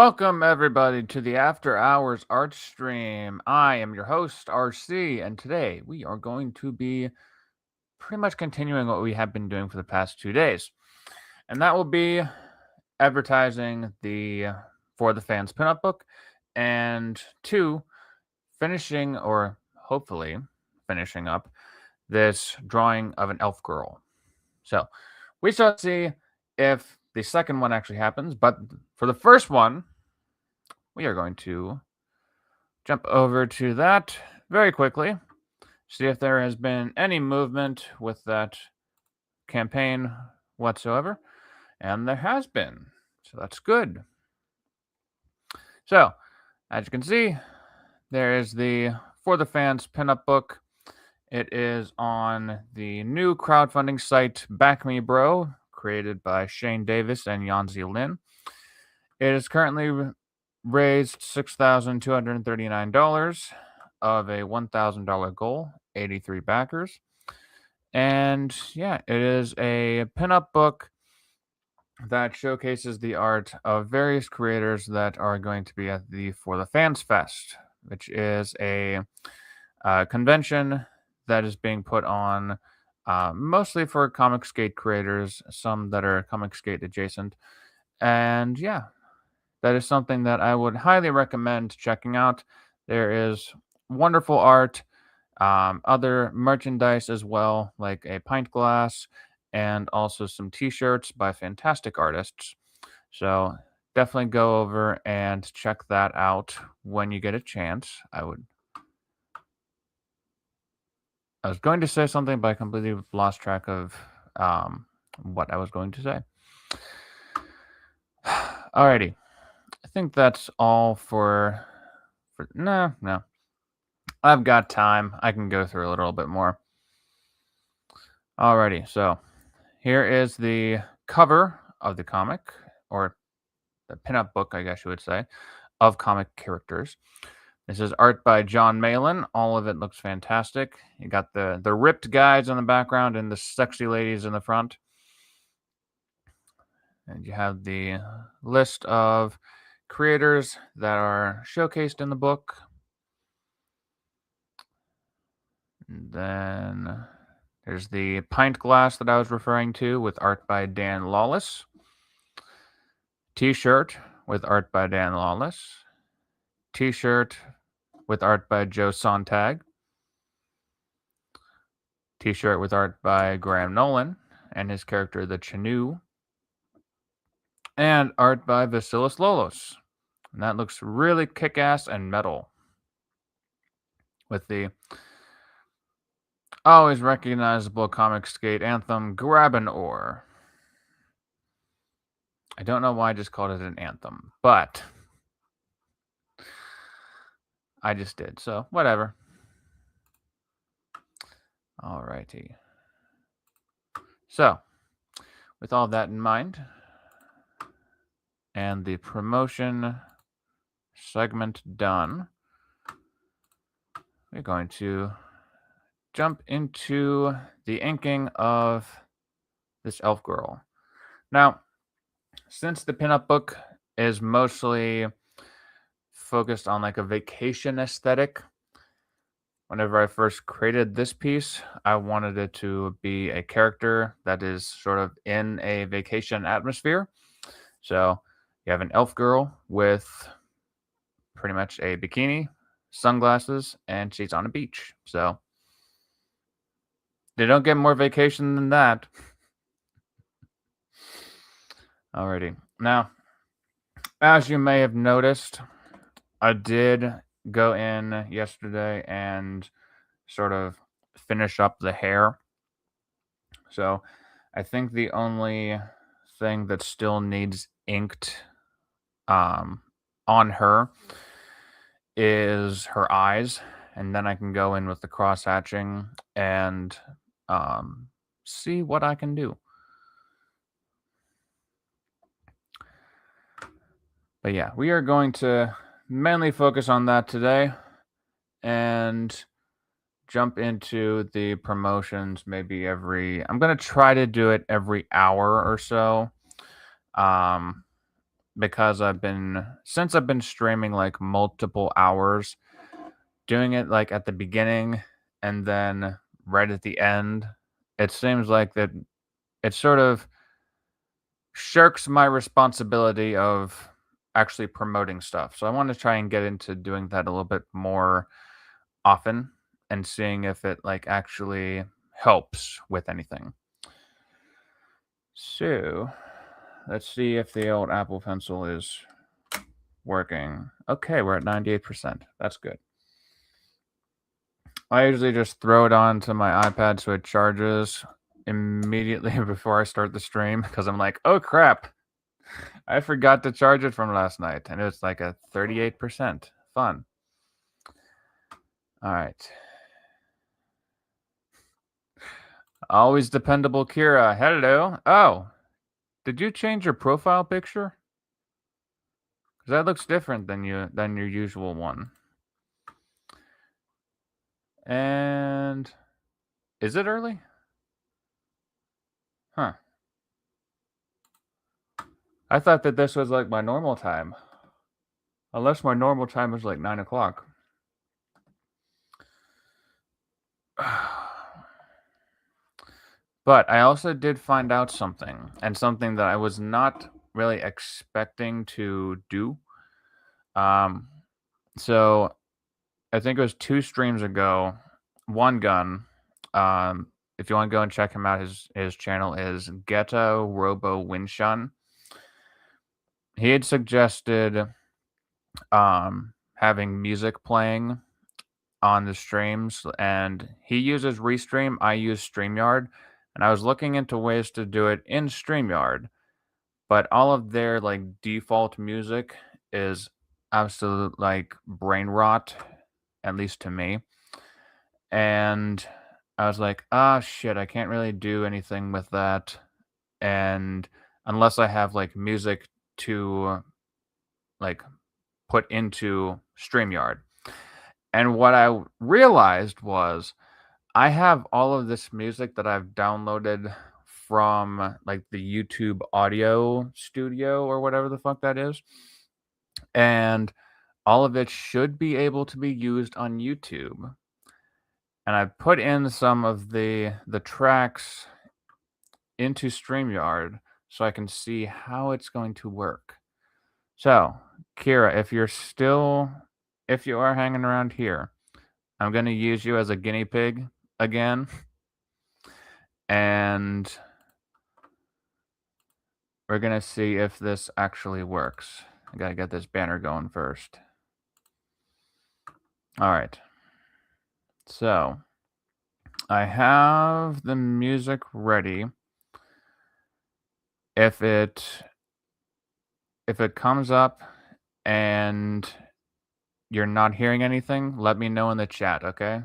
Welcome, everybody, to the After Hours Art Stream. I am your host, RC, and today we are going to be pretty much continuing what we have been doing for the past 2 days. And that will be advertising the For the Fans pinup book, and two, finishing or hopefully finishing up this drawing of an elf girl. So we shall see if the second one actually happens, but for the first one, we are going to jump over to that very quickly, see if there has been any movement with that campaign whatsoever. And there has been. So that's good. So, as you can see, there is the For the Fans pinup book. It is on the new crowdfunding site BackMeBro, created by Shane Davis and Yanzi Lin. It is currently raised $6,239 of a $1,000 goal, 83 backers. And yeah, it is a pinup book that showcases the art of various creators that are going to be at the For the Fans Fest, which is a convention that is being put on mostly for comic skate creators, some that are comic skate adjacent. And yeah, that is something that I would highly recommend checking out. There is wonderful art, other merchandise as well, like a pint glass, and also some t-shirts by fantastic artists. So definitely go over and check that out when you get a chance. I was going to say something, but I completely lost track of what I was going to say. Alrighty. I think that's all for no. I've got time. I can go through a little bit more. Alrighty, so here is the cover of the comic, or the pinup book, I guess you would say, of comic characters. This is art by John Malin. All of it looks fantastic. You got the ripped guys in the background and the sexy ladies in the front. And you have the list of creators that are showcased in the book. And then there's the pint glass that I was referring to with art by Dan Lawless. T-shirt with art by Dan Lawless. T-shirt with art by Joe Sontag. T-shirt with art by Graham Nolan and his character the Chinoo. And art by Vasilis Lolos. And that looks really kick-ass and metal. With the always recognizable comic skate anthem, Grab an Oar. I don't know why I just called it an anthem, but I just did, so whatever. Alrighty. So, with all that in mind, and the promotion segment done, we're going to jump into the inking of this elf girl. Now, since the pinup book is mostly focused on like a vacation aesthetic, whenever I first created this piece, I wanted it to be a character that is sort of in a vacation atmosphere. So you have an elf girl with pretty much a bikini, sunglasses, and she's on a beach. So they don't get more vacation than that. Alrighty. Now, as you may have noticed, I did go in yesterday and sort of finish up the hair. So I think the only thing that still needs inked on her is her eyes, and then I can go in with the cross hatching and see what I can do. But yeah, we are going to mainly focus on that today and jump into the promotions maybe I'm going to try to do it every hour or so. because since I've been streaming like multiple hours, doing it like at the beginning and then right at the end, it seems like that it sort of shirks my responsibility of actually promoting stuff. So I want to try and get into doing that a little bit more often and seeing if it like actually helps with anything. So let's see if the old Apple Pencil is working. Okay, we're at 98%. That's good. I usually just throw it onto my iPad so it charges immediately before I start the stream because I'm like, oh crap, I forgot to charge it from last night. And it's like a 38%. Fun. All right. Always dependable Kira. Hello. Oh, did you change your profile picture? Because that looks different than your usual one. And is it early? Huh. I thought that this was like my normal time. Unless my normal time is like 9 o'clock. But I also did find out something, and something that I was not really expecting to do. So I think it was 2 streams ago, One Gun, if you want to go and check him out, his channel is Ghetto Robo Winshun. He had suggested having music playing on the streams, and he uses Restream, I use StreamYard, and I was looking into ways to do it in StreamYard, but all of their like default music is absolute like brain rot, at least to me. And I was like, ah, shit, I can't really do anything with that. And unless I have like music to like put into StreamYard. And what I realized was I have all of this music that I've downloaded from like the YouTube audio studio or whatever the fuck that is. And all of it should be able to be used on YouTube. And I put in some of the tracks into StreamYard so I can see how it's going to work. So, Kira, if you are hanging around here, I'm going to use you as a guinea pig again. And we're going to see if this actually works. I got to get this banner going first. All right. So, I have the music ready. If it comes up and you're not hearing anything, let me know in the chat, okay?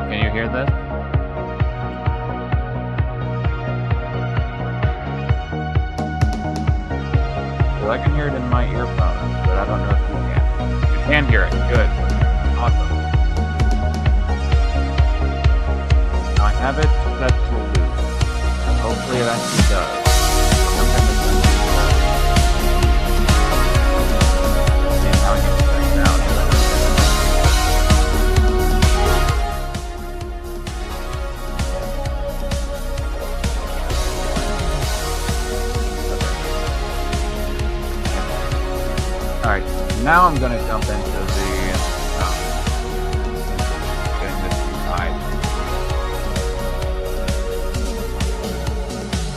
Can you hear this? Well, I can hear it in my earphones, but I don't know if you can. You can hear it. Good. Awesome. Now I have it set to loop. Hopefully it actually does. And how it gets right now. Alright, now I'm going to jump into the getting this inside.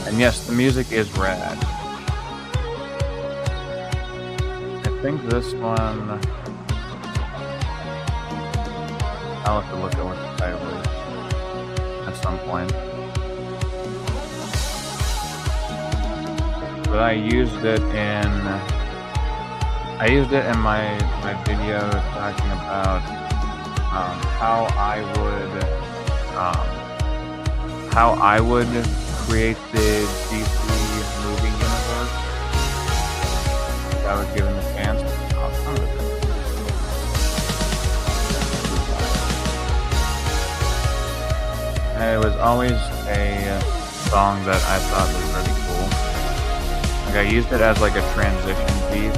And yes, the music is rad. I think this one, I'll have to look at what the title is at some point. But I used it in my video talking about how I would create the DC movie universe. I was given the chance. Oh, son of a bitch. And it was always a song that I thought was really cool. Like I used it as like a transition piece.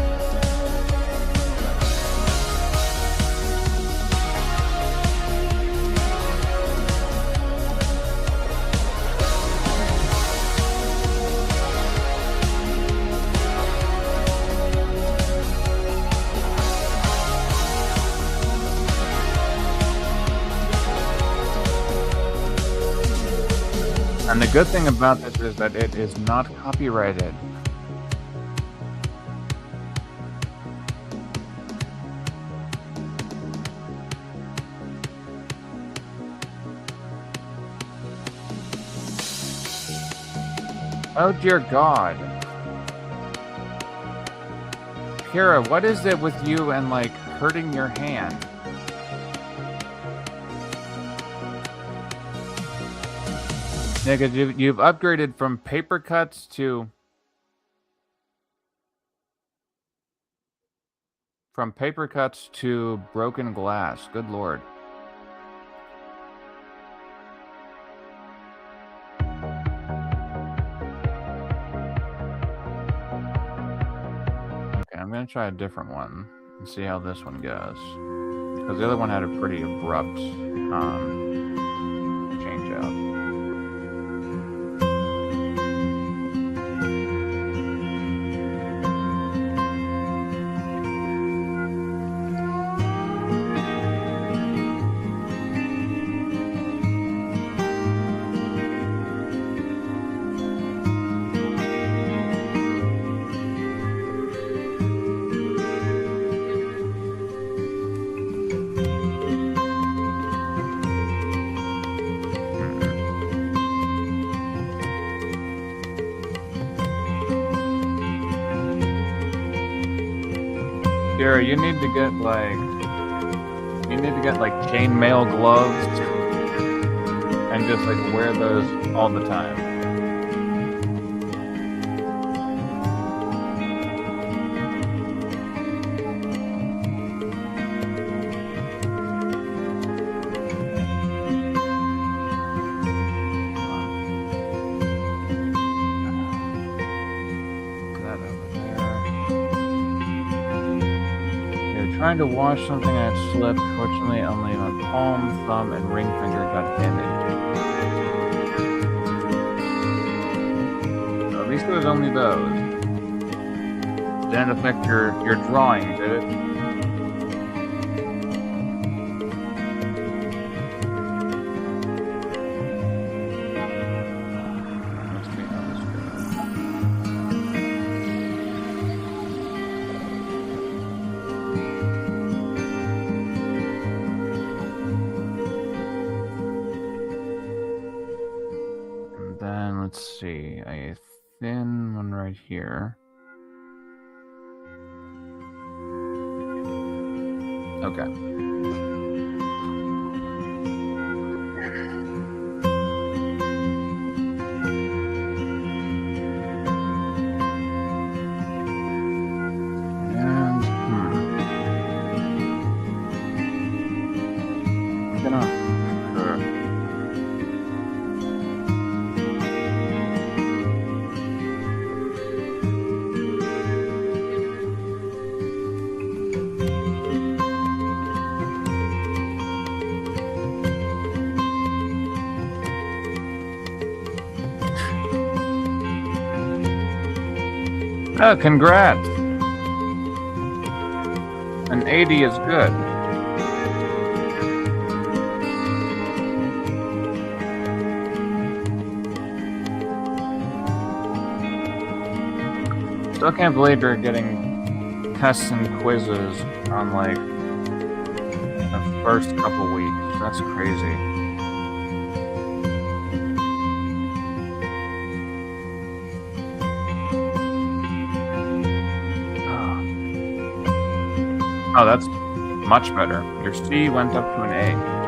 And the good thing about this is that it is not copyrighted. Oh dear God. Kira, what is it with you and like hurting your hand? Nigga, you've upgraded from paper cuts to broken glass. Good Lord. Okay, I'm gonna try a different one and see how this one goes. Because the other one had a pretty abrupt change out. Kira, you need to get like chainmail gloves and just like wear those all the time. Trying to wash something and it slipped. Fortunately, only my palm, thumb, and ring finger got damaged. So at least it was only those. Didn't affect your drawing, did it? Let's see, a thin one right here. Okay. And I'm gonna oh, congrats! An 80 is good. Still can't believe you're getting tests and quizzes on like the first couple weeks. That's crazy. Oh, that's much better. Your C went up to an A.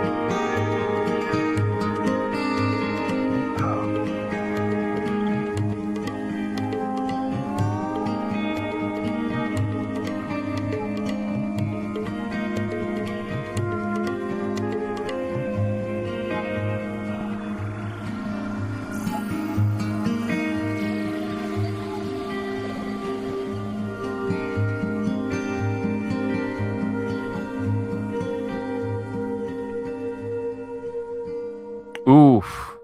Oof.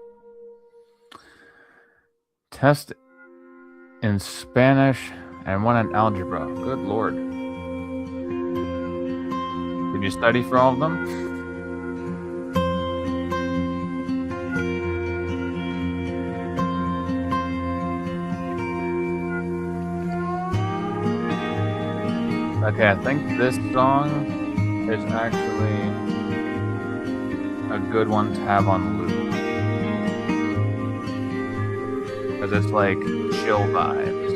Test in Spanish and one in algebra. Good lord. Did you study for all of them? Okay, I think this song is actually a good one to have on loop. Because it's like chill vibes.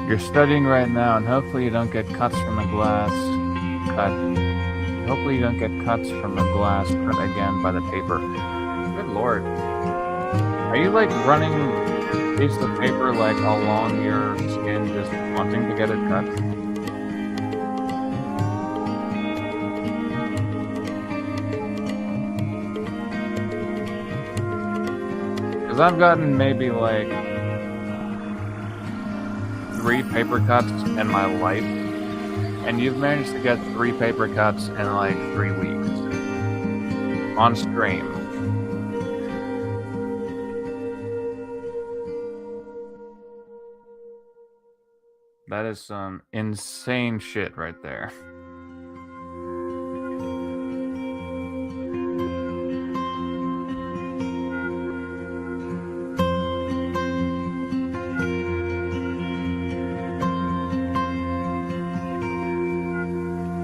You're studying right now, and hopefully you don't get cuts from the glass cut. Hopefully you don't get cuts from the glass cut again by the paper. Good lord. Are you like running a piece of paper like along your skin just wanting to get it cut? Because I've gotten maybe like 3 paper cuts in my life, and you've managed to get 3 paper cuts in like 3 weeks on stream. That is some insane shit right there.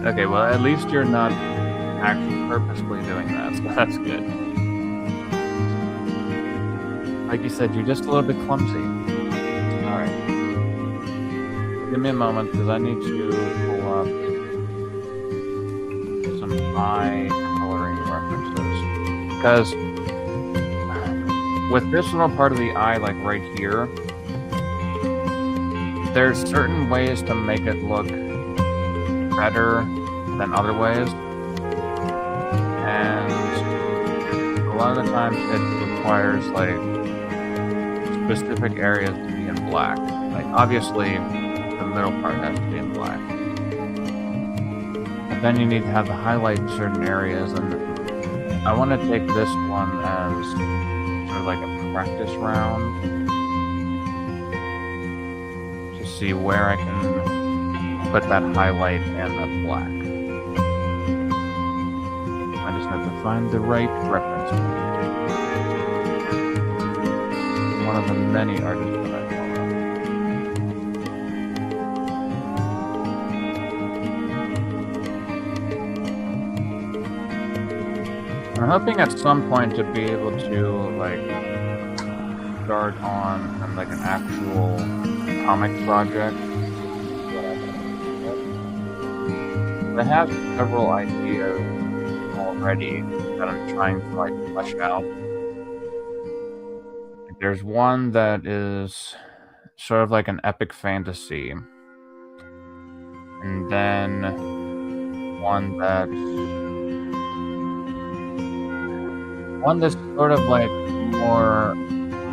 Okay, well, at least you're not actually purposefully doing that, so that's good. Like you said, you're just a little bit clumsy. Alright. Give me a moment, because I need to pull up some eye coloring references. Because with this little part of the eye, like right here, there's certain ways to make it look better than other ways, and a lot of the times it requires like specific areas to be in black. Like obviously the middle part has to be in black, but then you need to have the highlight in certain areas, and I want to take this one as sort of like a practice round to see where I can put that highlight and the black. I just have to find the right reference point. One of the many artists that I follow. I'm hoping at some point to be able to like start on like an actual comic project. I have several ideas already that I'm trying to like flesh out. There's one that is sort of like an epic fantasy, and then one that's sort of like more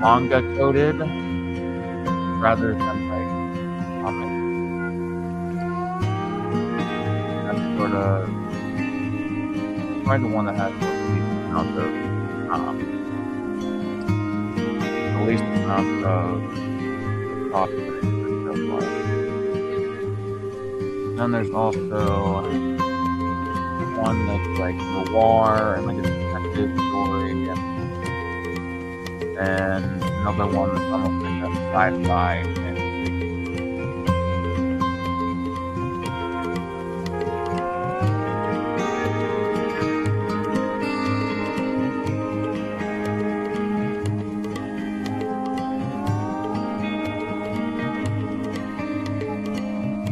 manga coded rather than like comic. Sort of probably the one that has the least amount of popular. Then there's also one that's like noir and like a detective story, and another one that's almost like a sci-fi fantasy.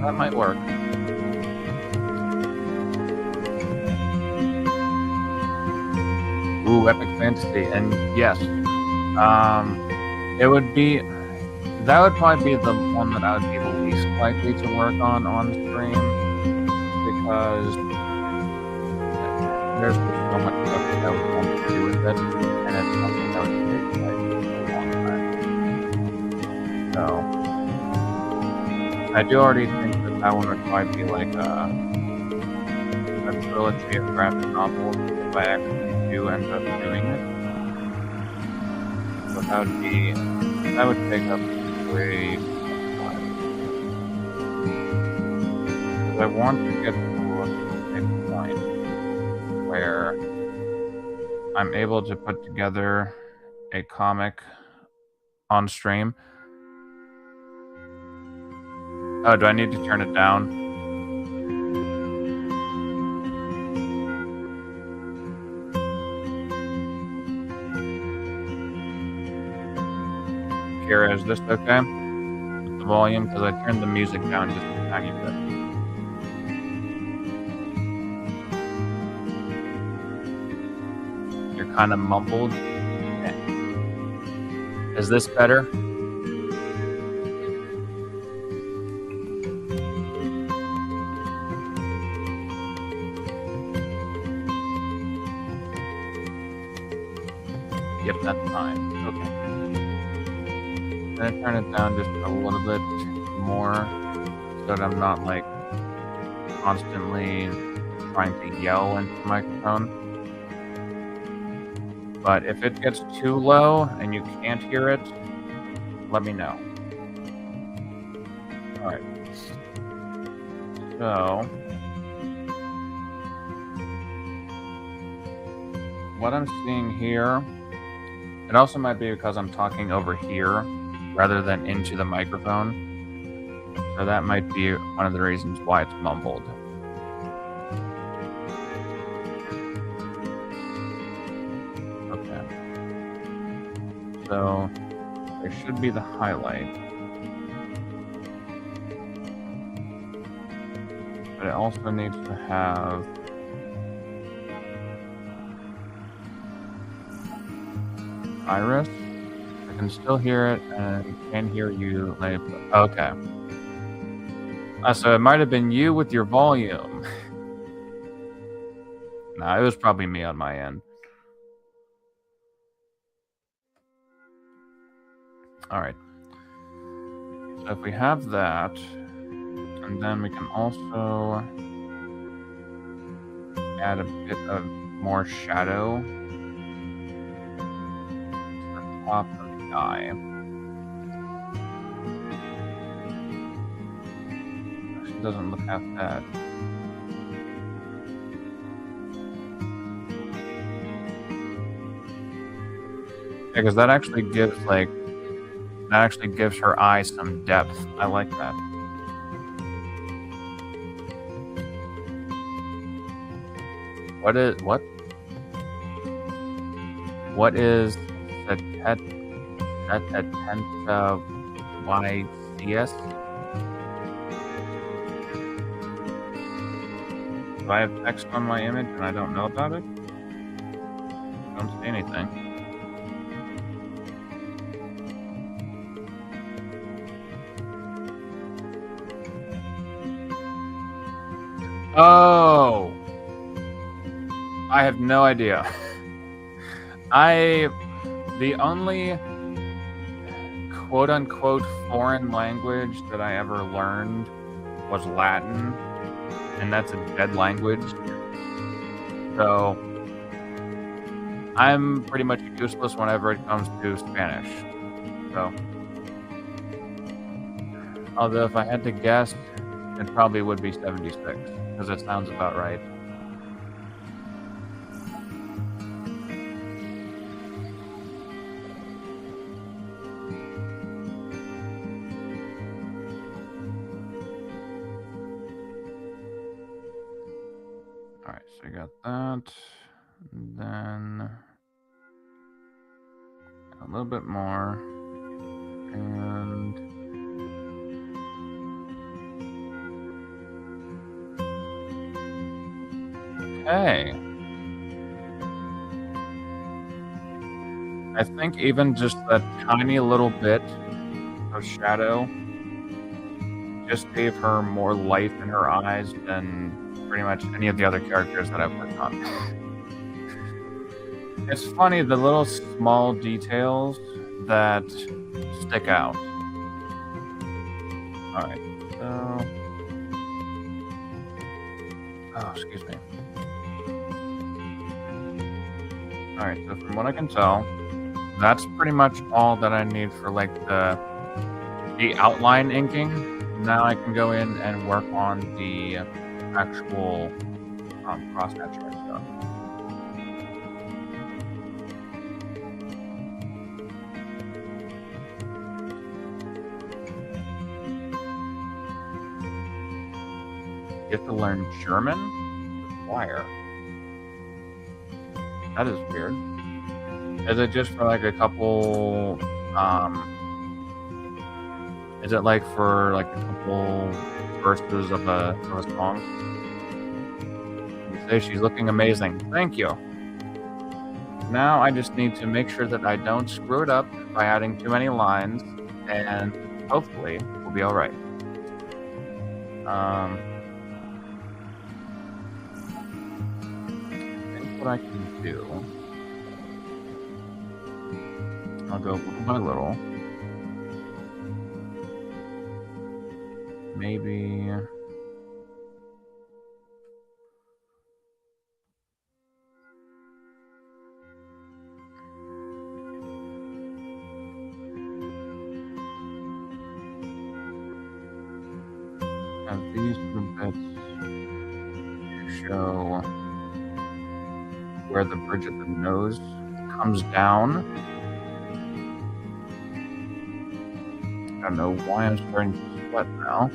That might work. Ooh, epic fantasy, and yes, it would be that would probably be the one that I would be least likely to work on stream because there's just so much stuff that I would want to do with it, and it's something that would take, like, a long time. So, I do already think that one would probably be like a trilogy of graphic novels if I actually do end up doing it. So that would take up way too much time. Because I want to get to a point where I'm able to put together a comic on stream. Oh, do I need to turn it down? Kira, is this okay? With the volume? Because I turned the music down just a tiny bit. You're kind of mumbled. Okay. Is this better? Yep, that's fine. Okay. I'm gonna turn it down just a little bit more so that I'm not, like, constantly trying to yell into the microphone. But if it gets too low and you can't hear it, let me know. Alright. So, what I'm seeing here, it also might be because I'm talking over here rather than into the microphone. So that might be one of the reasons why it's mumbled. Okay. So there should be the highlight. But it also needs to have Iris. I can still hear it and can hear you. Okay. So it might have been you with your volume. Nah, it was probably me on my end. Alright. So if we have that, and then we can also add a bit of more shadow to the top of the eye. Actually, doesn't look half bad. Yeah, because that actually gives her eye some depth. I like that. What is the YCS? Do I have text on my image and I don't know about it? I don't see anything. Oh! I have no idea. The only quote-unquote foreign language that I ever learned was Latin, and that's a dead language. So I'm pretty much useless whenever it comes to Spanish. So, although if I had to guess, it probably would be 76, because it sounds about right. Alright, so I got that. And then a little bit more. And Okay. I think even just a tiny little bit of shadow just gave her more life in her eyes than pretty much any of the other characters that I've worked on. It's funny, the little small details that stick out. Alright, so oh, excuse me. Alright, so from what I can tell, that's pretty much all that I need for, like, the outline inking. Now I can go in and work on the actual, cross-hatching stuff. You have to learn German? Wire. That is weird. Is it just for, like, a couple, is it, like, for, like, a couple verses of a song? You say she's looking amazing. Thank you. Now I just need to make sure that I don't screw it up by adding too many lines, and hopefully we'll be alright. I think what I can do, I'll go little by little. Maybe have these little bits show where the bridge of the nose comes down. I don't know why I'm starting to sweat now.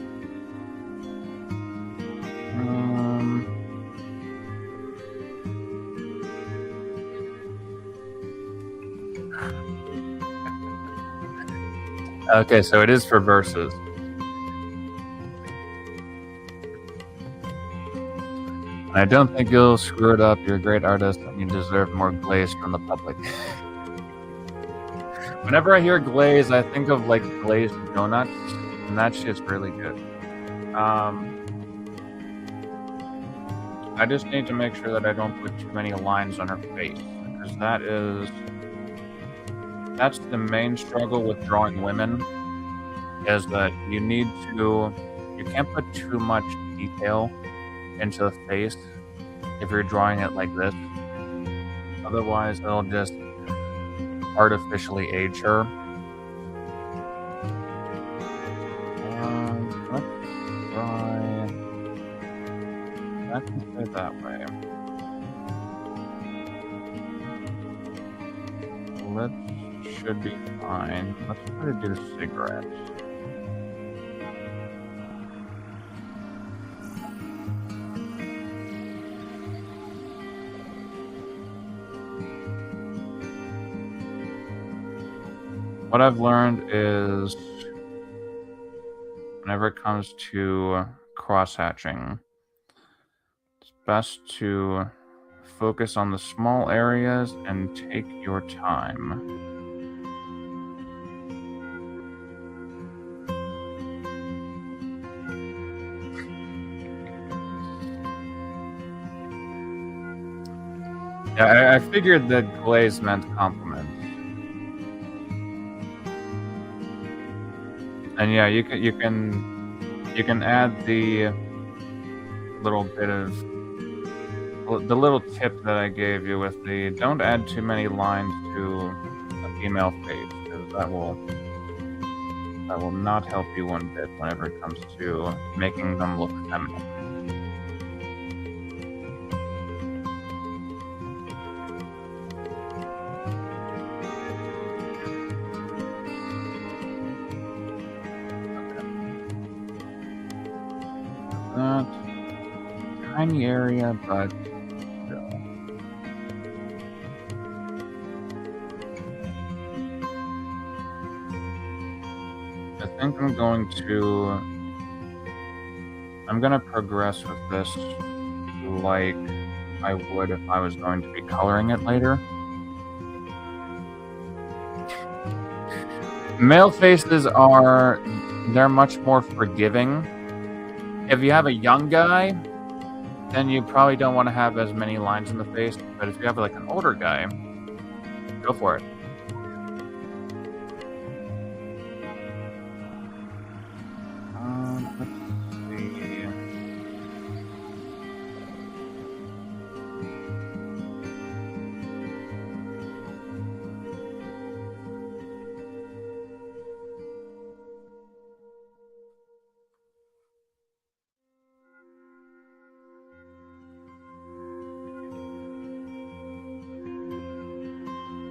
Okay, so it is for verses. I don't think you'll screw it up. You're a great artist and you deserve more glaze from the public. Whenever I hear glaze, I think of like glazed donuts, and that shit's really good. I just need to make sure that I don't put too many lines on her face, because that's the main struggle with drawing women, is that you can't put too much detail into the face if you're drawing it like this. Otherwise, it'll just artificially age her. Let's try. I can say it that way. Should be fine. Let's try to do cigarettes. What I've learned is whenever it comes to cross-hatching, it's best to focus on the small areas and take your time. Yeah, I figured that glaze meant compliment. And yeah, you can add the little bit of the little tip that I gave you with the don't add too many lines to a female face, because that will not help you one bit whenever it comes to making them look feminine. That tiny area, but still. I think I'm gonna progress with this like I would if I was going to be coloring it later. Male faces they're much more forgiving. If you have a young guy, then you probably don't want to have as many lines in the face. But if you have like an older guy, go for it. Let's see.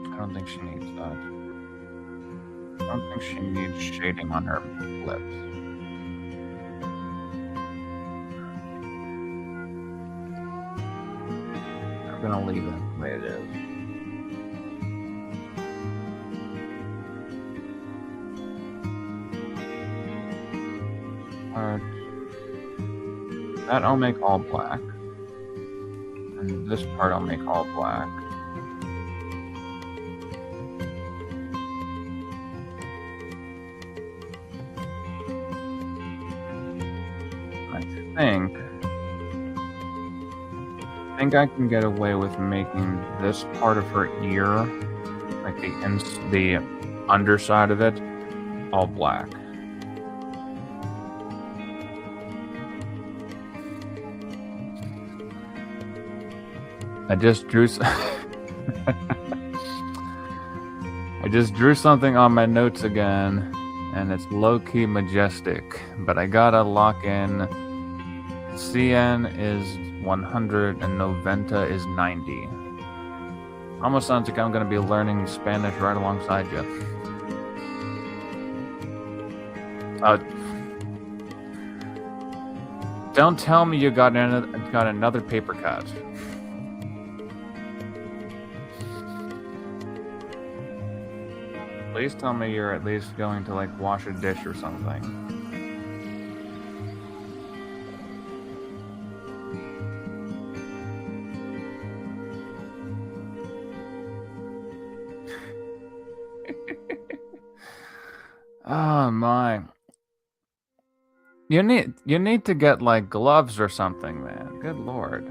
I don't think she needs that. I don't think she needs shading on her lips. I'm gonna leave it the way it is. That I'll make all black. And this part I'll make all black. I think I can get away with making this part of her ear, like the underside of it, all black. I just drew I just drew something on my notes again, and it's low-key majestic, but I gotta lock in. CN is 100 and Noventa is 90. Almost sounds like I'm gonna be learning Spanish right alongside you. Don't tell me you got another paper cut. Please tell me you're at least going to like wash a dish or something. Oh my. You need to get like gloves or something, man. Good lord.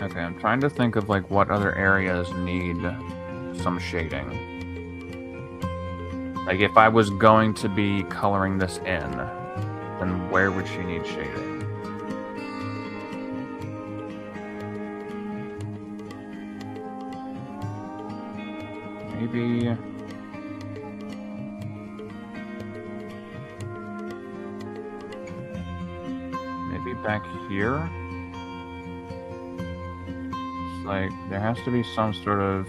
Okay, I'm trying to think of like what other areas need some shading. Like if I was going to be coloring this in, then where would she need shading? Maybe back here? Like, there has to be some sort of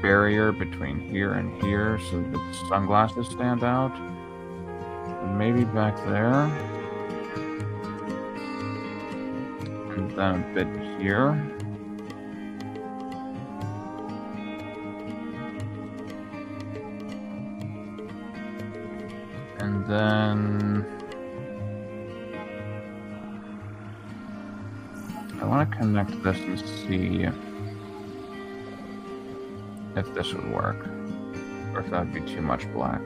barrier between here and here so that the sunglasses stand out. And maybe back there. And then a bit here. And then I want to connect this and see if this would work, or if that would be too much black.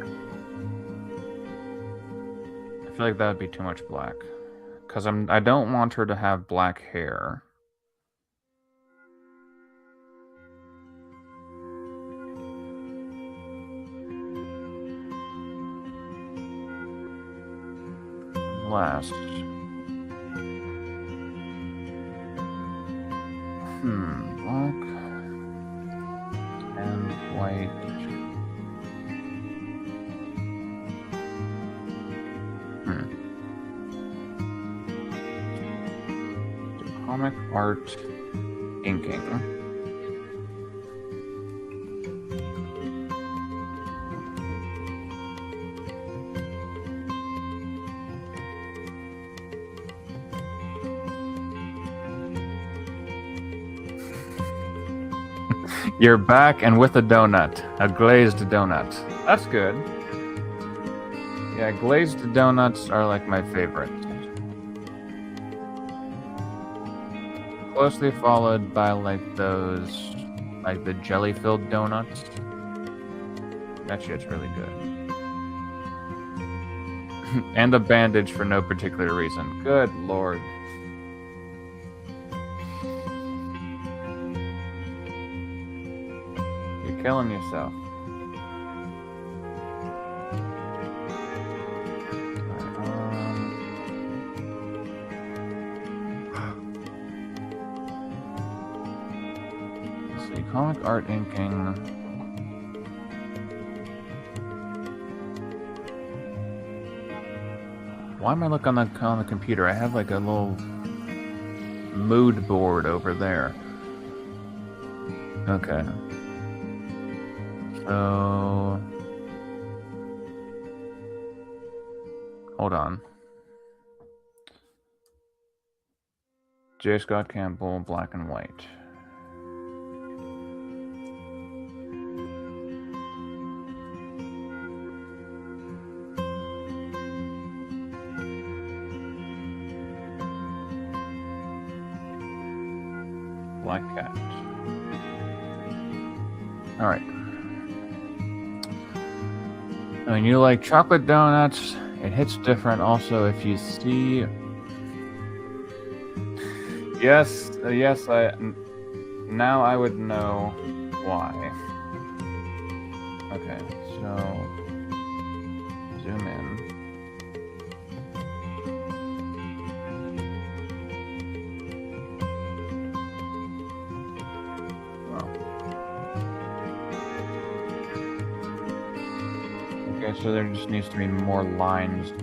I feel like that would be too much black, because I don't want her to have black hair. Last. Black and white. art inking. You're back and with a donut. A glazed donut. That's good. Yeah, glazed donuts are like my favorite. Closely followed by like those, like the jelly-filled donuts. That shit's really good. And a bandage for no particular reason. Good lord. You're killing yourself. Comic art inking. Why am I looking on the computer? I have like a little mood board over there. Okay. So hold on. J. Scott Campbell, black and white. Black cat. All right. When you like chocolate donuts, it hits different. Also, if you see, yes, now I would know why. Okay, so zoom in. So there just needs to be more lines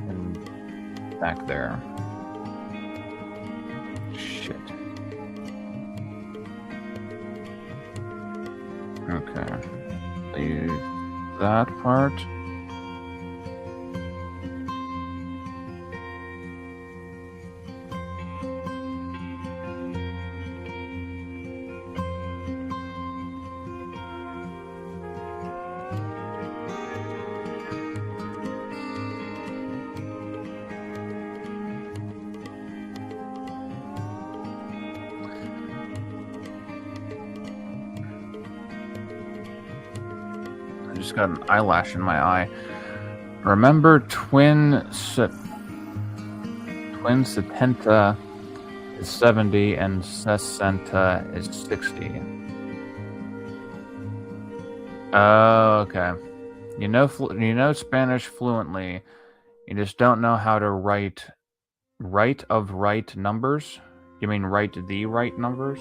back there. Shit. Okay. Leave that part. Just got an eyelash in my eye. Remember twin setenta is 70 and sesenta is 60. Oh, okay. You know Spanish fluently. You just don't know how to write right numbers. You mean write the right numbers?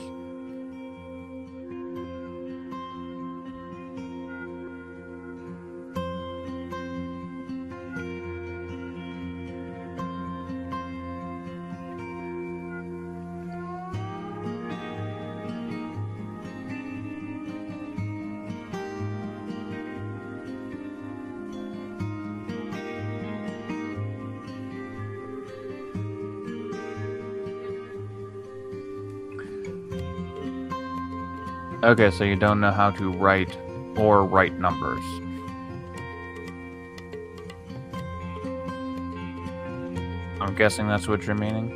Okay, so you don't know how to write or write numbers. I'm guessing that's what you're meaning.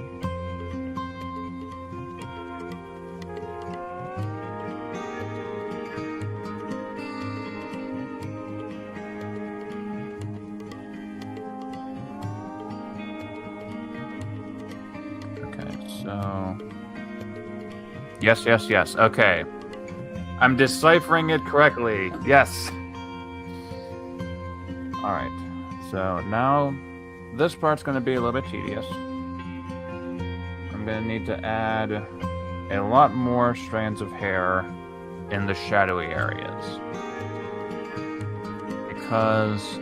Okay, so... Yes. Okay. I'm deciphering it correctly. Yes. Alright. So now this part's going to be a little bit tedious. I'm going to need to add a lot more strands of hair in the shadowy areas. Because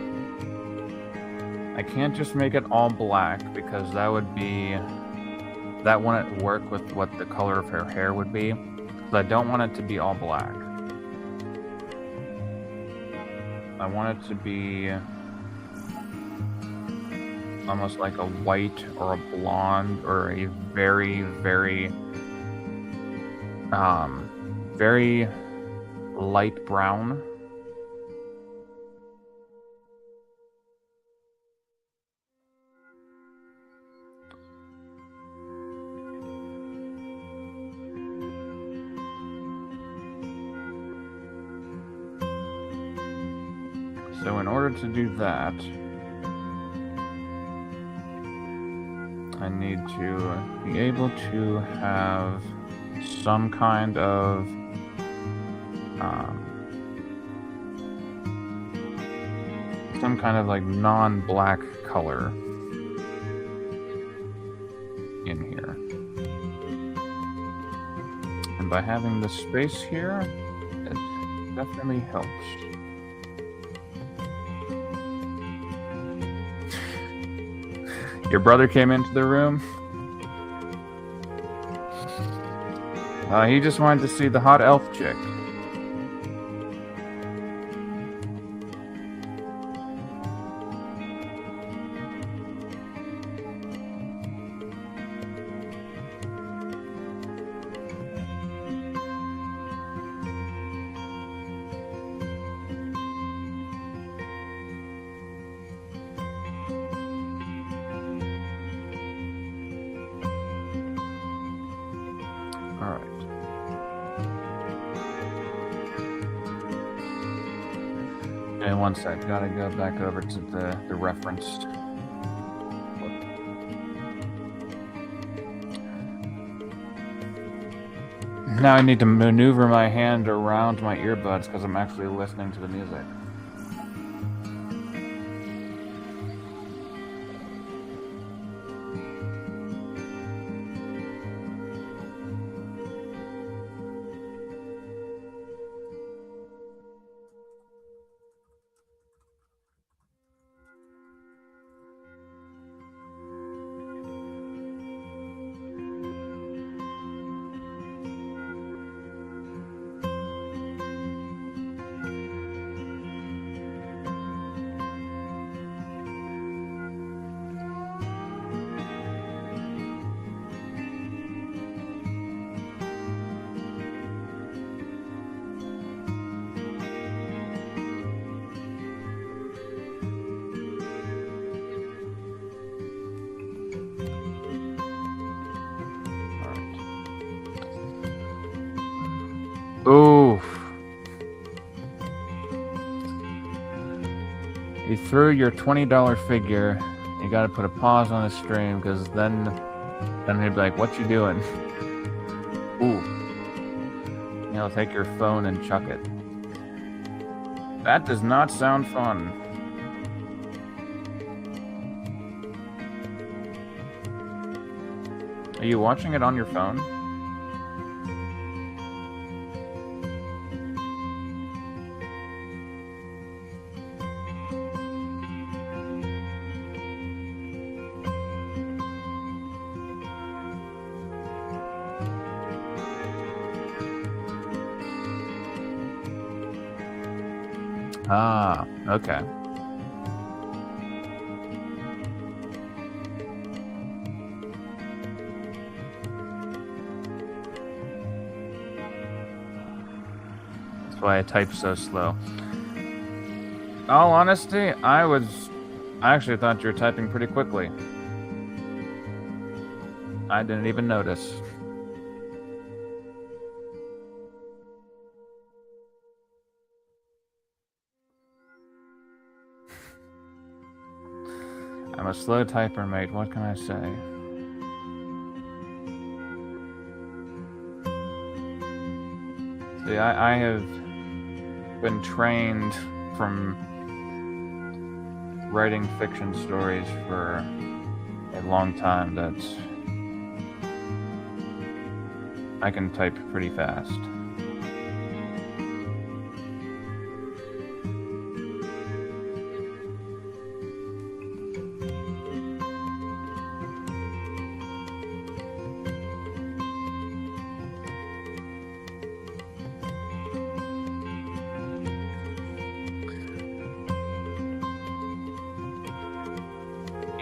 I can't just make it all black, because that would be that wouldn't work with what the color of her hair would be. So I don't want it to be all black. I want it to be almost like a white or a blonde or a very, very, very light brown. So in order to do that, I need to be able to have some kind of like non-black color in here. And by having this space here, it definitely helps. Your brother came into the room. He just wanted to see the hot elf chick. And one sec, gotta go back over to the reference. Now I need to maneuver my hand around my earbuds because I'm actually listening to the music. Oof. You threw your $20 figure. You gotta put a pause on the stream because then he'd be like, "What you doing?" Ooh. He'll take your phone and chuck it. That does not sound fun. Are you watching it on your phone? Ah, okay. That's why I type so slow. All honesty, I actually thought you were typing pretty quickly. I didn't even notice. I'm a slow typer, mate. What can I say? See, I have been trained from writing fiction stories for a long time that I can type pretty fast.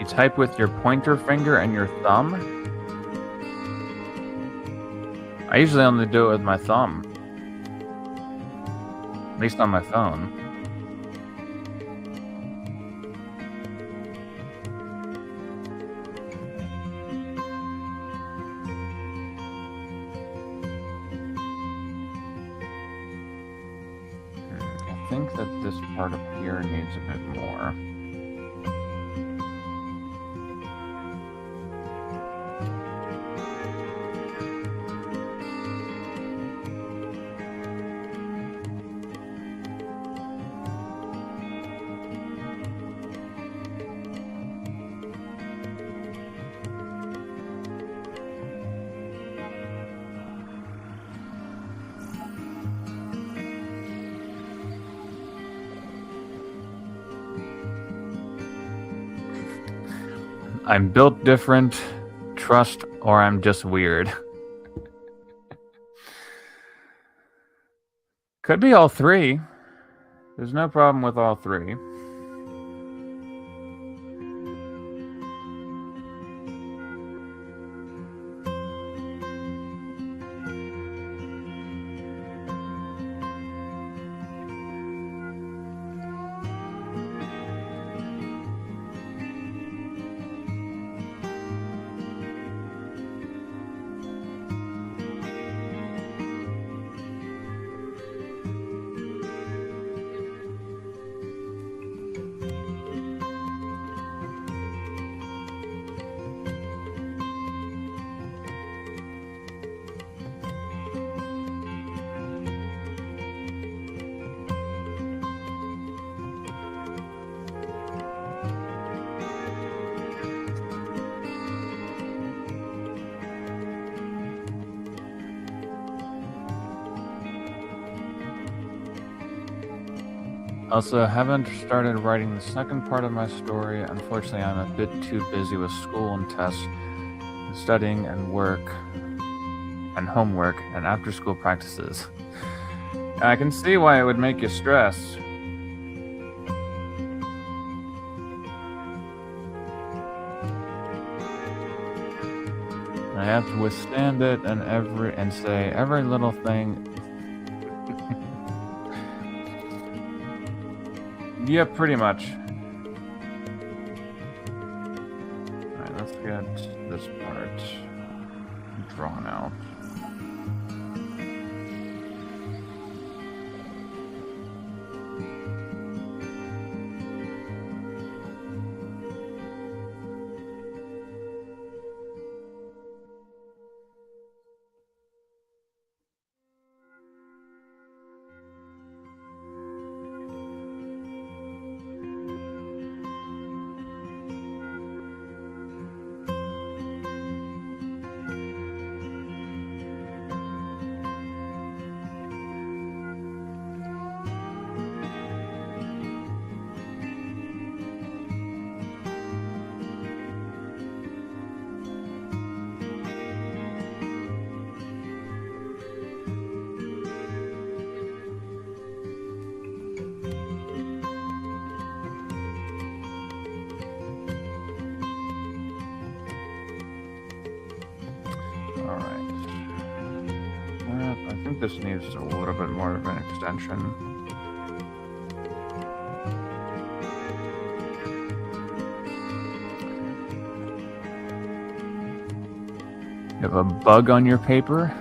You type with your pointer finger and your thumb? I usually only do it with my thumb. At least on my phone. I think that this part up here needs a bit more. I'm built different, trust, or I'm just weird. Could be all three. There's no problem with all three. Also, haven't started writing the second part of my story. Unfortunately, I'm a bit too busy with school and tests, and studying and work, and homework, and after-school practices. I can see why it would make you stress. I have to withstand it and say every little thing. Yeah, pretty much. Alright, let's get this part drawn out. I think this needs a little bit more of an extension. You have a bug on your paper?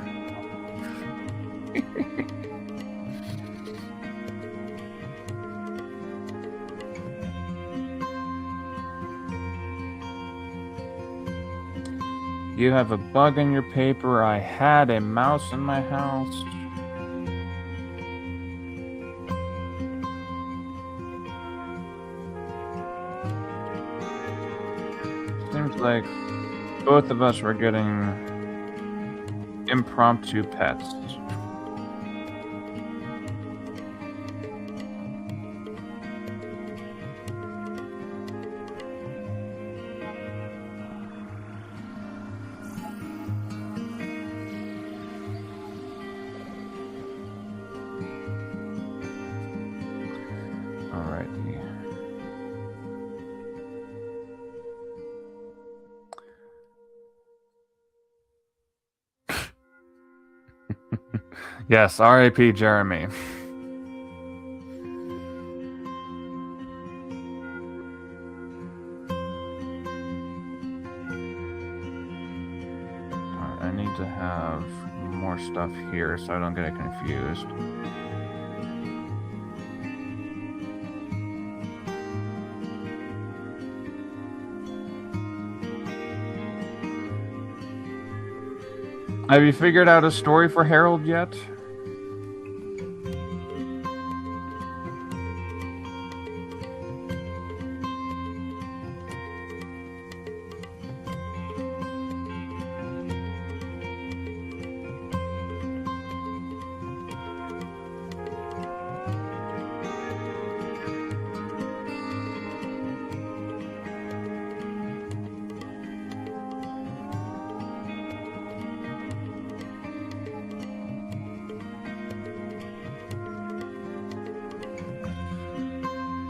You have a bug in your paper. I had a mouse in my house. Seems like both of us were getting impromptu pets. Yes, R.A.P. Jeremy. Alright, I need to have more stuff here so I don't get confused. Have you figured out a story for Harold yet?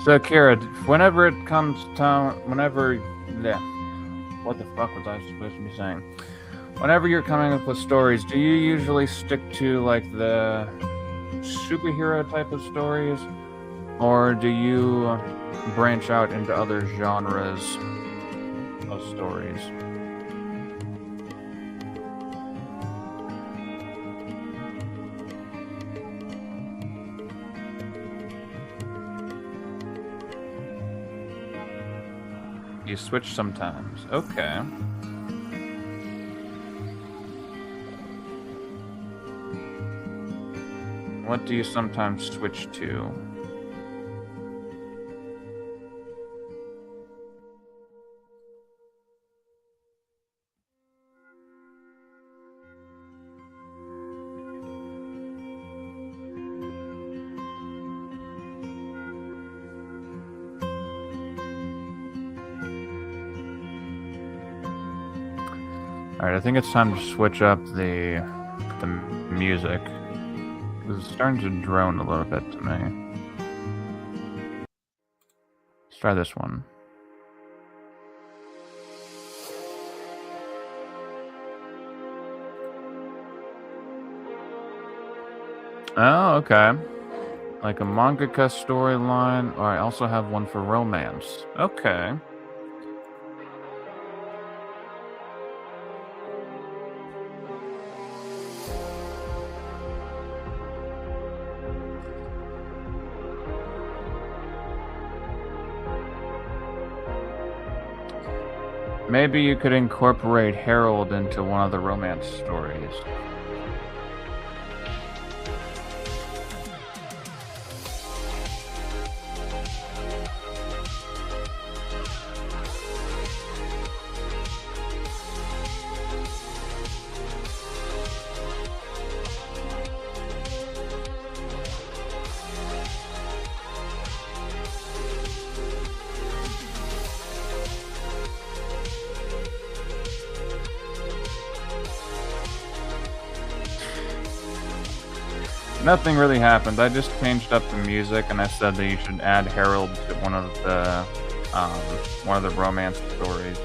So, Kira, whenever it comes to, what the fuck was I supposed to be saying? Whenever you're coming up with stories, do you usually stick to, like, the superhero type of stories? Or do you branch out into other genres of stories? You switch sometimes. Okay. What do you sometimes switch to? Alright, I think it's time to switch up the music. It's starting to drone a little bit to me. Let's try this one. Oh, okay. Like a mangaka storyline, or I also have one for romance. Okay. Maybe you could incorporate Harold into one of the romance stories. Nothing really happened. I just changed up the music, and I said that you should add Harold to one of the romance stories.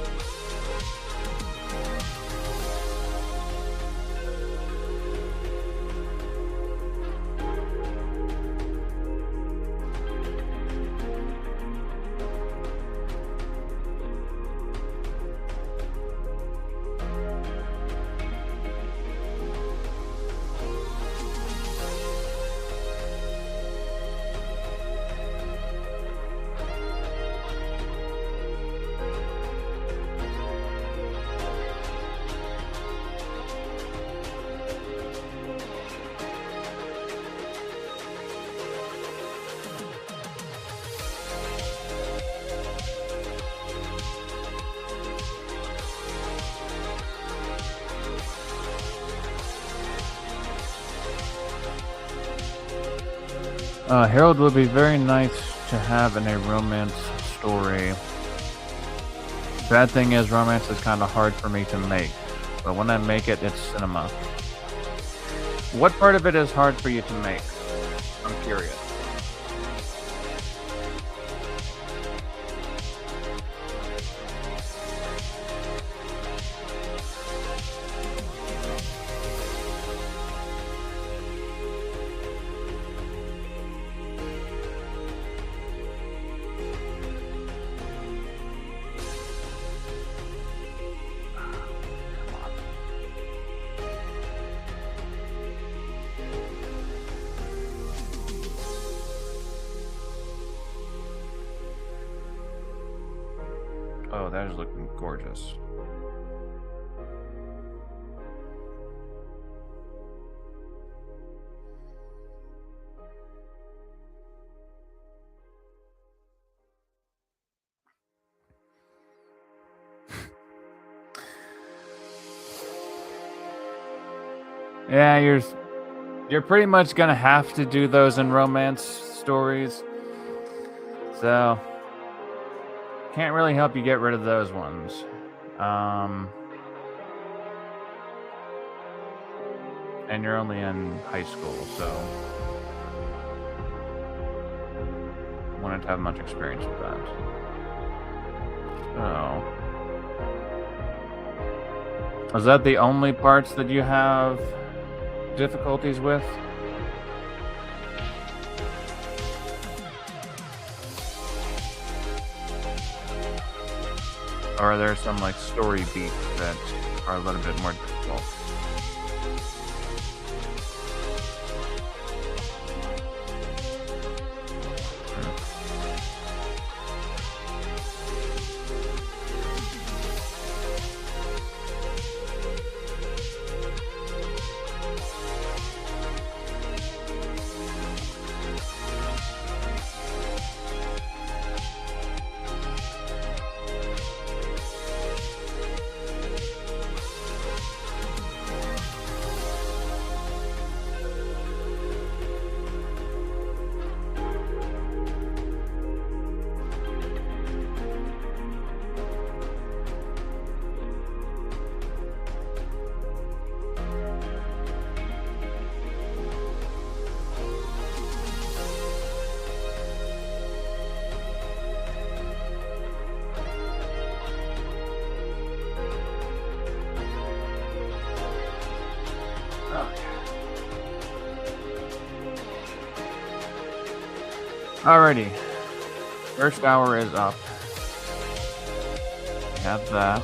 Harold would be very nice to have in a romance story. Bad thing is, romance is kind of hard for me to make, but when I make it, it's cinema. What part of it is hard for you to make? I'm curious. Oh, that is looking gorgeous. Yeah, you're pretty much gonna have to do those in romance stories. So can't really help you get rid of those ones. And you're only in high school, so wouldn't have much experience with that. So, is that the only parts that you have difficulties with? Or are there some like story beats that are a little bit more difficult? Alrighty, first hour is up. We have that.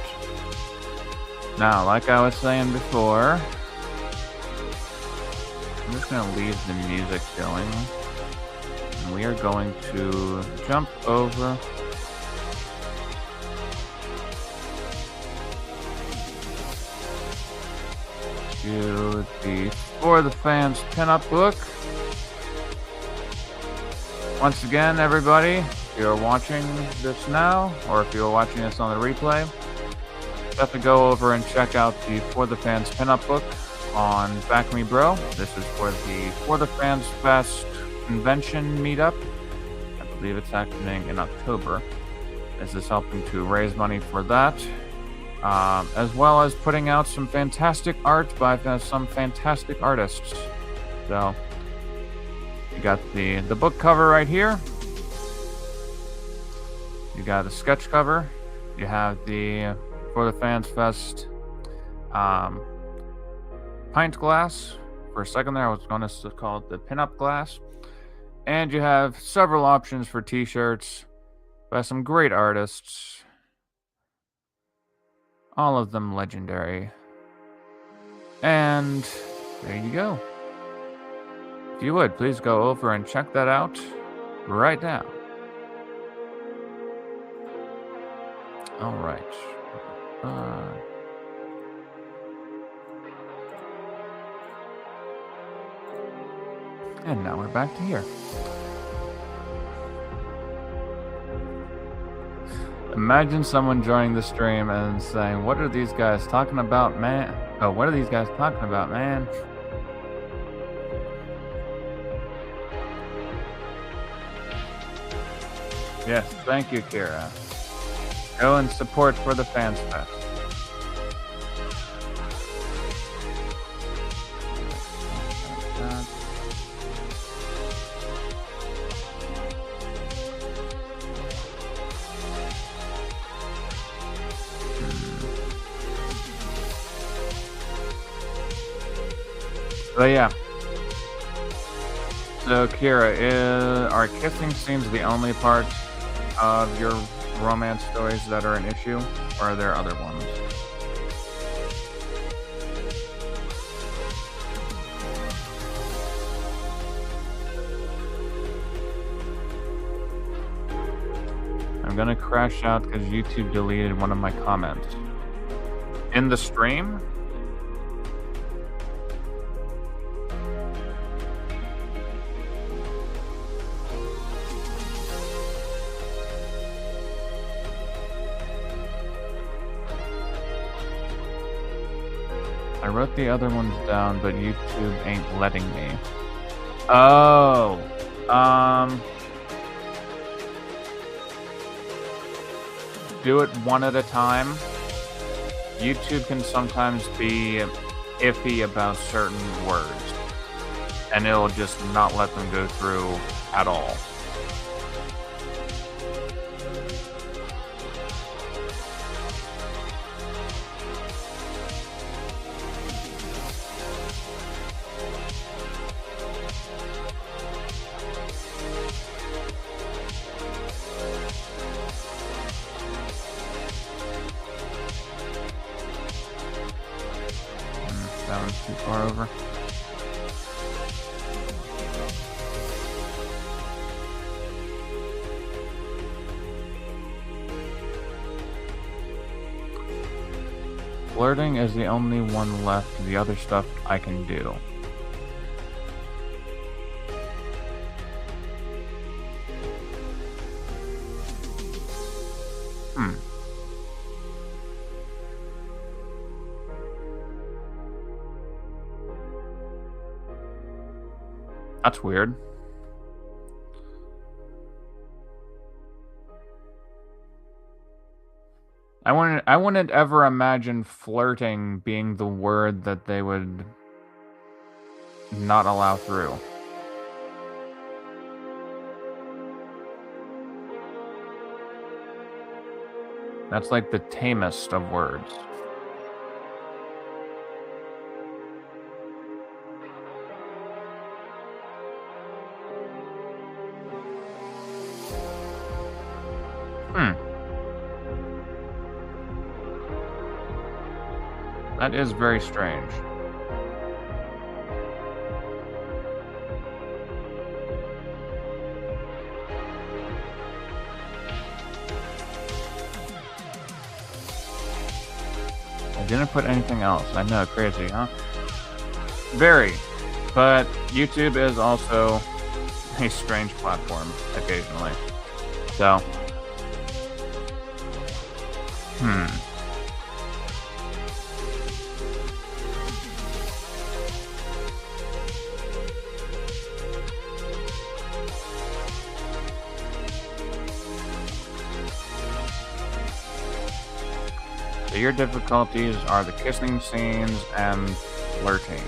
Now, like I was saying before, I'm just gonna leave the music going. And we are going to jump over to the For the Fans pinup book. Once again, everybody, if you're watching this now, or if you're watching this on the replay, definitely go over and check out the For the Fans pinup book on BackMeBro. This is for the Fans Fest convention meetup. I believe it's happening in October. This is helping to raise money for that, as well as putting out some fantastic art by some fantastic artists. So, you got the book cover right here. You got the sketch cover. You have the For the Fans Fest pint glass. For a second there, I was going to call it the pinup glass. And you have several options for t-shirts by some great artists. All of them legendary. And there you go. If you would, please go over and check that out right now. All right. And now we're back to here. Imagine someone joining the stream and saying, "What are these guys talking about, man? Oh, what are these guys talking about, man?" Yes, thank you, Kira. Go and support For the Fans Fest. So yeah. So Kira, are kissing scenes the only part of your romance stories that are an issue, or are there other ones? I I'm gonna crash out because YouTube deleted one of my comments. In the stream? I wrote the other ones down, but YouTube ain't letting me. Oh, do it one at a time. YouTube can sometimes be iffy about certain words, and it'll just not let them go through at all. That one's too far over. Flirting is the only one left. The other stuff I can do. That's weird. I wouldn't ever imagine flirting being the word that they would not allow through. That's like the tamest of words. That is very strange. I didn't put anything else. I know, crazy, huh? Very. But YouTube is also a strange platform occasionally. So. So your difficulties are the kissing scenes and flirting.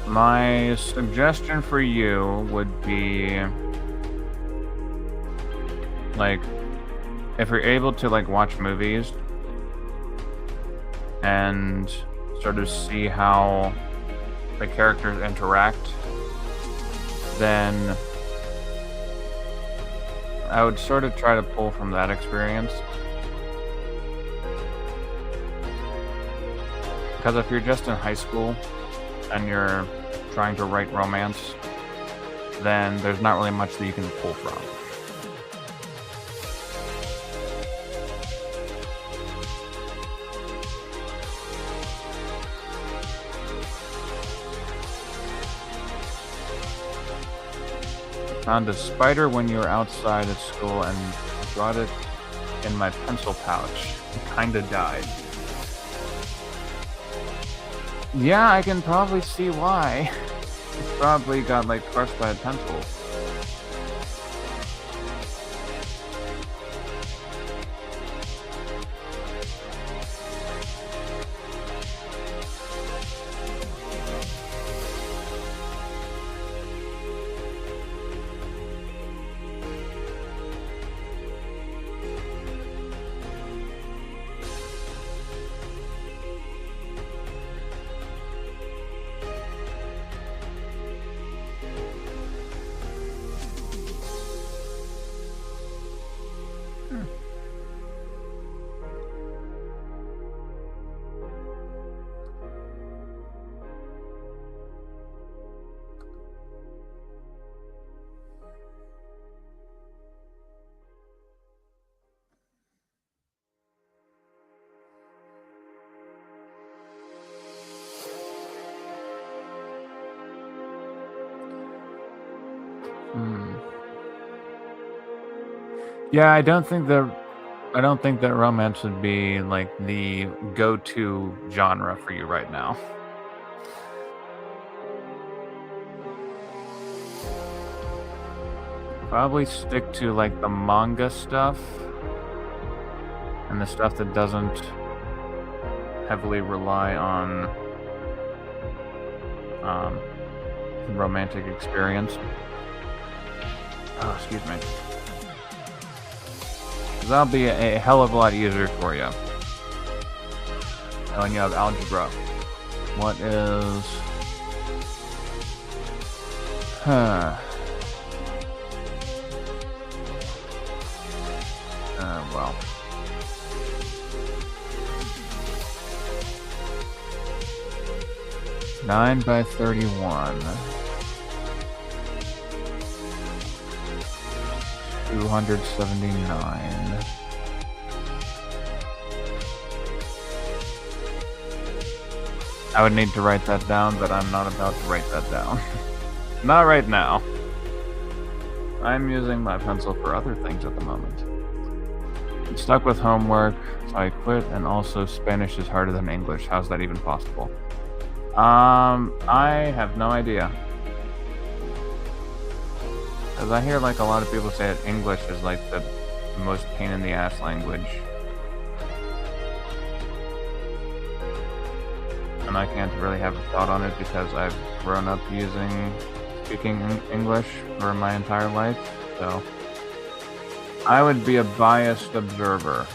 My suggestion for you would be, like, if you're able to, like, watch movies and sort of see how the characters interact, then I would sort of try to pull from that experience. Because if you're just in high school and you're trying to write romance, then there's not really much that you can pull from. Found a spider when you were outside at school and brought it in my pencil pouch. It kinda died. Yeah, I can probably see why. It's probably got, like, crushed by a pencil. Hmm. Yeah, I don't think that romance would be like the go-to genre for you right now. Probably stick to like the manga stuff and the stuff that doesn't heavily rely on romantic experience. Oh, excuse me. 'Cause that'll be a hell of a lot easier for you. And when you have algebra. What is... Huh. Well. Nine by 31. 279. I would need to write that down, but I'm not about to write that down. Not right now. I'm using my pencil for other things at the moment. I'm stuck with homework, so I quit, and also Spanish is harder than English. How's that even possible? I have no idea. Because I hear like a lot of people say that English is like the most pain in the ass language. And I can't really have a thought on it because I've grown up speaking English for my entire life, so I would be a biased observer.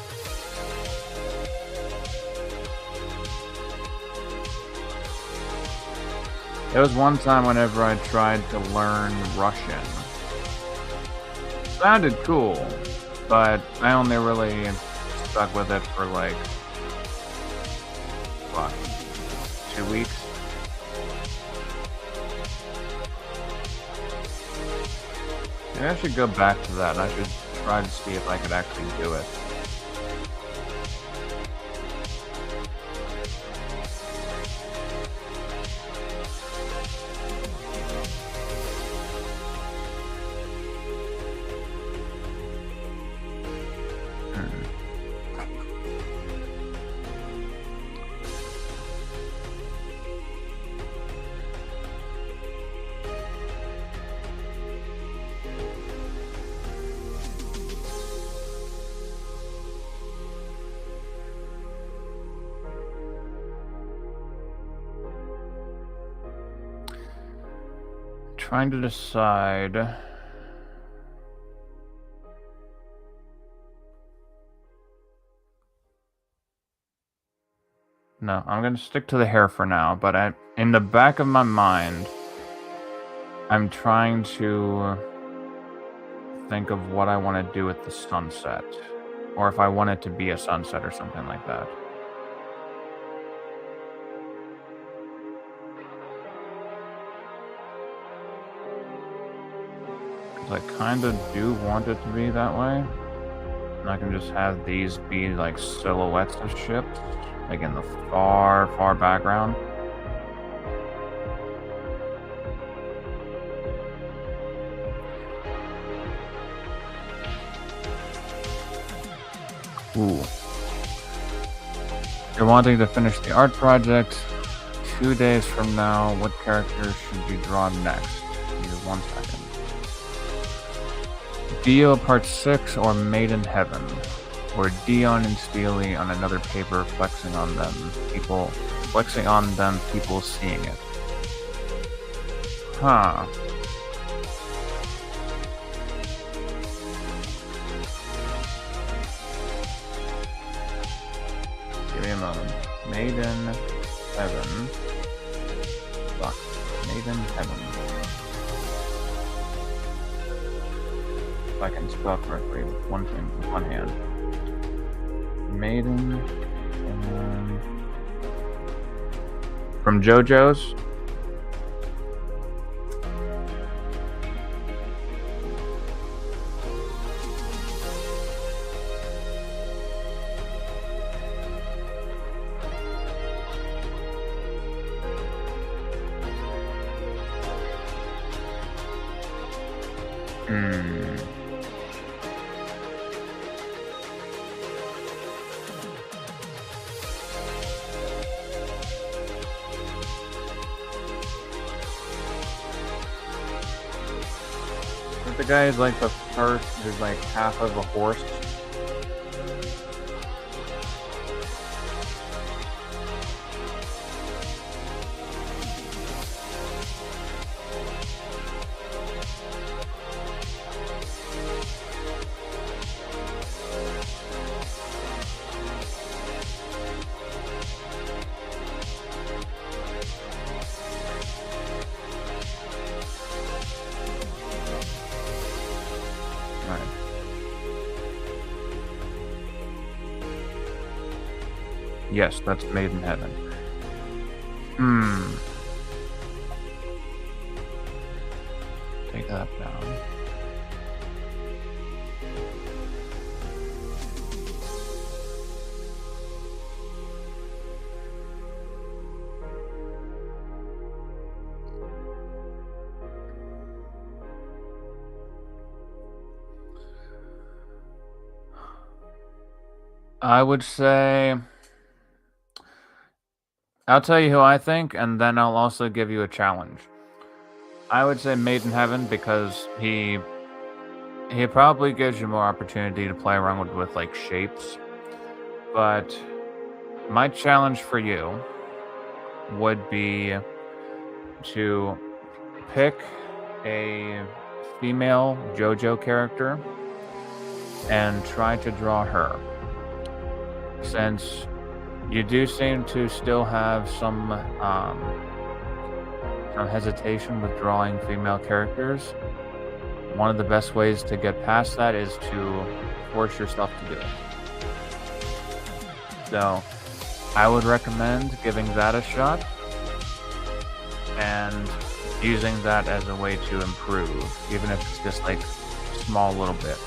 There was one time whenever I tried to learn Russian. Sounded cool, but I only really stuck with it for like, what, 2 weeks? Maybe I should go back to that. I should try to see if I could actually do it. Trying to decide. No, I'm gonna stick to the hair for now, but in the back of my mind, I'm trying to think of what I want to do with the sunset. Or if I want it to be a sunset or something like that. I kind of do want it to be that way. And I can just have these be like silhouettes of ships, like in the far, far background. Ooh. You're wanting to finish the art project 2 days from now. What characters should you draw next? Give me 1 second. Dio Part 6 or Made in Heaven, or Dion and Steely on another paper flexing on them, people seeing it. Huh. Give me a moment. Made in Heaven. Fuck. Made in Heaven. If I can spell correctly with one hand. Maiden from JoJo's. Hmm. But the guy is like the first, who's like half of a horse. Right. Yes, that's Made in Heaven. Hmm. Take that down. I would say, I'll tell you who I think, and then I'll also give you a challenge. I would say Made in Heaven because he probably gives you more opportunity to play around with like shapes. But my challenge for you would be to pick a female JoJo character and try to draw her. Since you do seem to still have some hesitation with drawing female characters, one of the best ways to get past that is to force yourself to do it. So I would recommend giving that a shot and using that as a way to improve, even if it's just like small little bits.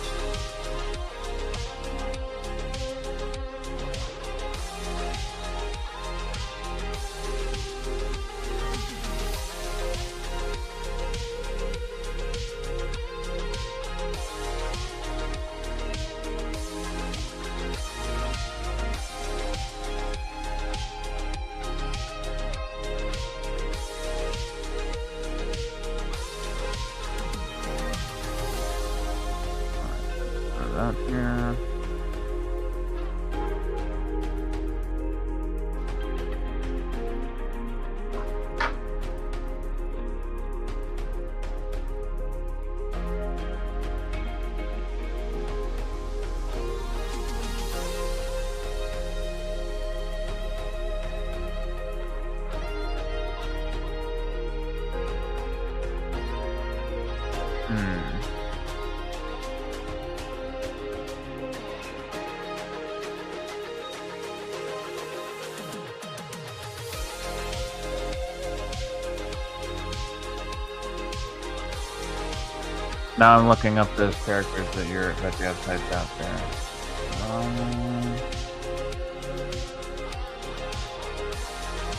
Put that here. Hmm. Now I'm looking up those characters that you have typed out there.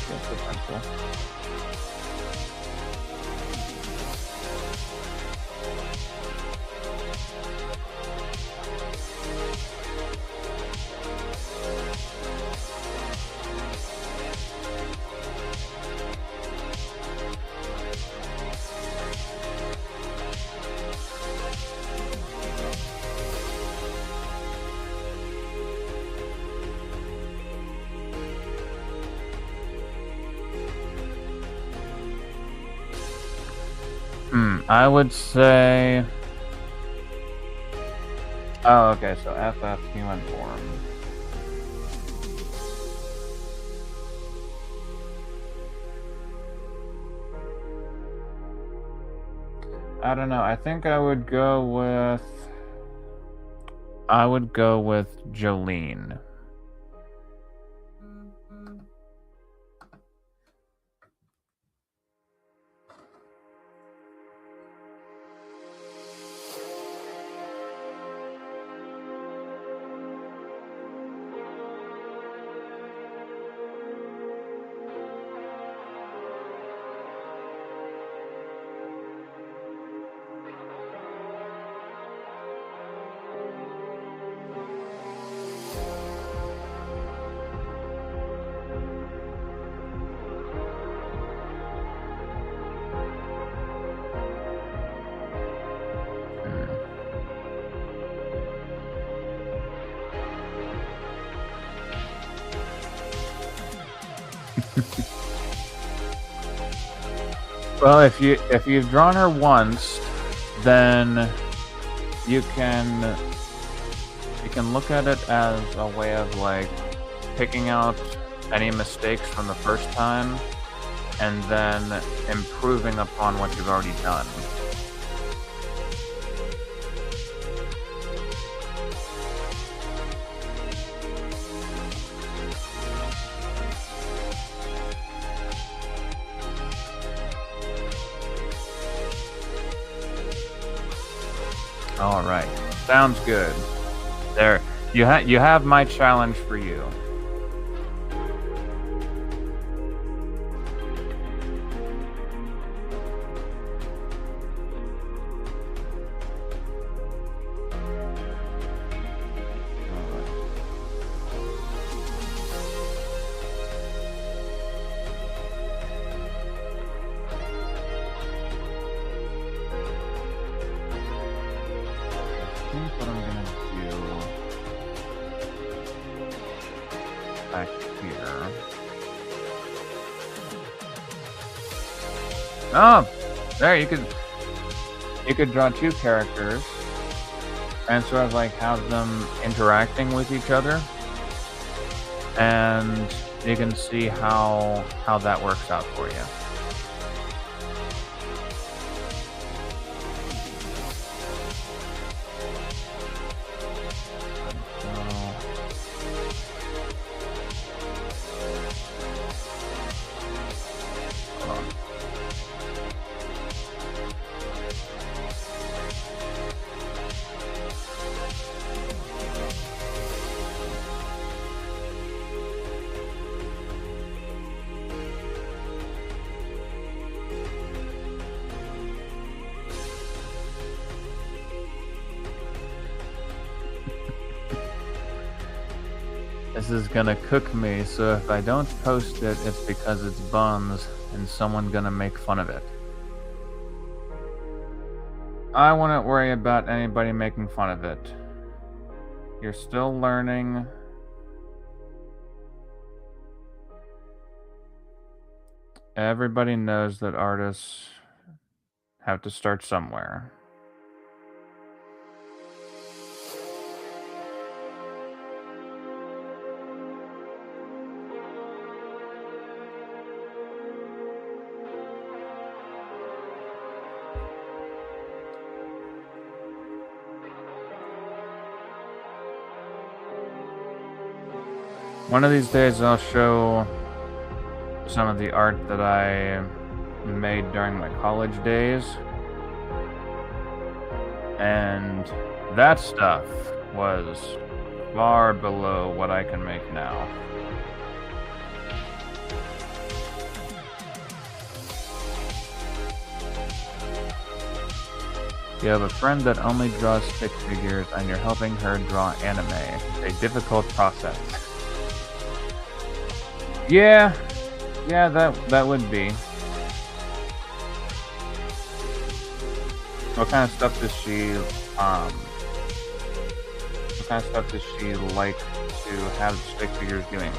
Get the pencil. I would say. Oh, okay. So FF human form. I don't know. I think I would go with. I would go with Jolene. Well, if you've drawn her once, then you can look at it as a way of like picking out any mistakes from the first time and then improving upon what you've already done. All right, sounds good. There, you have my challenge for you. What I'm gonna do back here. Oh, there you could draw two characters and sort of like have them interacting with each other, and you can see how that works out for you. This is gonna cook me, so if I don't post it, it's because it's buns and someone gonna make fun of it. I wouldn't worry about anybody making fun of it. You're still learning. Everybody knows that artists have to start somewhere. One of these days I'll show some of the art that I made during my college days. And that stuff was far below what I can make now. You have a friend that only draws stick figures and you're helping her draw anime. It's a difficult process. Yeah, that would be. What kind of stuff does she like to have stick figures doing?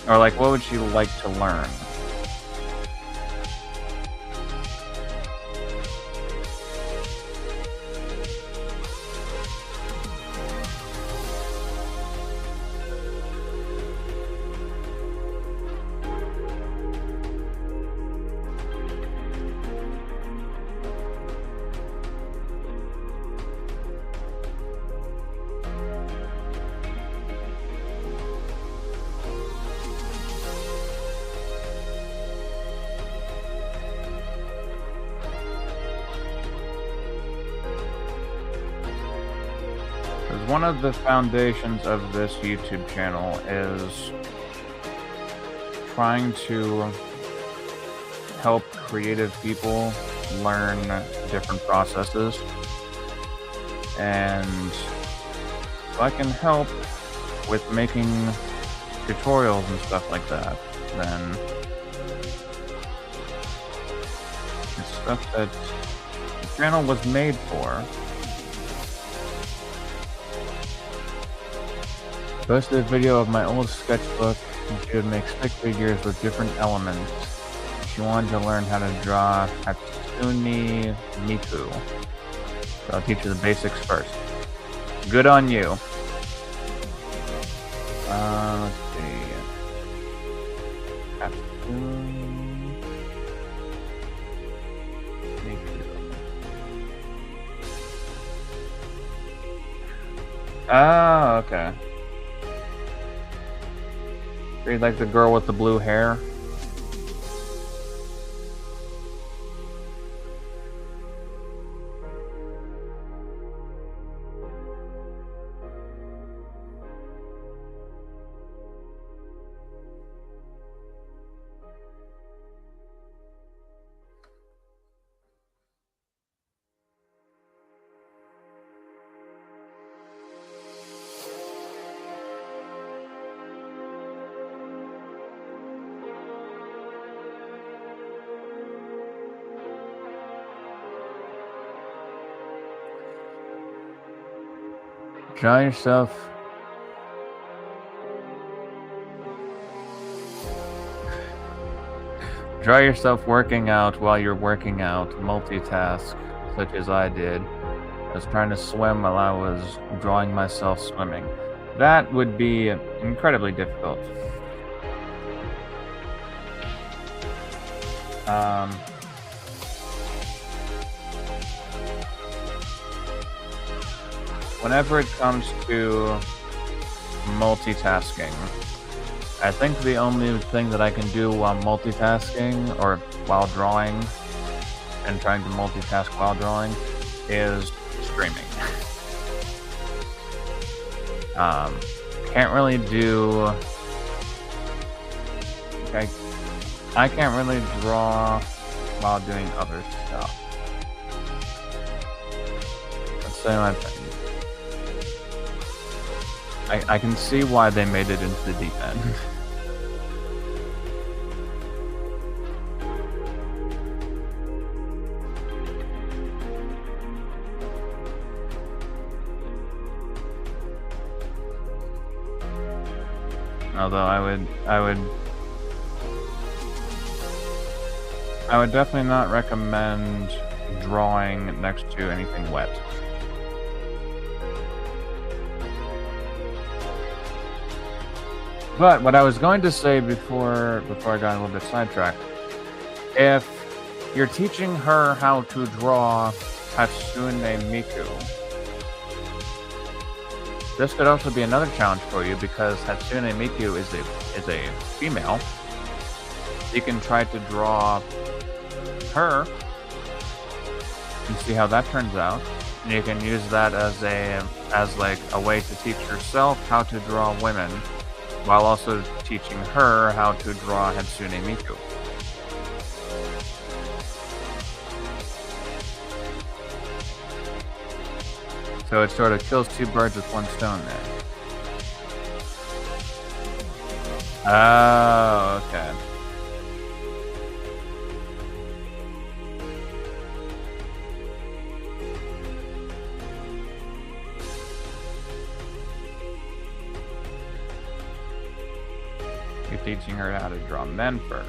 Or like what would she like to learn? One of the foundations of this YouTube channel is trying to help creative people learn different processes. And if I can help with making tutorials and stuff like that, then it's stuff that the channel was made for. Posted a video of my old sketchbook She would make stick figures with different elements. She wanted to learn how to draw Hatsune Miku. So I'll teach you the basics first. Good on you. Let's see. Hatsune Miku. Oh, okay. You're like the girl with the blue hair. Draw yourself. Draw yourself working out while you're working out. Multitask, such as I did. I was trying to swim while I was drawing myself swimming. That would be incredibly difficult. Whenever it comes to multitasking, I think the only thing that I can do while multitasking or while drawing and trying to multitask while drawing is streaming. Can't really do... I can't really draw while doing other stuff. Let's say my opinion. I can see why they made it into the deep end. Although I would definitely not recommend drawing next to anything wet. But what I was going to say before I got a little bit sidetracked, if you're teaching her how to draw Hatsune Miku, this could also be another challenge for you because Hatsune Miku is a female. You can try to draw her and see how that turns out. And you can use that as like a way to teach yourself how to draw women, while also teaching her how to draw Hatsune Miku. So it sort of kills two birds with one stone there. Oh, okay. You're teaching her how to draw men first.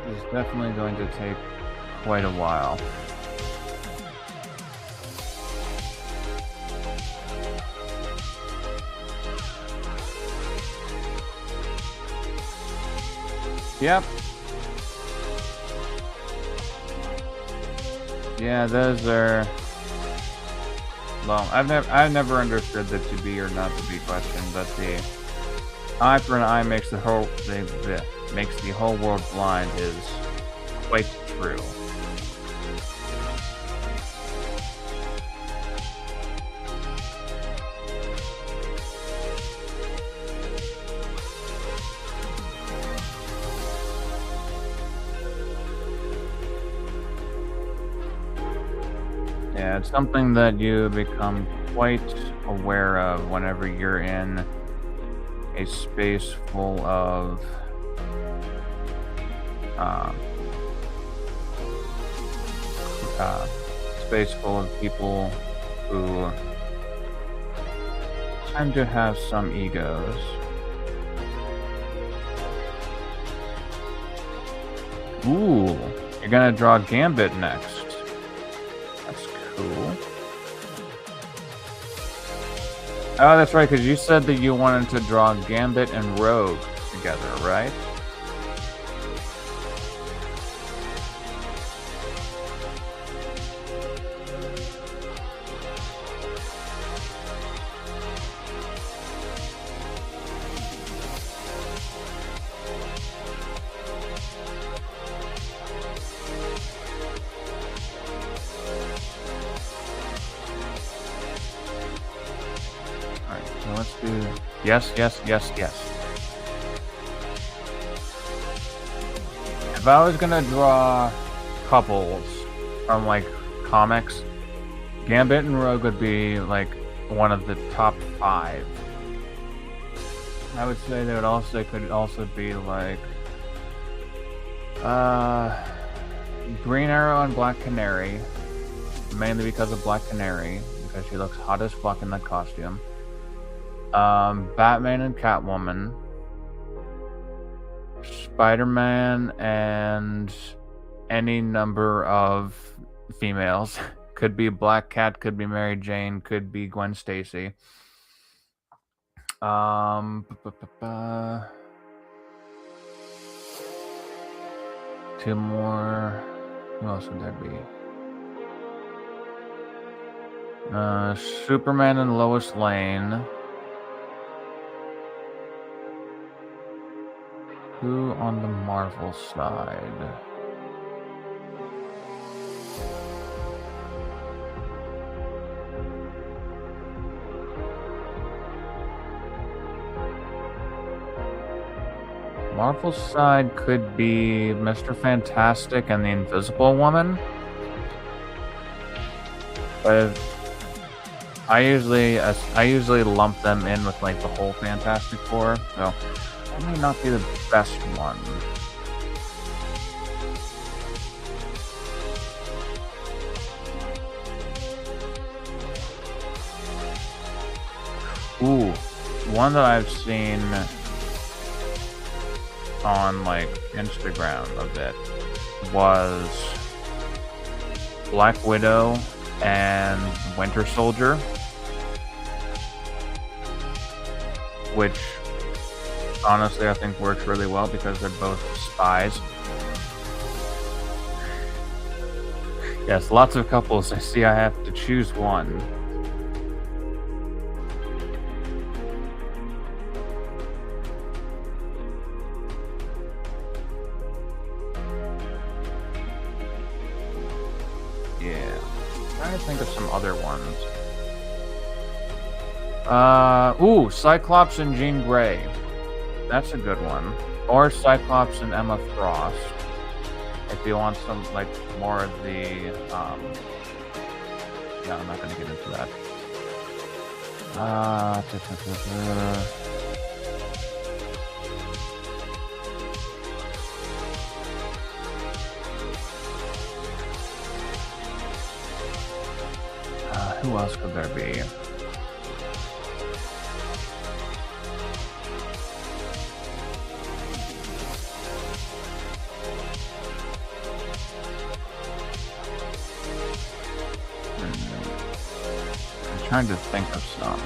This is definitely going to take quite a while. Yep. Yeah, those are. Well, I've never understood the to be or not to be question, but the eye for an eye makes the whole world blind is quite true. Yeah, it's something that you become quite aware of whenever you're in a space full of uh, people who tend to have some egos. Ooh, you're gonna draw Gambit next. That's cool. Oh, that's right, because you said that you wanted to draw Gambit and Rogue together, right? Let's do yes. If I was gonna draw couples from like comics, Gambit and Rogue would be like one of the top 5. I would say they could also be like Green Arrow and Black Canary, mainly because of Black Canary, because she looks hot as fuck in that costume. Batman and Catwoman, Spider-Man, and any number of females. Could be Black Cat, could be Mary Jane, could be Gwen Stacy. 2 more. Who else would there be? Superman and Lois Lane. Who on the Marvel side? Marvel's side could be Mr. Fantastic and the Invisible Woman. But I usually lump them in with like the whole Fantastic Four, so that may not be the best one. Ooh, one that I've seen on like Instagram a bit was Black Widow and Winter Soldier, which honestly I think works really well because they're both spies. Yes, lots of couples. I see I have to choose one. Yeah, I'm trying to think of some other ones. Ooh, Cyclops and Jean Grey. That's a good one. Or Cyclops and Emma Frost. If you want some, like, more of the, no, I'm not gonna get into that. Who else could there be? I'm trying to think of some.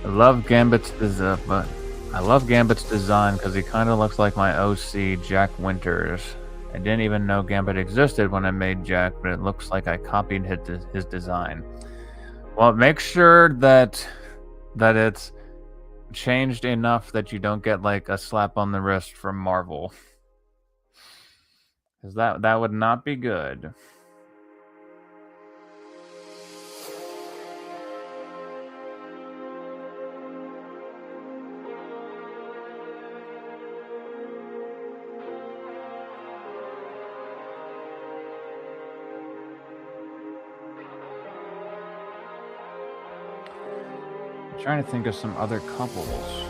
I love Gambit's design, but I love Gambit's design because he kind of looks like my OC Jack Winters. I didn't even know Gambit existed when I made Jack, but it looks like I copied his design. Well, make sure that it's changed enough that you don't get like a slap on the wrist from Marvel, because that would not be good. I'm trying to think of some other couples.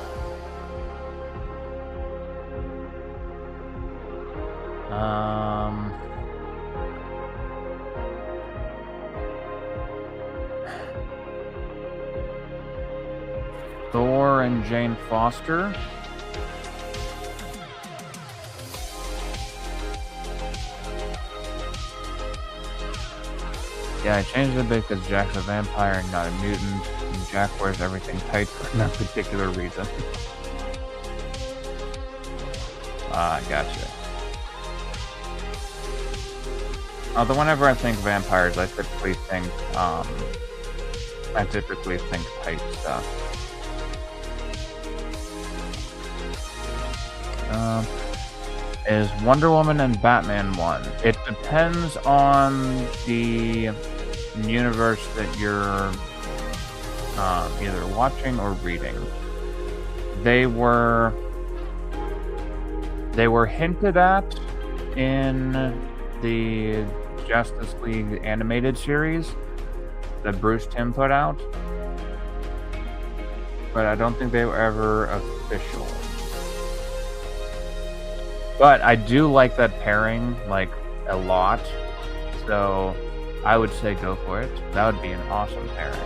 Thor and Jane Foster. Yeah, I changed it a bit because Jack's a vampire and not a mutant, and Jack wears everything tight for no particular reason. Gotcha. Although whenever I think vampires, I typically think tight stuff. Is Wonder Woman and Batman one? It depends on the universe that you're either watching or reading. They were hinted at in the Justice League animated series that Bruce Timm put out, but I don't think they were ever official. But I do like that pairing, like, a lot, so I would say go for it. That would be an awesome pairing.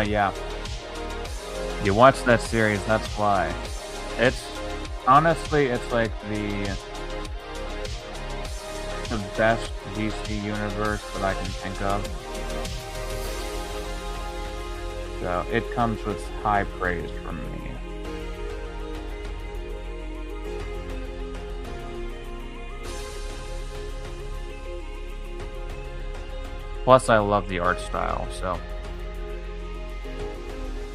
Yeah. You watch that series, that's why. It's honestly, it's like the best DC universe that I can think of. So it comes with high praise from me. Plus, I love the art style, so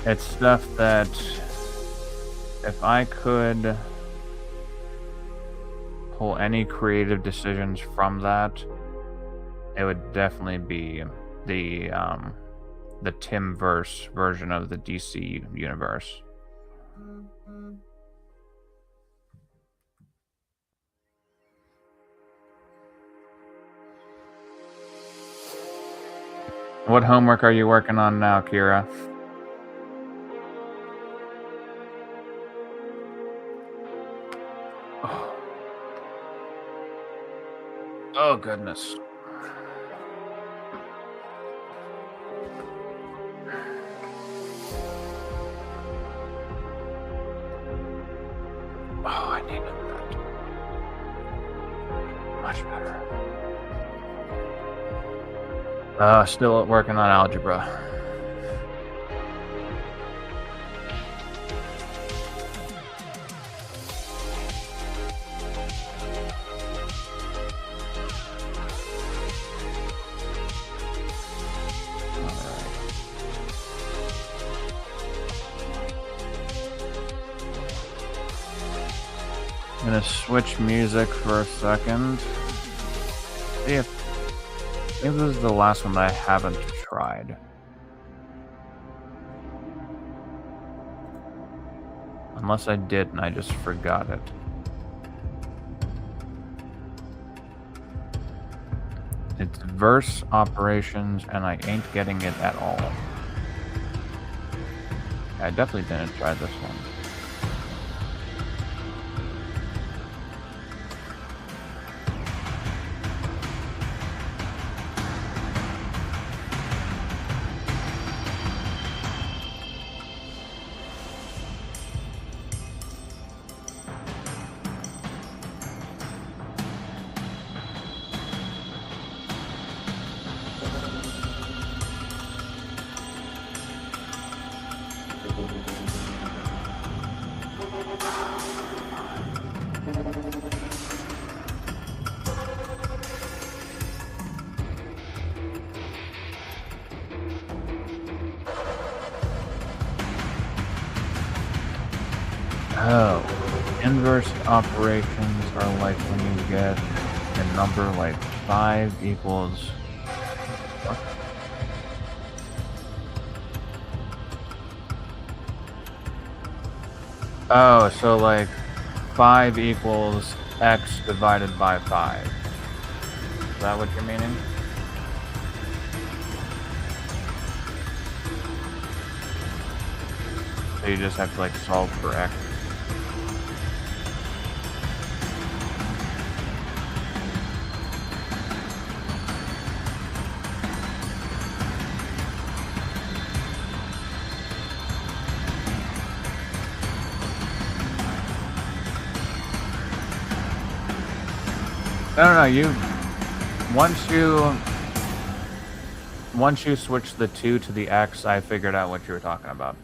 it's stuff that if I could pull any creative decisions from that, it would definitely be the Timm-verse version of the DC universe. What homework are you working on now, Kira? Oh, goodness. Oh, I needed that. Much better. Still working on algebra. I'm gonna switch music for a second. See if maybe this is the last one that I haven't tried. Unless I did and I just forgot it. It's verse operations, and I ain't getting it at all. I definitely didn't try this one. Oh, inverse operations are like when you get a number like 5 equals... What? Oh, so like 5 equals x divided by 5. Is that what you're meaning? So you just have to like solve for x. No, once you switch the 2 to the x, I figured out what you were talking about.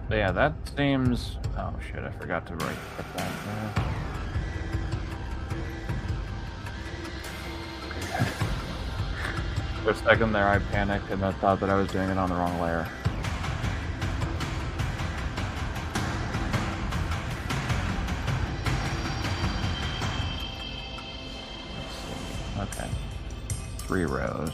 But yeah, that seems... Oh shit, I forgot to write that there. For a second there, I panicked and I thought that I was doing it on the wrong layer. Let's see. Okay. 3 rows.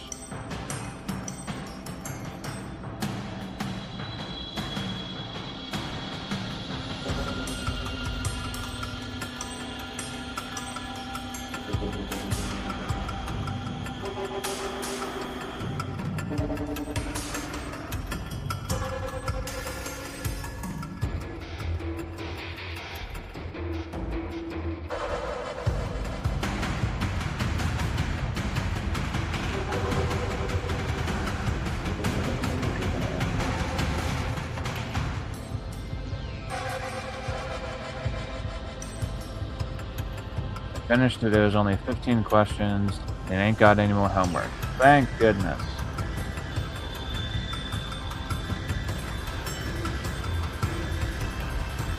Finished it. It was only 15 questions. It ain't got any more homework. Thank goodness.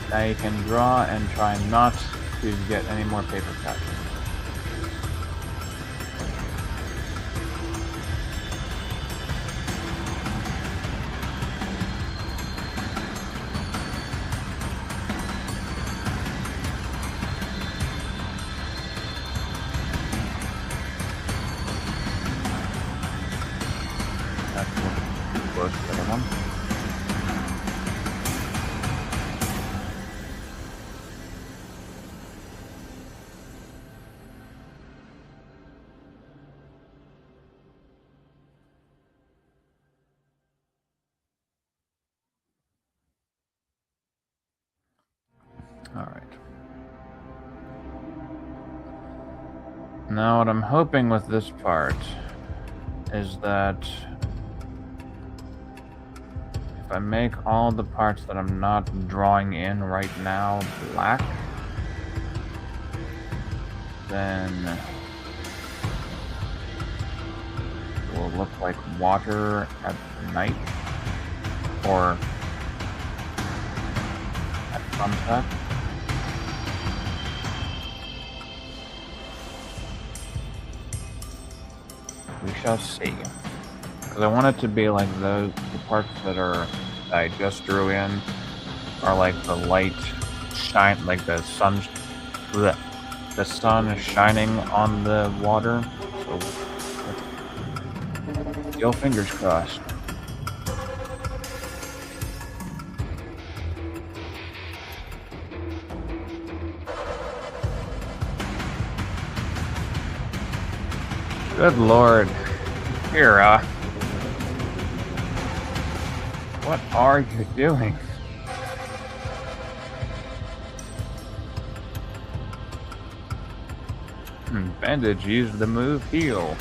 Now you can draw and try not to get any more paper cuts. Alright. Now what I'm hoping with this part is that if I make all the parts that I'm not drawing in right now black, then it will look like water at night or at sunset. We shall see. Because I want it to be like the parts that I just drew in are like the light shine, like the sun is shining on the water. So, yo, fingers crossed. Good Lord. Kira. What are you doing? Bandage used the move heal.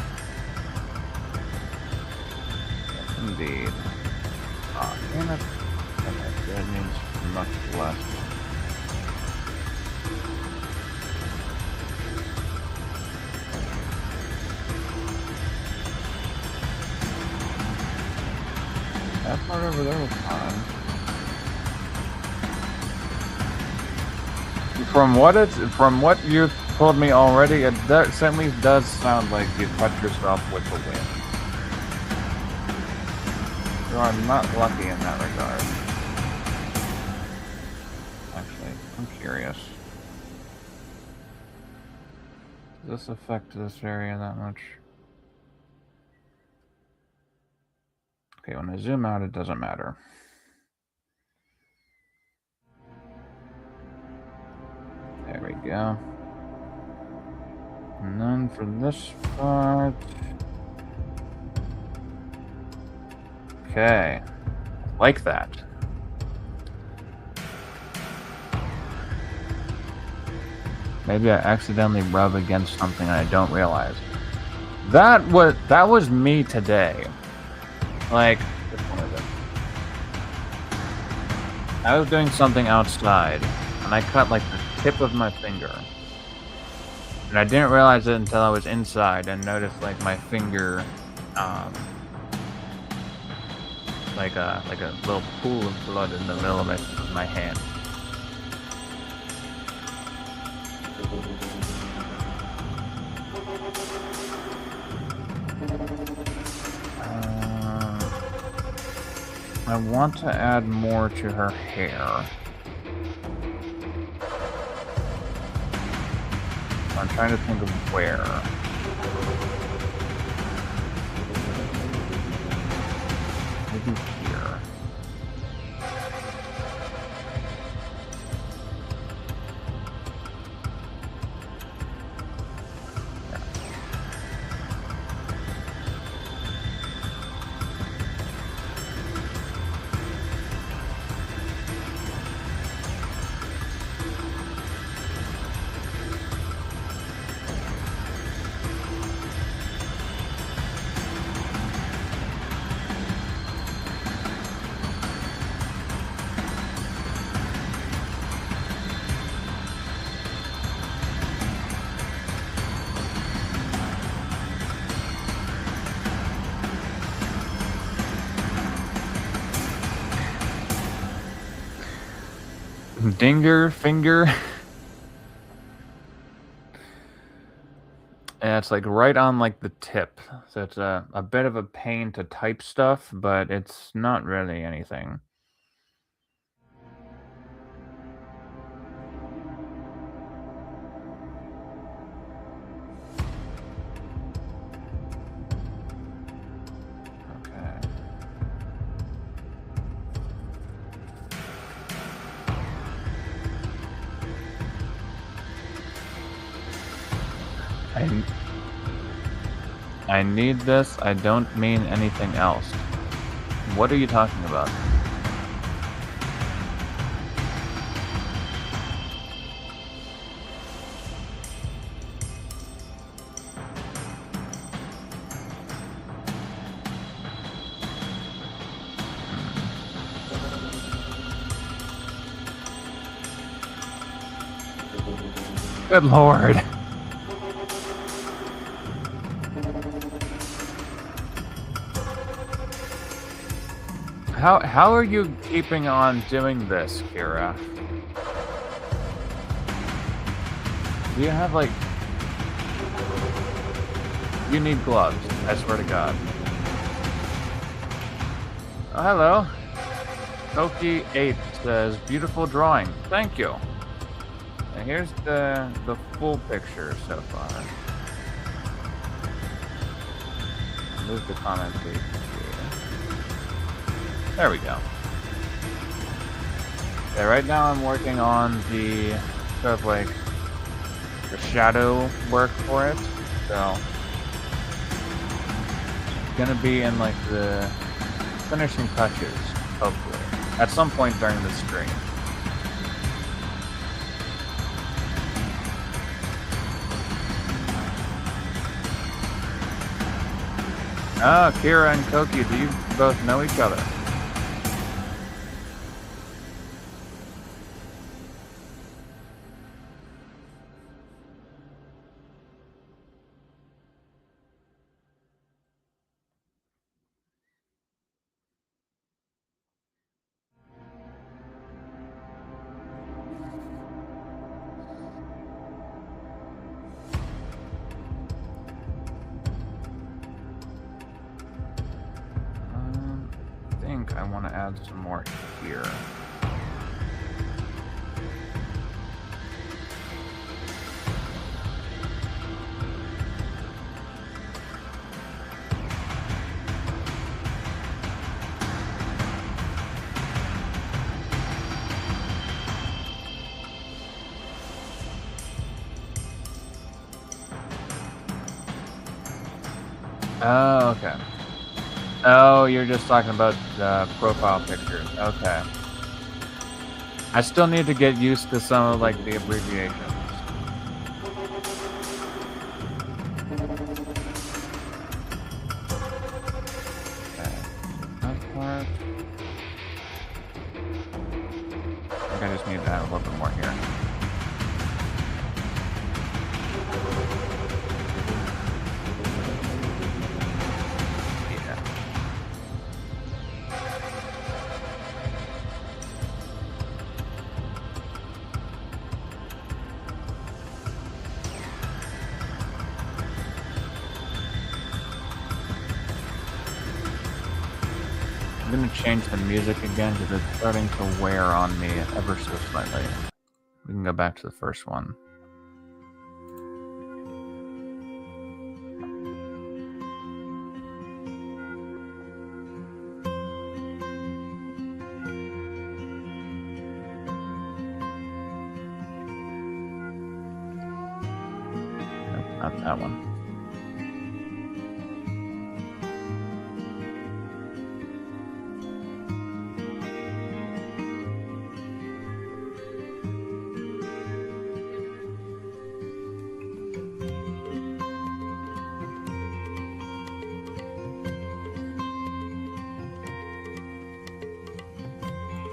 Yes, indeed. Ah, damn it. Okay, that means much less. That part over there was fine. From what you've told me already, it certainly does sound like you cut yourself with the wind. You are not lucky in that regard. Actually, I'm curious. Does this affect this area that much? Okay, when I zoom out, it doesn't matter. There we go. And then for this part... Okay. Like that. Maybe I accidentally rub against something and I don't realize. That was me today. Like, which one is it? I was doing something outside, and I cut like the tip of my finger. And I didn't realize it until I was inside and noticed like my finger, like a little pool of blood in the middle of my hand. I want to add more to her hair. I'm trying to think of where. Maybe here. Dinger finger. And it's like right on like the tip. So it's a bit of a pain to type stuff, but it's not really anything. I need this. I don't mean anything else. What are you talking about? Good Lord. How are you keeping on doing this, Kira? Do you have like... You need gloves, I swear to God. Oh, hello. Toki 8. says, beautiful drawing. Thank you. And here's the full picture so far. Move the comment so you can see. There we go. Yeah, right now I'm working on the sort of like the shadow work for it. So it's gonna be in like the finishing touches, hopefully, at some point during the stream. Oh, Kira and Koki, do you both know each other? I think I want to add some more here. Oh, okay. Oh, you're just talking about the profile pictures. Okay. I still need to get used to some of like the abbreviations. Okay. That part. I think I just need to add a little bit more here. I'm gonna change the music again because it's starting to wear on me ever so slightly. We can go back to the first one. Nope, not that one.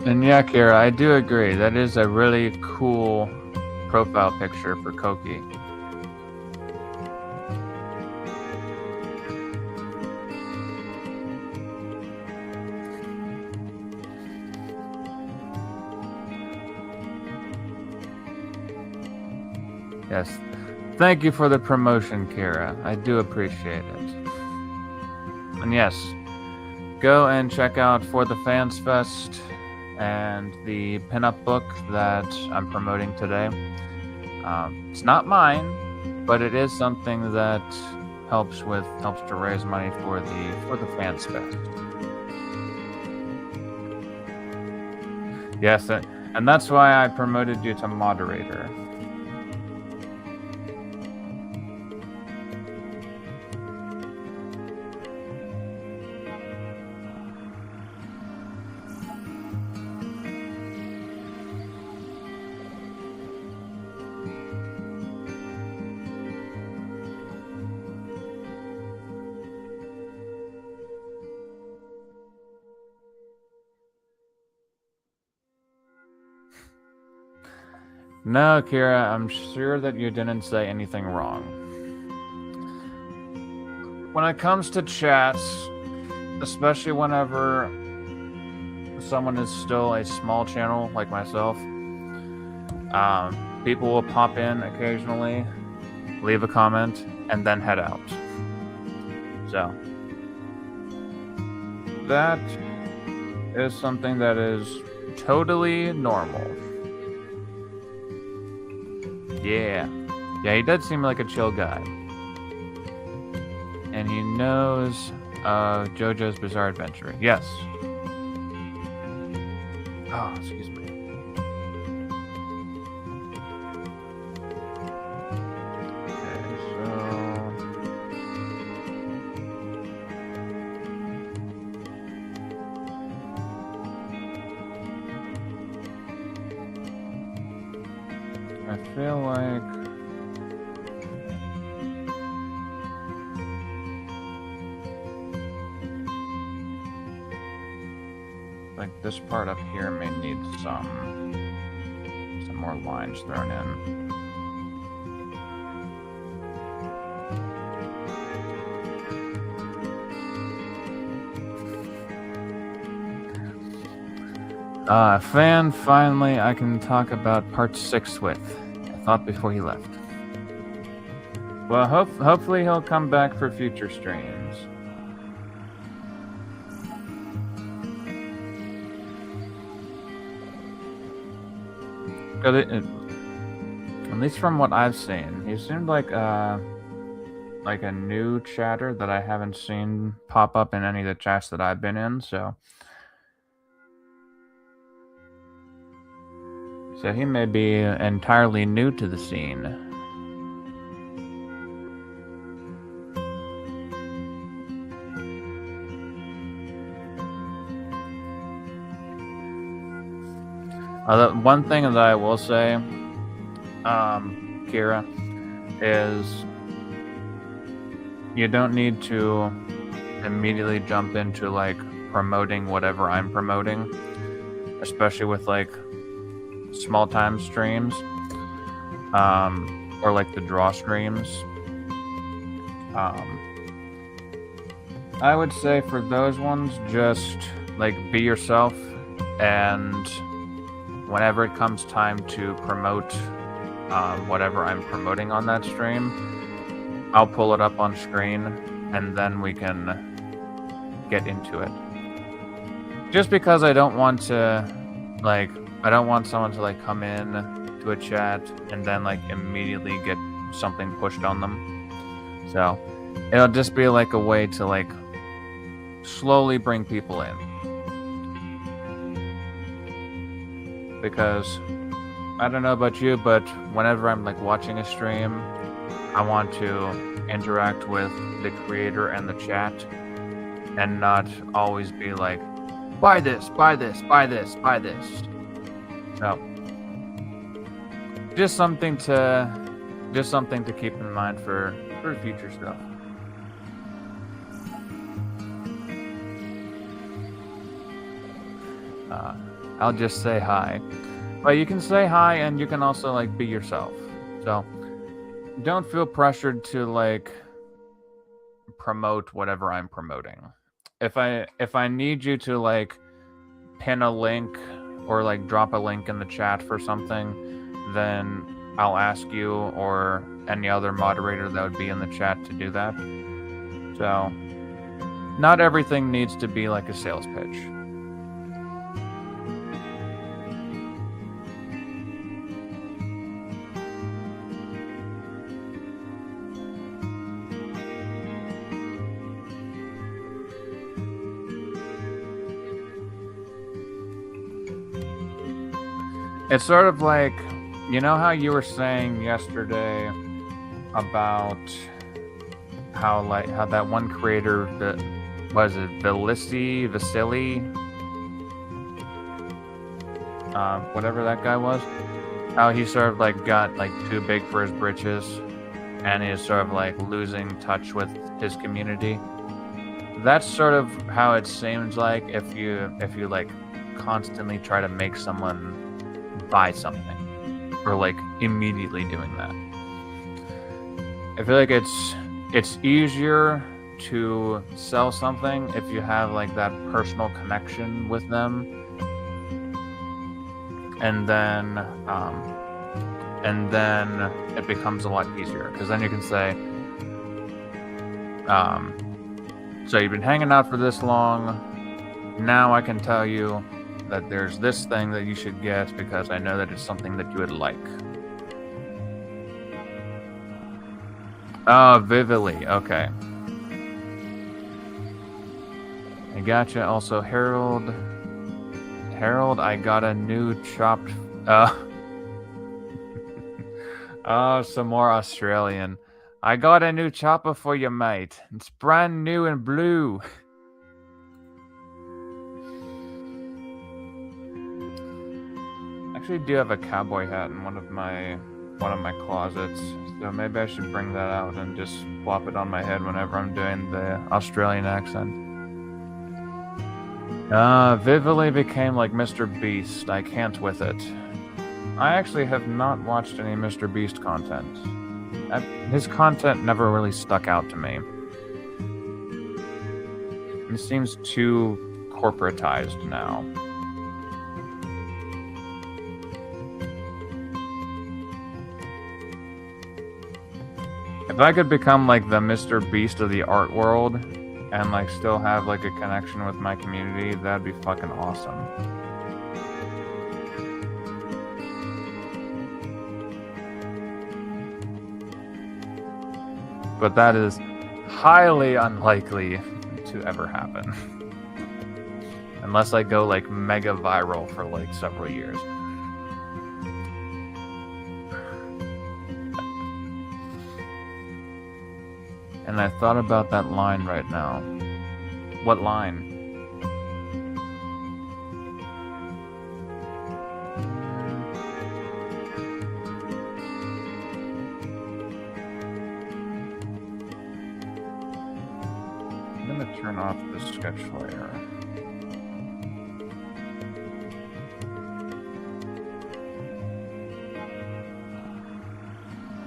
And yeah, Kira, I do agree. That is a really cool profile picture for Koki. Yes. Thank you for the promotion, Kira. I do appreciate it. And yes, go and check out For the Fans Fest and the pinup book that I'm promoting today. It's not mine, but it is something that helps to raise money for the Fans Fest. Yes, and that's why I promoted you to moderator. No, Kira, I'm sure that you didn't say anything wrong. When it comes to chats, especially whenever someone is still a small channel like myself, people will pop in occasionally, leave a comment, and then head out. So, that is something that is totally normal. Yeah. Yeah, he does seem like a chill guy. And he knows JoJo's Bizarre Adventure. Yes. Oh, excuse me. Okay, so... I feel like this part up here may need some more lines thrown in. Fan, finally I can talk about part 6 with. I thought before he left. Well, hopefully he'll come back for future streams. At least from what I've seen, he seemed like a new chatter that I haven't seen pop up in any of the chats that I've been in, so he may be entirely new to the scene. One thing that I will say, Kira, is you don't need to immediately jump into like promoting whatever I'm promoting, especially with like small time streams, or like the draw streams. I would say for those ones, just like be yourself, and whenever it comes time to promote whatever I'm promoting on that stream, I'll pull it up on screen and then we can get into it. Just because I don't want someone to like come in to a chat and then like immediately get something pushed on them. So it'll just be like a way to like slowly bring people in. Because I don't know about you, but whenever I'm like watching a stream, I want to interact with the creator and the chat and not always be like, buy this, buy this, buy this, buy this. So just something to keep in mind for future stuff. I'll just say hi. But you can say hi and you can also like be yourself. So don't feel pressured to like promote whatever I'm promoting. If I need you to like pin a link or like drop a link in the chat for something, then I'll ask you or any other moderator that would be in the chat to do that. So not everything needs to be like a sales pitch. It's sort of like, you know how you were saying yesterday about how that one creator, was it Vasily, whatever that guy was, how he sort of like got like too big for his britches and is sort of like losing touch with his community. That's sort of how it seems like if you like constantly try to make someone buy something or like immediately doing that. I feel like it's easier to sell something if you have like that personal connection with them, and then it becomes a lot easier because then you can say, so you've been hanging out for this long, now I can tell you that there's this thing that you should get because I know that it's something that you would like. Oh, vividly. Okay. I gotcha. Also, Harold, I got a new chopped... Oh, some more Australian. I got a new chopper for you, mate. It's brand new and blue. Actually, do have a cowboy hat in one of my closets, so maybe I should bring that out and just plop it on my head whenever I'm doing the Australian accent. Vividly became like Mr. Beast. I can't with it. I actually have not watched any Mr. Beast content. His content never really stuck out to me. It seems too corporatized now. If I could become like the Mr. Beast of the art world and like still have like a connection with my community, that'd be fucking awesome. But that is highly unlikely to ever happen. Unless I go like mega viral for like several years. And I thought about that line right now. What line? I'm gonna turn off the sketch layer.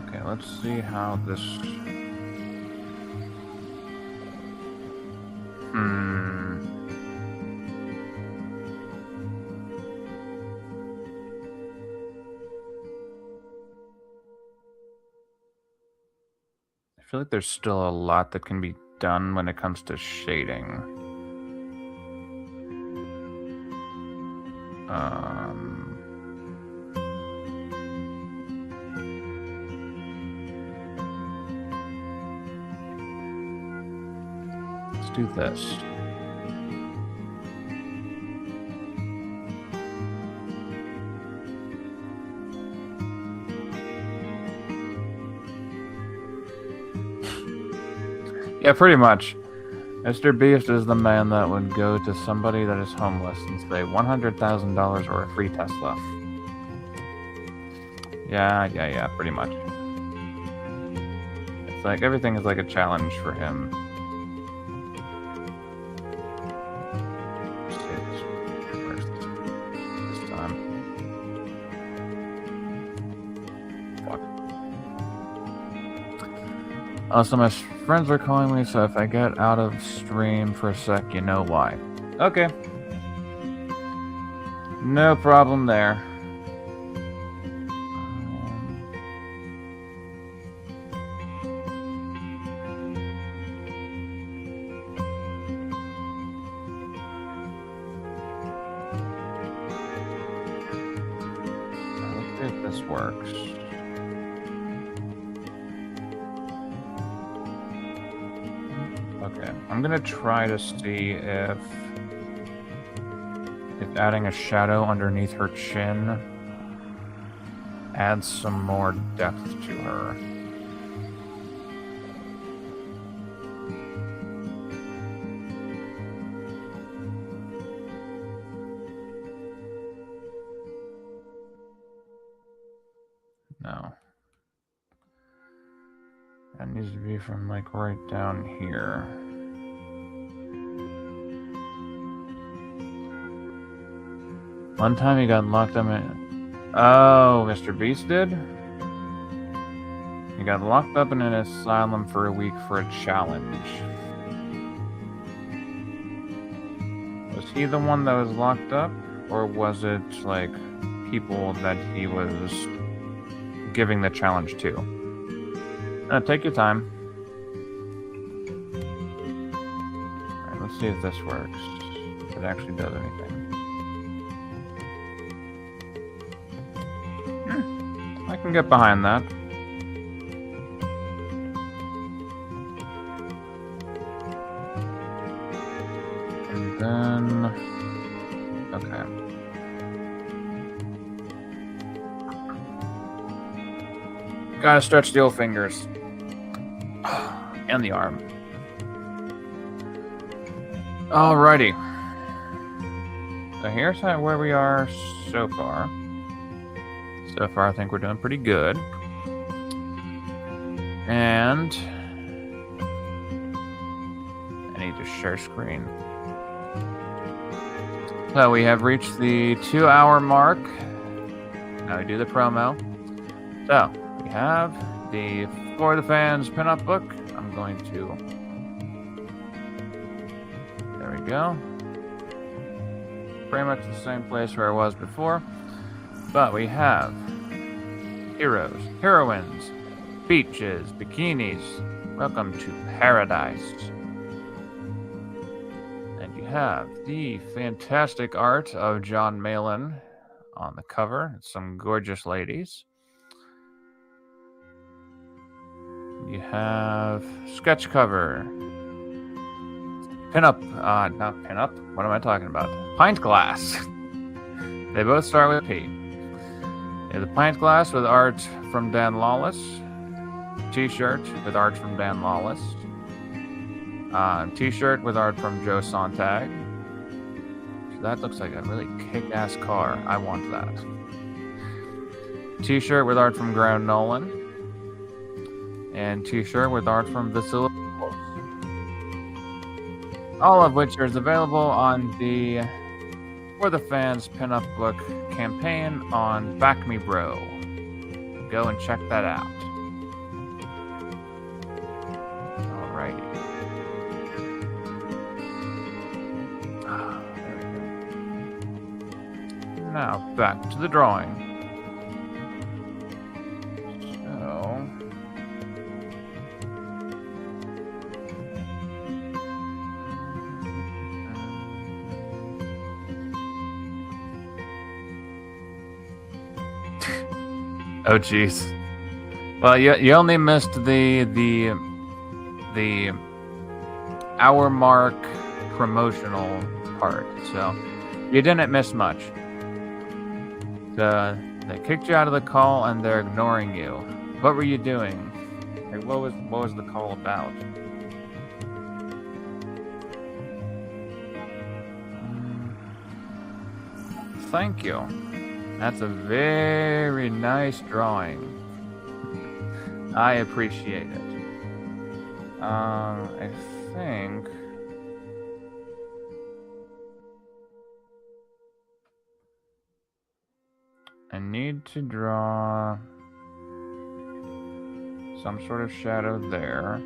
Okay, let's see how this... I feel like there's still a lot that can be done when it comes to shading. Let's do this. Yeah, pretty much. Mr. Beast is the man that would go to somebody that is homeless and say $100,000 or a free Tesla. Yeah, pretty much. It's like everything is like a challenge for him. Let's see this time. Fuck. Also, my friends are calling me, so if I get out of stream for a sec, you know why. Okay. No problem there. Let's see if this works. Okay, I'm gonna try to see if adding a shadow underneath her chin adds some more depth to her. No. That needs to be from like right down here. One time he got locked up in... Oh, Mr. Beast did? He got locked up in an asylum for a week for a challenge. Was he the one that was locked up? Or was it, like, people that he was giving the challenge to? Take your time. Alright, let's see if this works. If it actually does anything. can get behind that. And then... okay. Gotta stretch the old fingers. And the arm. Alrighty. So here's where we are so far. So far, I think we're doing pretty good. And... I need to share screen. So we have reached the 2-hour mark. Now we do the promo. So, we have the For the Fans pinup book. I'm going to... there we go. Pretty much the same place where I was before. But we have heroes, heroines, beaches, bikinis. Welcome to paradise. And you have the fantastic art of John Malin on the cover. Some gorgeous ladies. You have sketch cover. Pinup, not pinup. What am I talking about? Pint glass. They both start with P. You have the pint glass with art from Dan Lawless. T-shirt with art from Dan Lawless. T-shirt with art from Joe Sontag. That looks like a really kick-ass car. I want that. T-shirt with art from Graham Nolan. And T-shirt with art from Vasily. All of which is available on the For the Fans pinup book campaign on BackMeBro. Go and check that out. Alrighty. There we go. Now back to the drawing. Oh jeez. Well, you only missed the hour mark promotional part, so you didn't miss much. They kicked you out of the call and they're ignoring you. What were you doing? Like, what was the call about? Thank you. That's a very nice drawing. I appreciate it. I think... I need to draw some sort of shadow there.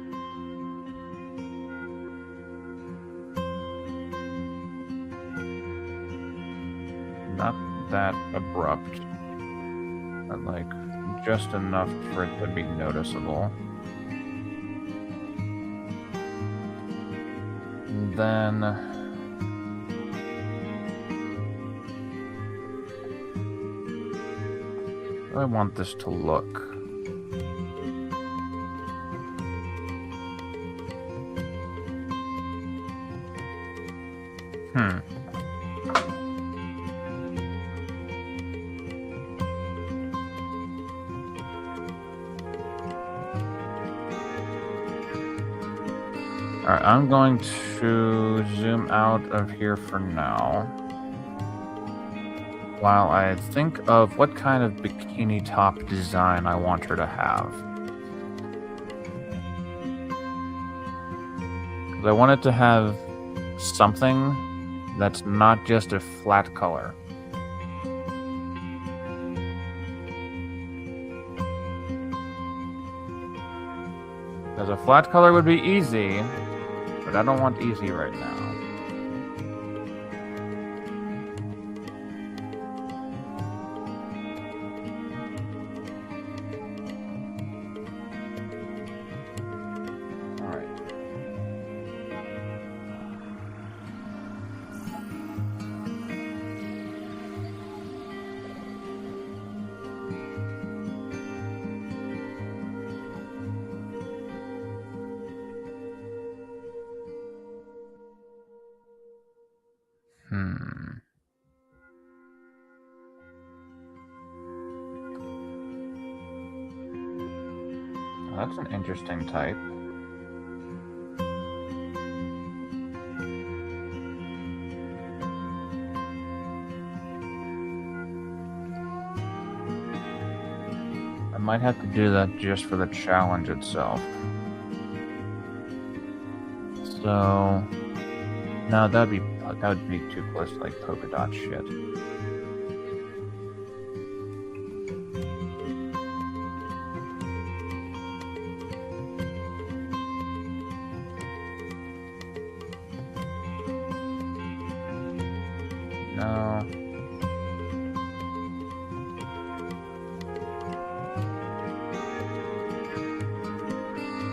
Not that abrupt, but like just enough for it to be noticeable. And then I want this to look. Alright, I'm going to zoom out of here for now, while I think of what kind of bikini top design I want her to have. Because I want it to have something that's not just a flat color. Because a flat color would be easy, but I don't want easy right now. Alright. That's an interesting type. I might have to do that just for the challenge itself. So, no, that would be too close to like polka dot shit. No.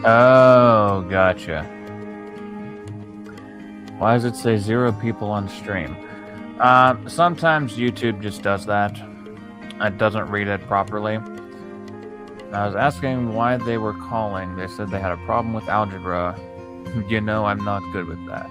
Oh, gotcha. Why does it say 0 people on stream? Sometimes YouTube just does that. It doesn't read it properly. I was asking why they were calling. They said they had a problem with algebra. You know, I'm not good with that.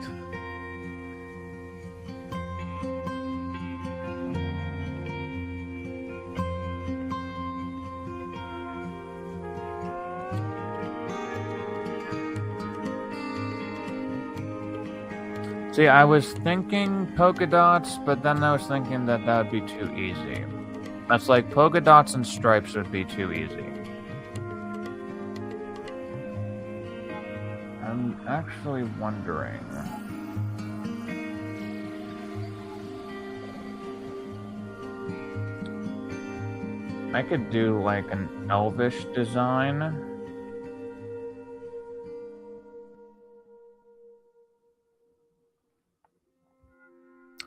See, I was thinking polka dots, but then I was thinking that would be too easy. That's like polka dots and stripes would be too easy. I'm actually wondering. I could do like an elvish design.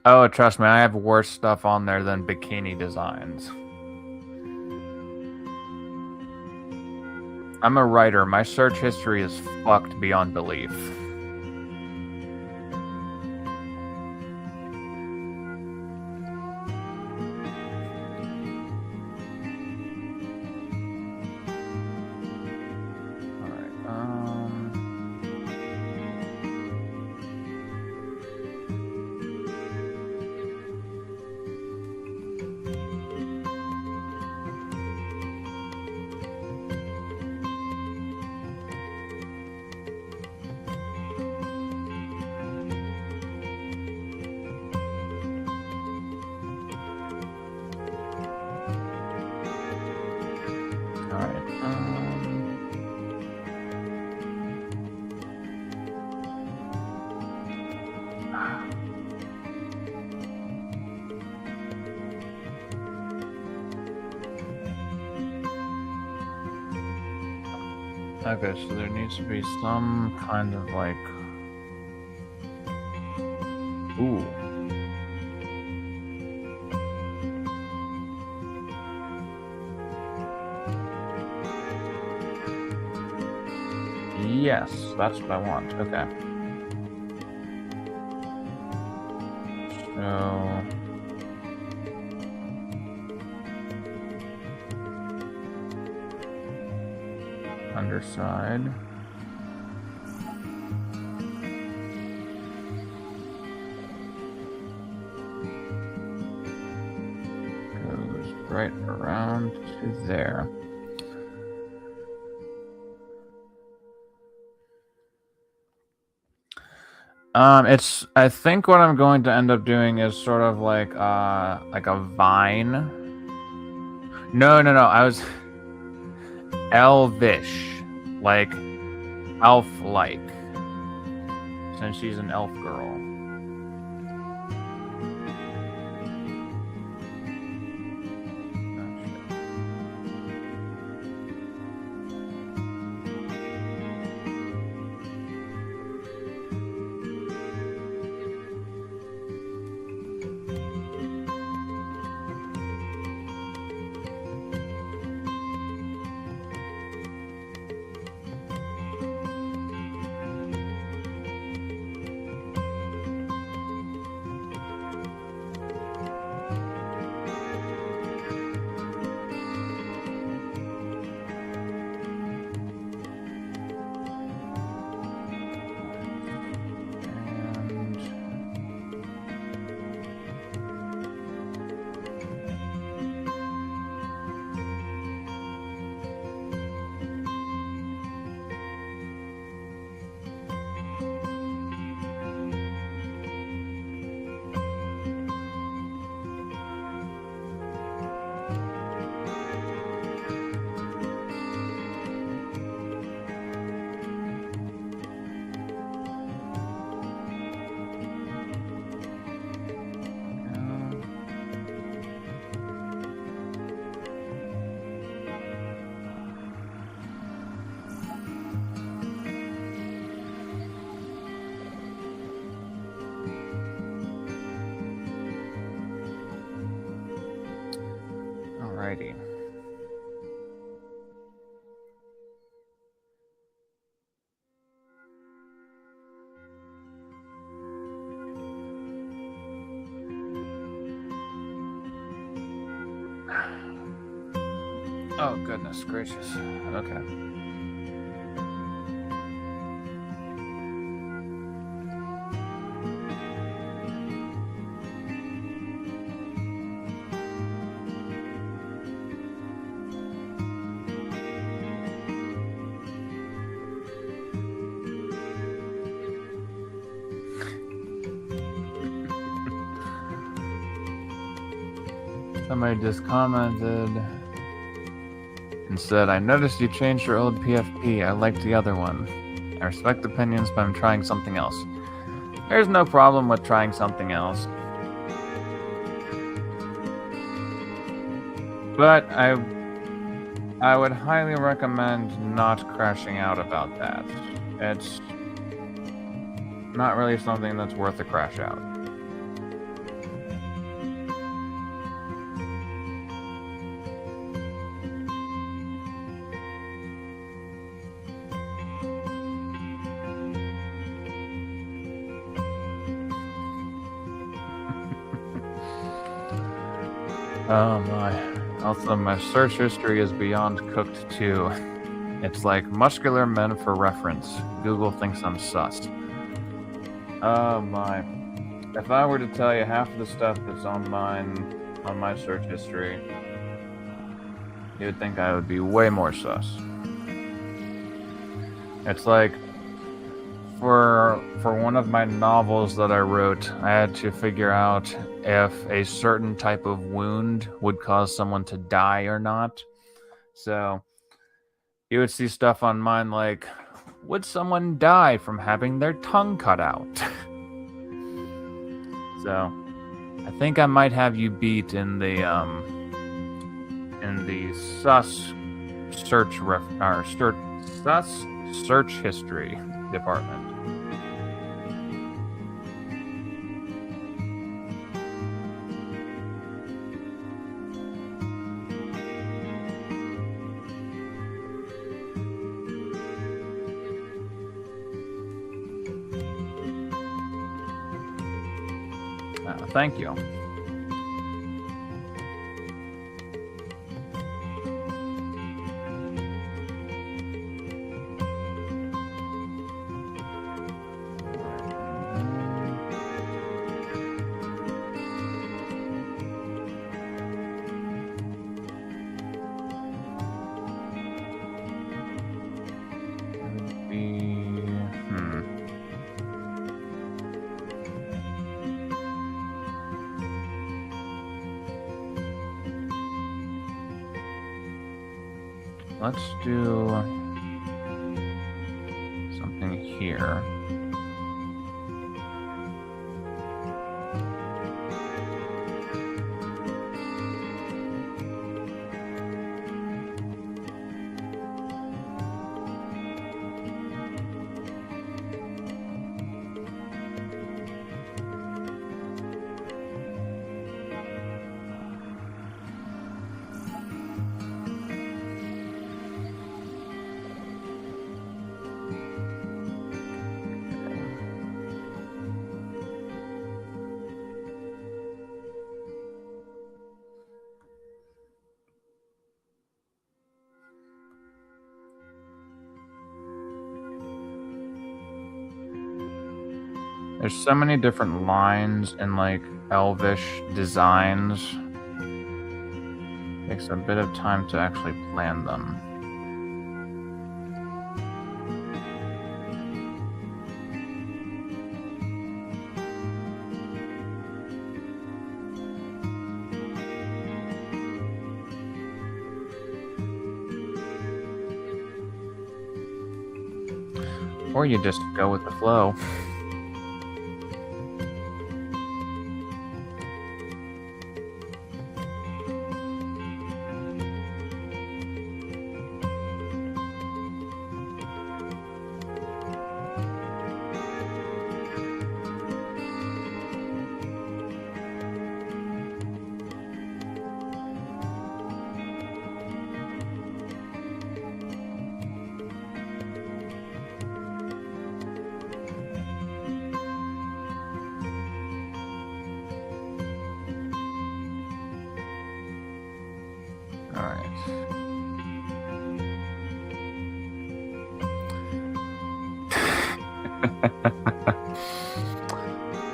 Oh, trust me, I have worse stuff on there than bikini designs. I'm a writer. My search history is fucked beyond belief. Okay, so there needs to be some kind of like... Ooh. Yes, that's what I want. Okay. So... underside. Goes right around to there. I think what I'm going to end up doing is sort of like a vine. No, I was elvish, like elf-like, since she's an elf girl. Alrighty. Oh, goodness gracious. Okay. Somebody just commented and said, I noticed you changed your old PFP. I liked the other one. I respect opinions, but I'm trying something else. There's no problem with trying something else. But I would highly recommend not crashing out about that. It's not really something that's worth a crash out. Oh my. Also, my search history is beyond cooked too. It's like muscular men for reference. Google thinks I'm sus. Oh my. If I were to tell you half of the stuff that's on my search history, you would think I would be way more sus. It's like, for one of my novels that I wrote, I had to figure out if a certain type of wound would cause someone to die or not. So you would see stuff on mine like, would someone die from having their tongue cut out? So I think I might have you beat in the sus search history department. Thank you. Let's do something here. There's so many different lines and like elvish designs. Takes a bit of time to actually plan them. Or you just go with the flow.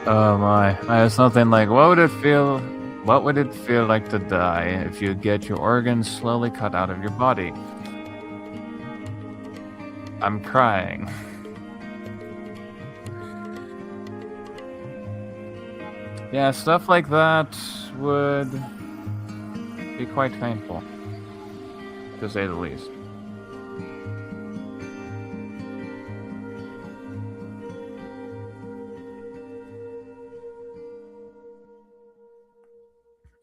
Oh my. I have something like, what would it feel like to die if you get your organs slowly cut out of your body? I'm crying. Yeah, stuff like that would be quite painful, to say the least.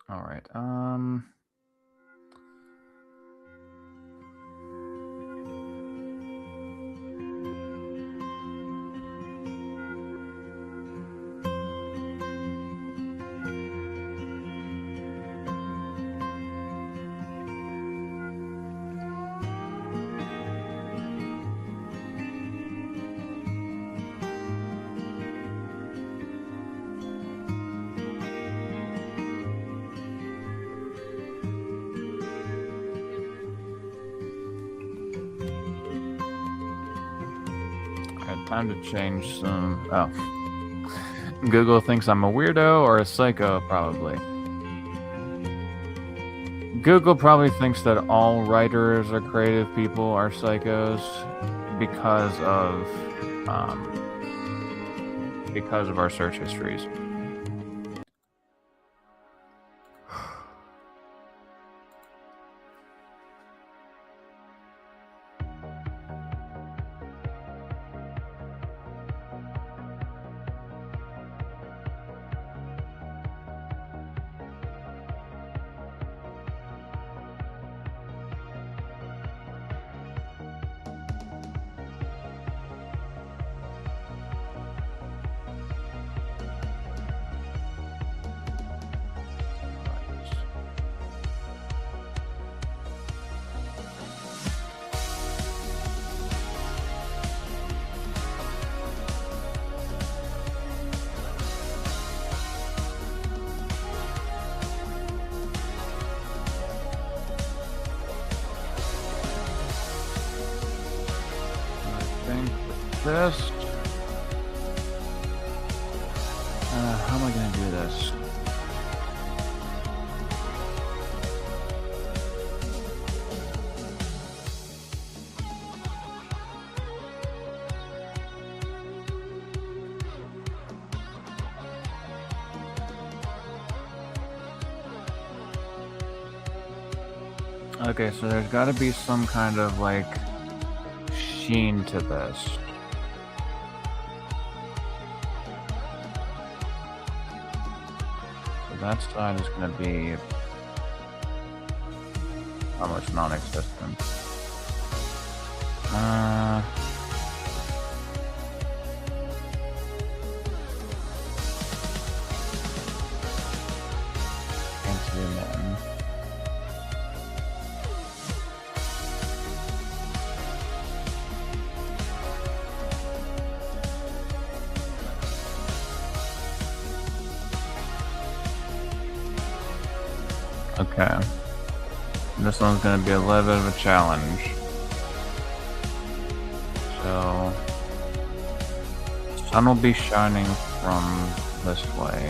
All right. Time to change some. Oh. Google thinks I'm a weirdo or a psycho, probably. Google probably thinks that all writers or creative people are psychos because of our search histories. This. How am I going to do this? Okay, so there's got to be some kind of like sheen to this. That side is going to be almost non-existent. Can't zoom in. Okay. This one's going to be a little bit of a challenge. So, sun will be shining from this way.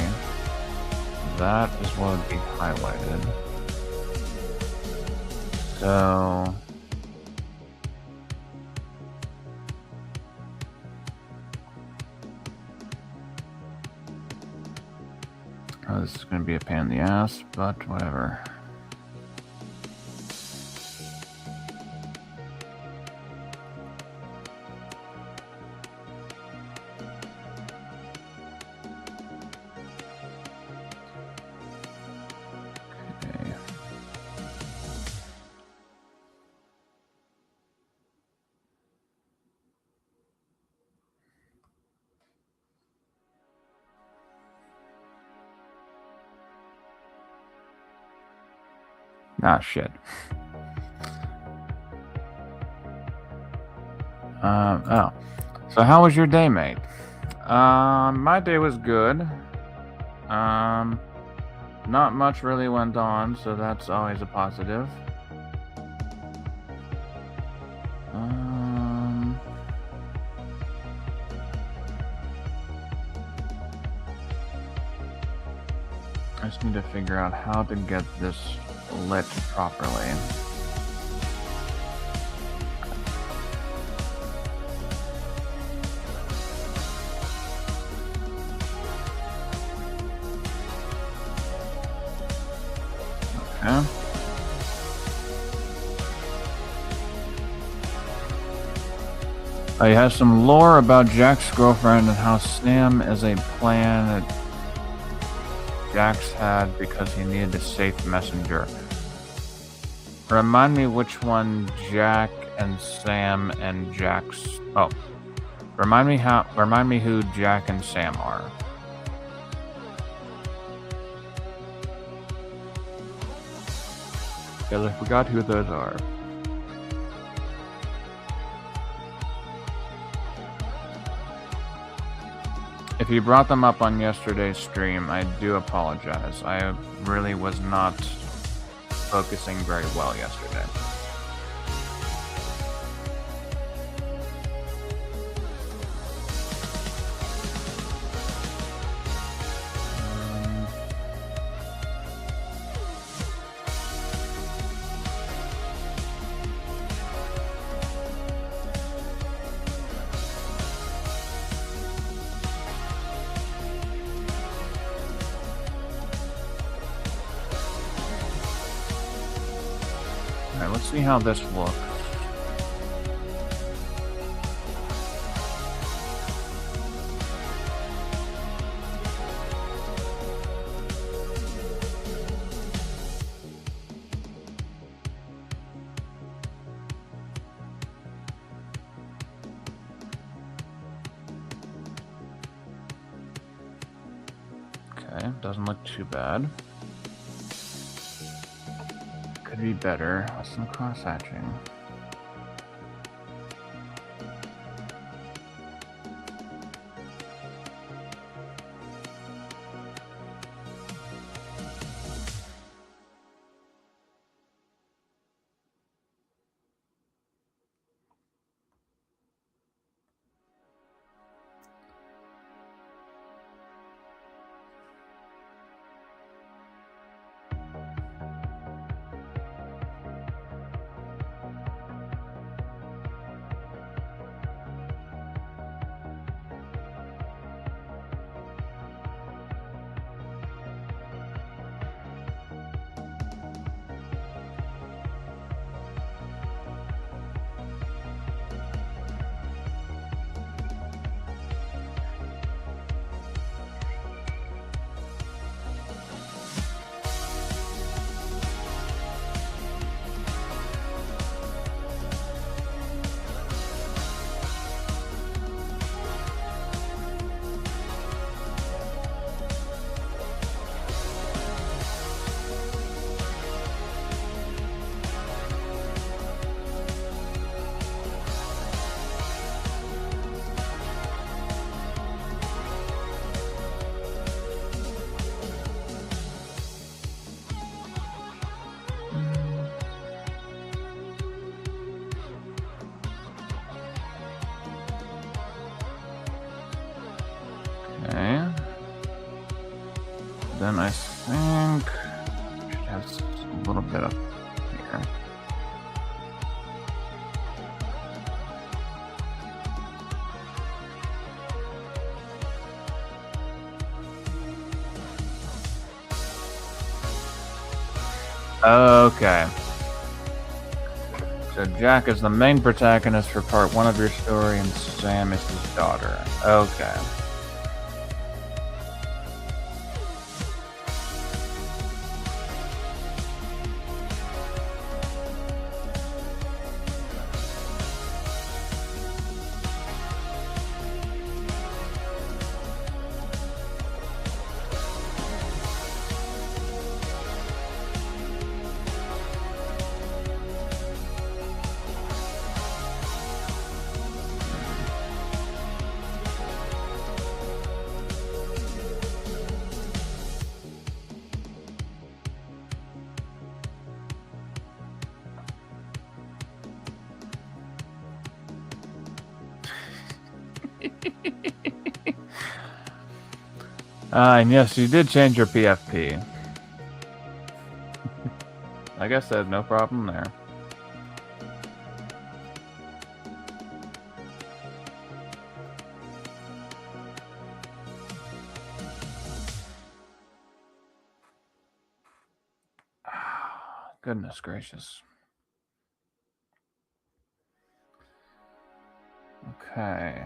That is what would be highlighted. So, oh, this is going to be a pain in the ass, but whatever. Ah, shit. Oh. So how was your day, mate? My day was good. Not much really went on, so that's always a positive. just need to figure out how to get this lit properly. Okay. He has some lore about Jack's girlfriend and how Sam is a plan that Jax had because he needed a safe messenger. Remind me which one Jack and Sam and Jax. Oh, remind me who Jack and Sam are. Because I forgot who those are. If you brought them up on yesterday's stream, I do apologize. I really was not focusing very well yesterday. Alright, let's see how this looks. Okay, doesn't look too bad. Could be better with some cross-hatching. Okay. Then I think it has a little bit up here. Okay. So Jack is the main protagonist for part 1 of your story, and Sam is his daughter. Okay. And yes, you did change your PFP. Like I said, no problem there. Goodness gracious. Okay.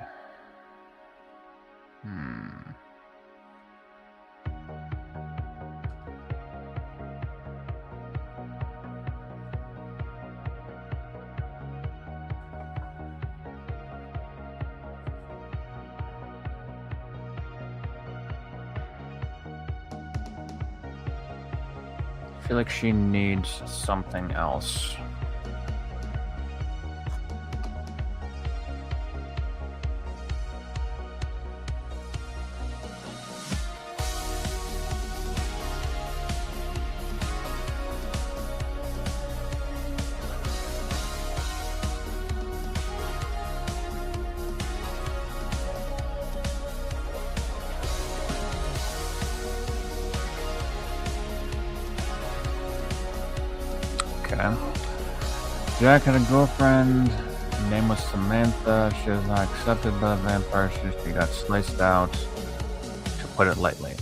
I feel like she needs something else. Okay. Jack had a girlfriend. Her name was Samantha. She was not accepted by the vampire. She got sliced out, to put it lightly.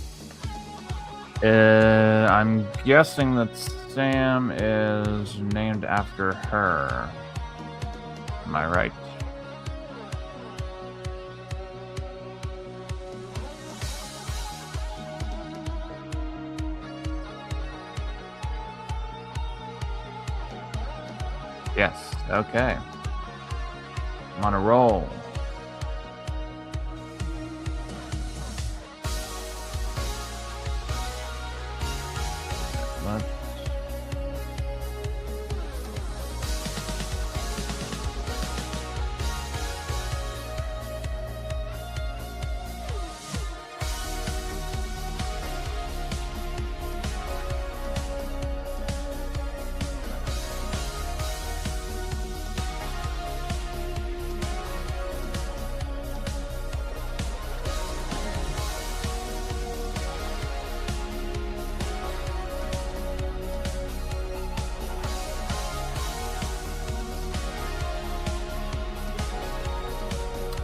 I'm guessing that Sam is named after her. Am I right? Yes. Okay. I'm on a roll. Let's...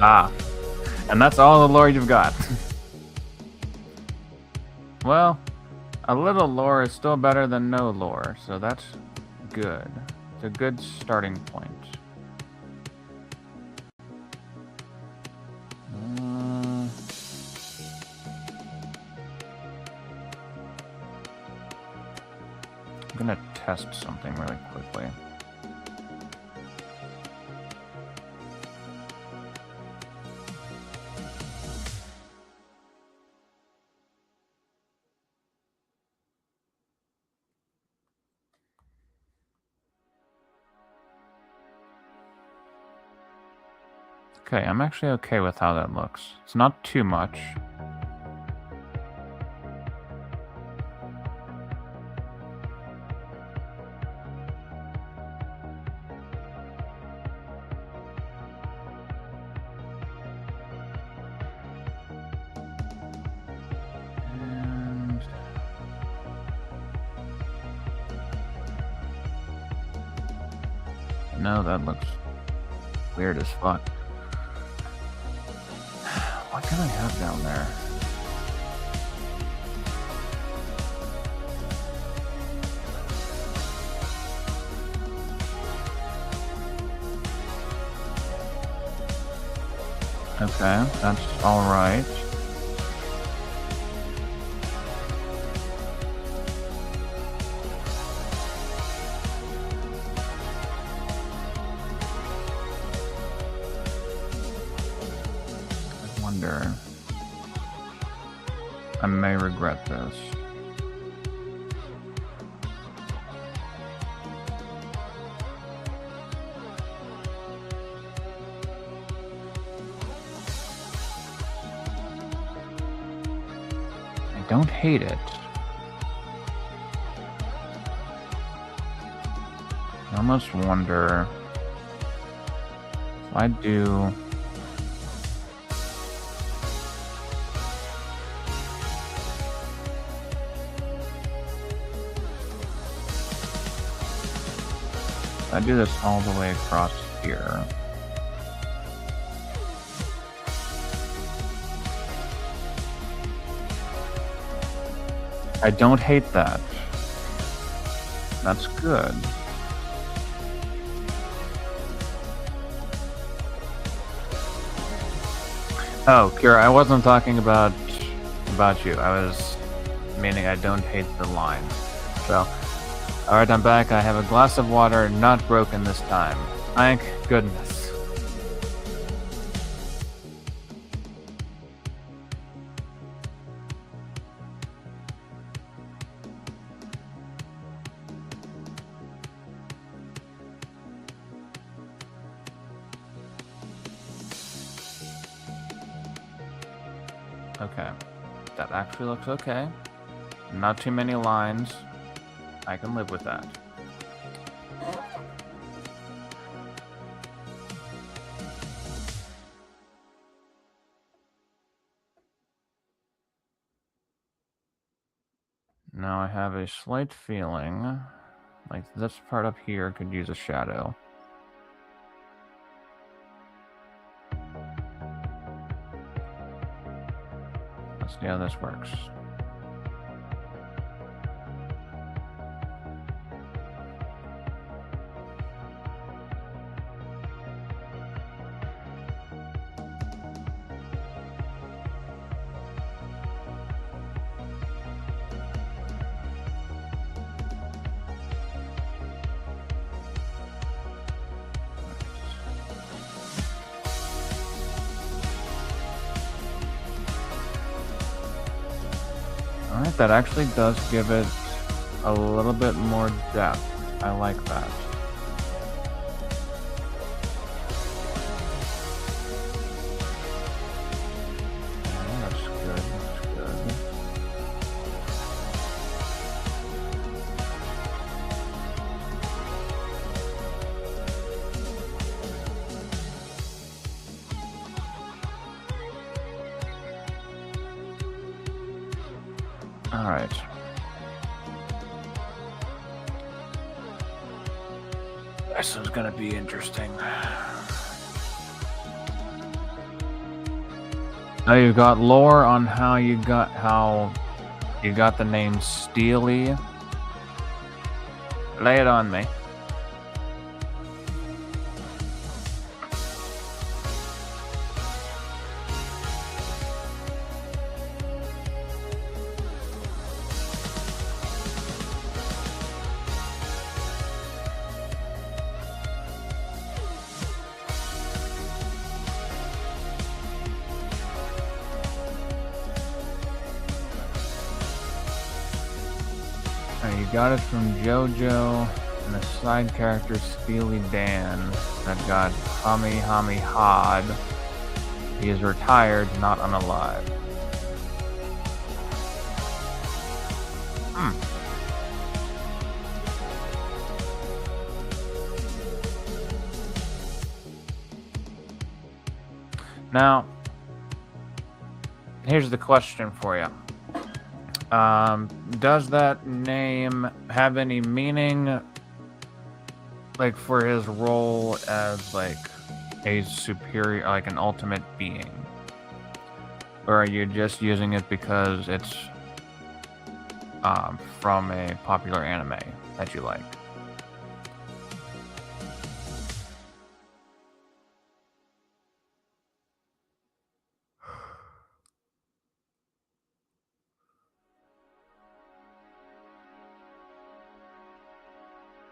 Ah, and that's all the lore you've got. Well, a little lore is still better than no lore, so that's good. It's a good starting point. I'm gonna test something really quickly. Okay, I'm actually okay with how that looks. It's not too much. And... no, that looks weird as fuck. What can I have down there? Okay, that's all right. I wonder. I may regret this. I don't hate it. I almost wonder if I do... I do this all the way across here. I don't hate that. That's good. Oh, Kira, I wasn't talking about you. I was meaning I don't hate the line. So, alright, I'm back. I have a glass of water, not broken this time. Thank goodness. Okay, that actually looks okay. Not too many lines. I can live with that. Now I have a slight feeling like this part up here could use a shadow. Let's see how this works. Alright, that actually does give it a little bit more depth. I like that. That's good, that's good. All right. This is gonna be interesting. Now you got lore on how you got the name Steely. Lay it on me. You got it from JoJo and the side character Steely Dan that got Hami Had. He is retired, not unalive. Now, here's the question for you. Does that name have any meaning, like, for his role as, like, a superior, like, an ultimate being? Or are you just using it because it's, from a popular anime that you like?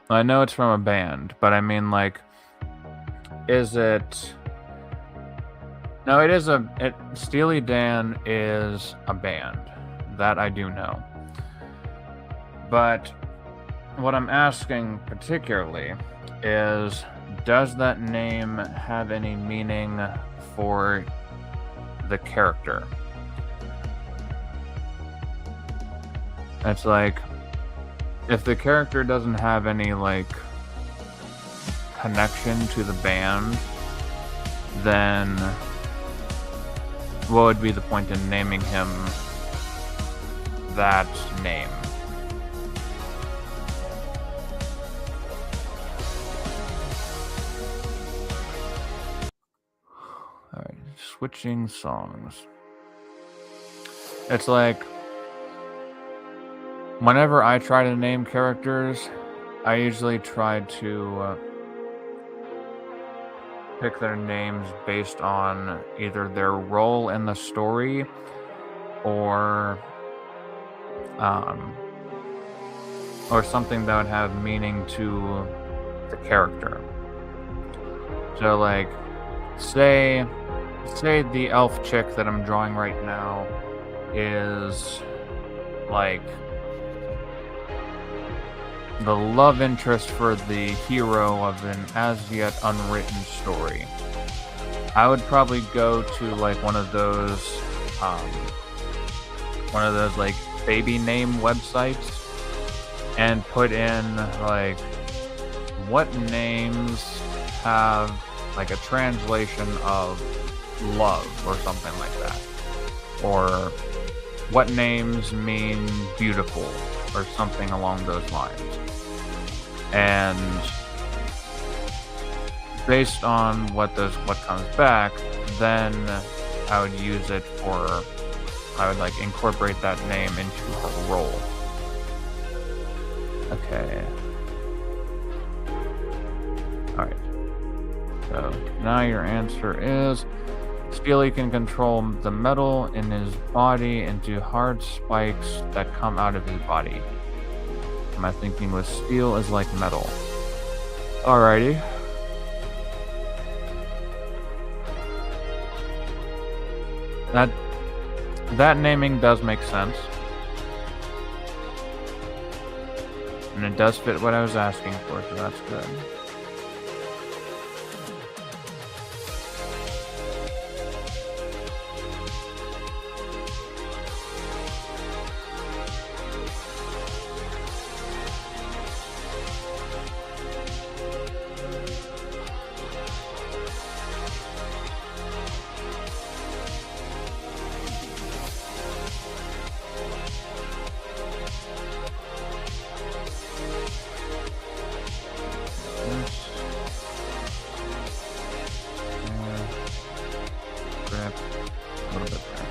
I know it's from a band, but I mean, like, is it... No, it is Steely Dan is a band. That I do know. But what I'm asking particularly is, does that name have any meaning for the character? It's like, if the character doesn't have any, like, connection to the band, then what would be the point in naming him that name? switching songs. It's like, whenever I try to name characters, I usually try to pick their names based on either their role in the story or something that would have meaning to the character. So, like, say the elf chick that I'm drawing right now is like the love interest for the hero of an as yet unwritten story. I would probably go to like one of those like baby name websites and put in like what names have like a translation of love or something like that, or what names mean beautiful or something along those lines. And based on what comes back, then I would use it for, I would like incorporate that name into her role. Okay. Alright. So now your answer is Steely can control the metal in his body into hard spikes that come out of his body. My thinking was steel is like metal. Alrighty. That naming does make sense. And it does fit what I was asking for, so that's good. A little bit there.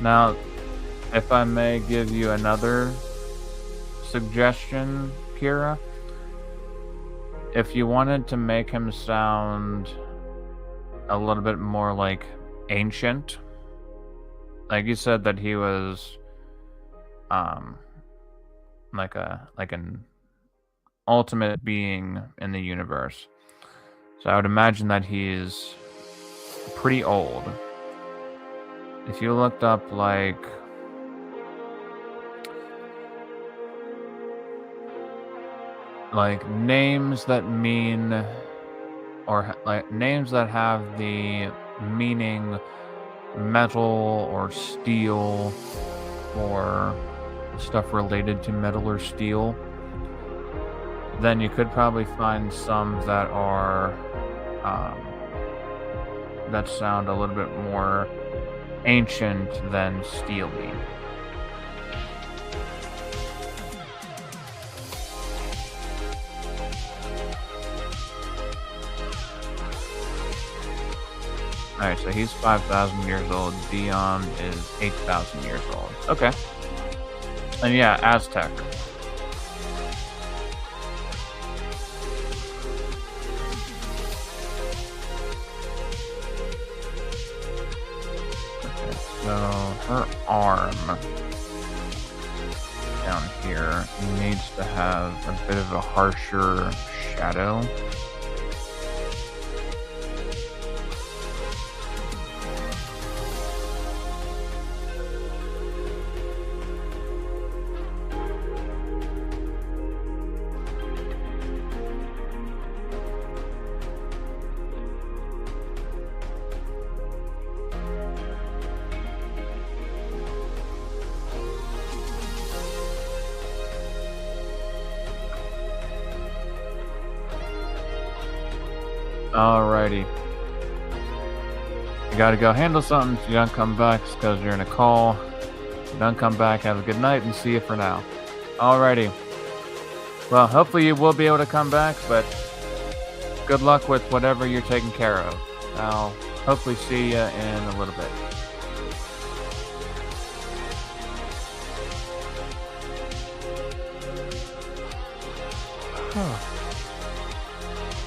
Now, if I may give you another suggestion, Kira, if you wanted to make him sound a little bit more like ancient, like you said that he was like an ultimate being in the universe. So I would imagine that he's pretty old. If you looked up like names that mean, or like names that have the meaning metal or steel or stuff related to metal or steel, then you could probably find some that are that sound a little bit more ancient than steely. Alright, so he's 5,000 years old. Dion is 8,000 years old. Okay. And yeah, Aztec. Okay, so her arm down here needs to have a bit of a harsher shadow. Alrighty. You gotta go handle something. If you don't come back, it's because you're in a call. If you don't come back, have a good night and see you for now. Alrighty. Well, hopefully you will be able to come back, but good luck with whatever you're taking care of. I'll hopefully see you in a little bit.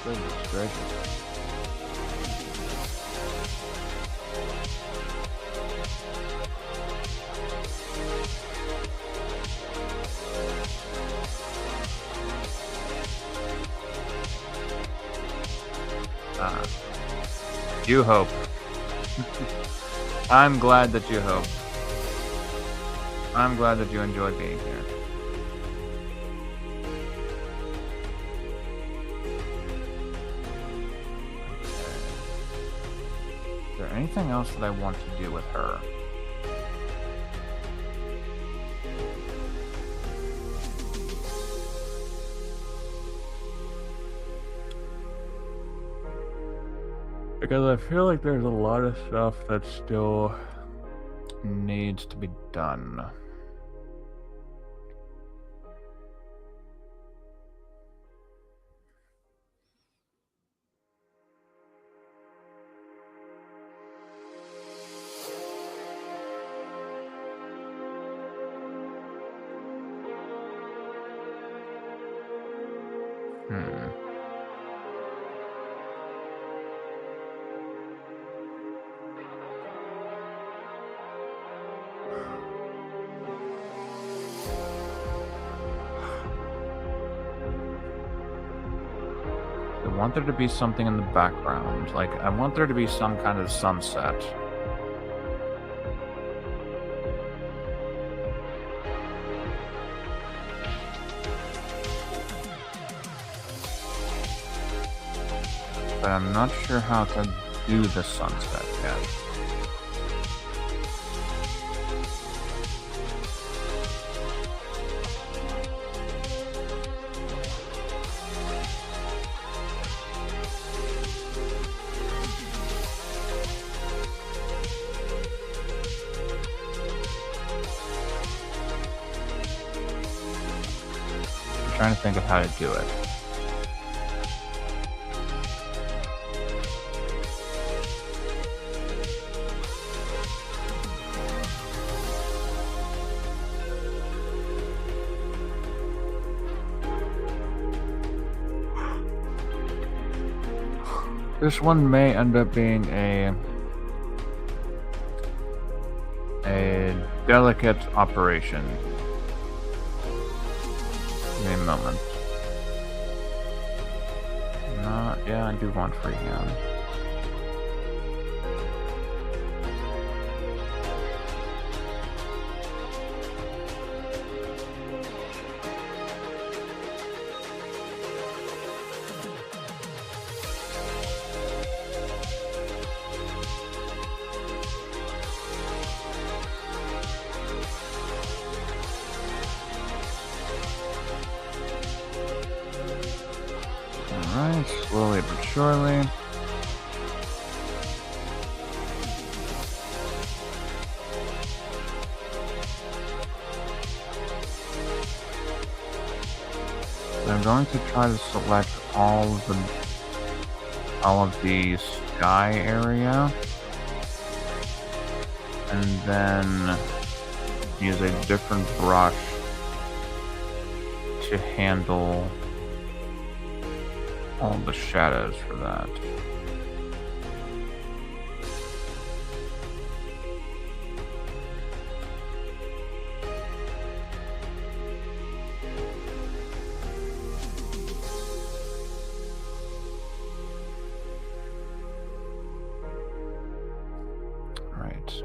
Goodness gracious. You hope. I'm glad that you hope. I'm glad that you enjoy being here. Is there anything else that I want to do with her? Because I feel like there's a lot of stuff that still needs to be done. I want there to be something in the background. Like, I want there to be some kind of sunset. But I'm not sure how to do the sunset yet. I'm trying to think of how to do it. This one may end up being a delicate operation. Give me a moment. Yeah, I do want freehand. Alright, slowly but surely. I'm going to try to select all of the sky area, and then use a different brush to handle all the shadows for that. Right.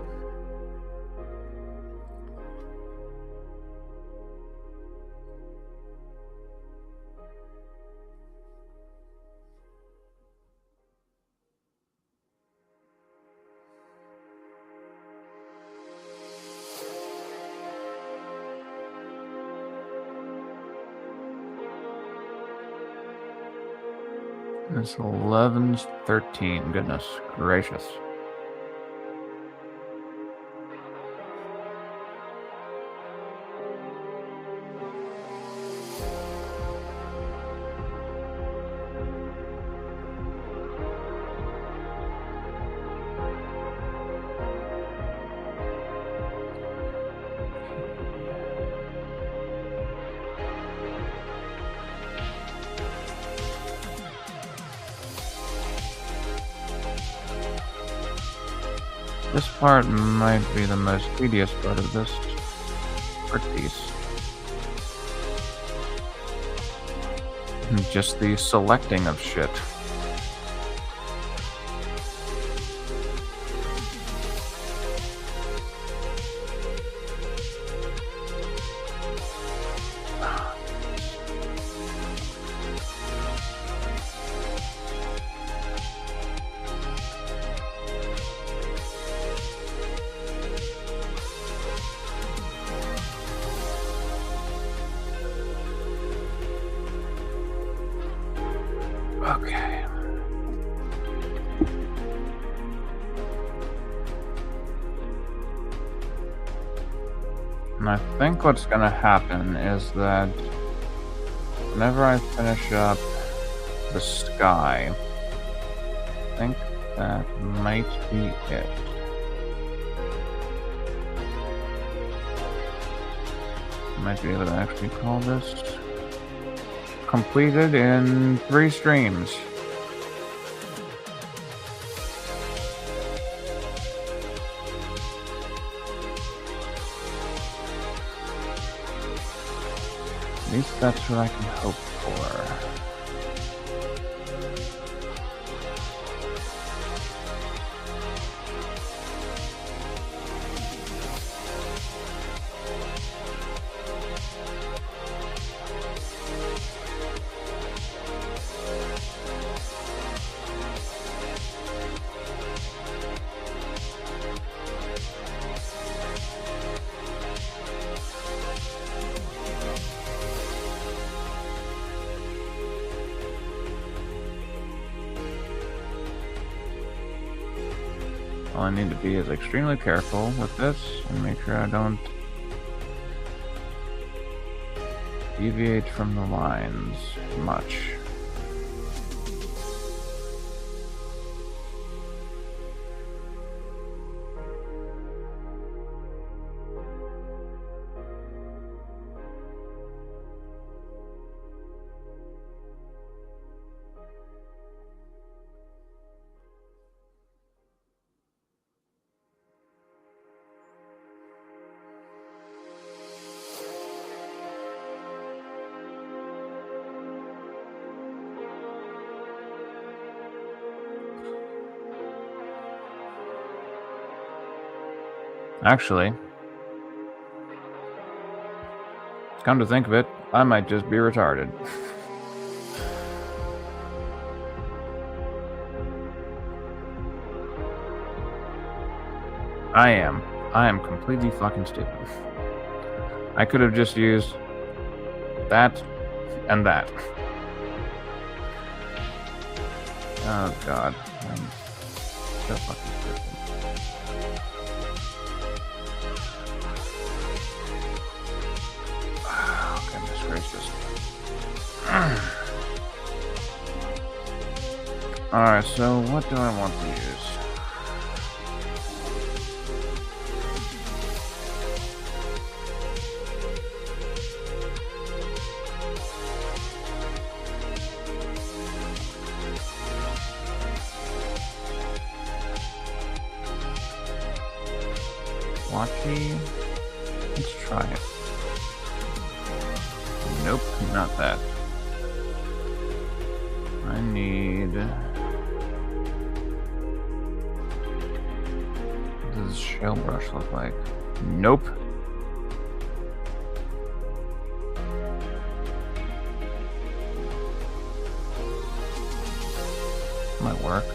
It's 11:13. Goodness gracious. This part might be the most tedious part of this piece. Just the selecting of shit. Okay. And I think what's gonna happen is that whenever I finish up the sky, I think that might be it. I might be able to actually call this completed in 3 streams. At least that's what I can hope for. All I need to be is extremely careful with this and make sure I don't deviate from the lines much. Actually, come to think of it, I might just be retarded. I am completely fucking stupid. I could have just used that and that. Oh god. I'm so fucking stupid. Oh, goodness gracious. Alright, so what do I want to use? Watchy? Let's try it. Nope, not that. I need... What does shell brush look like? Nope. Might work.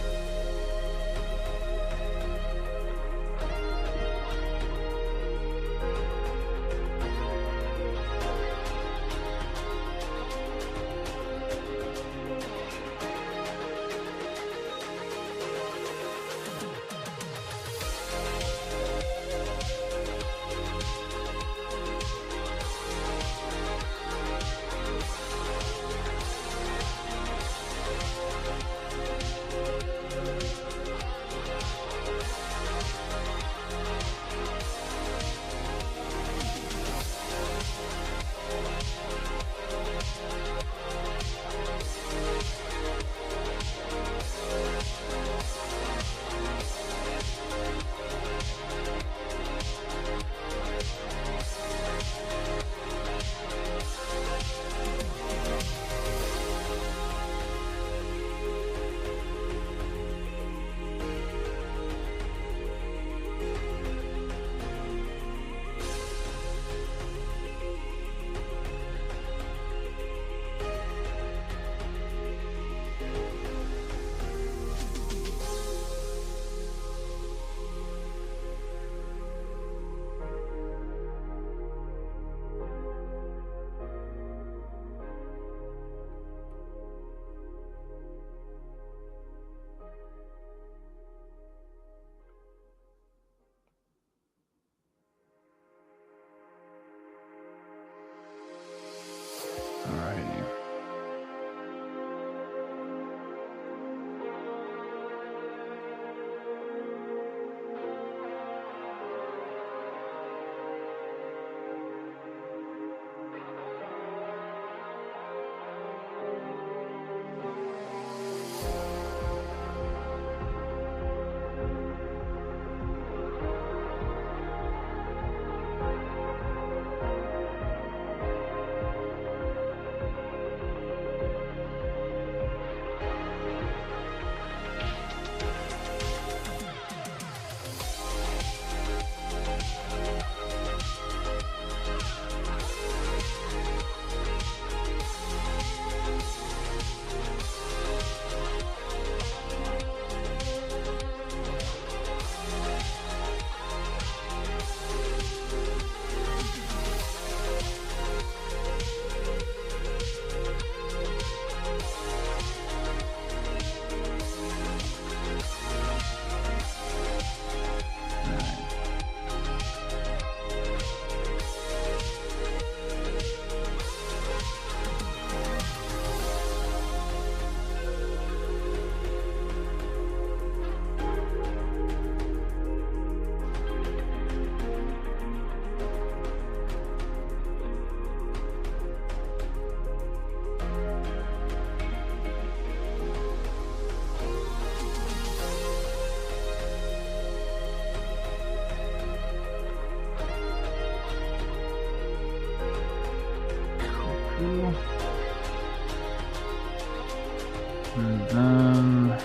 And then...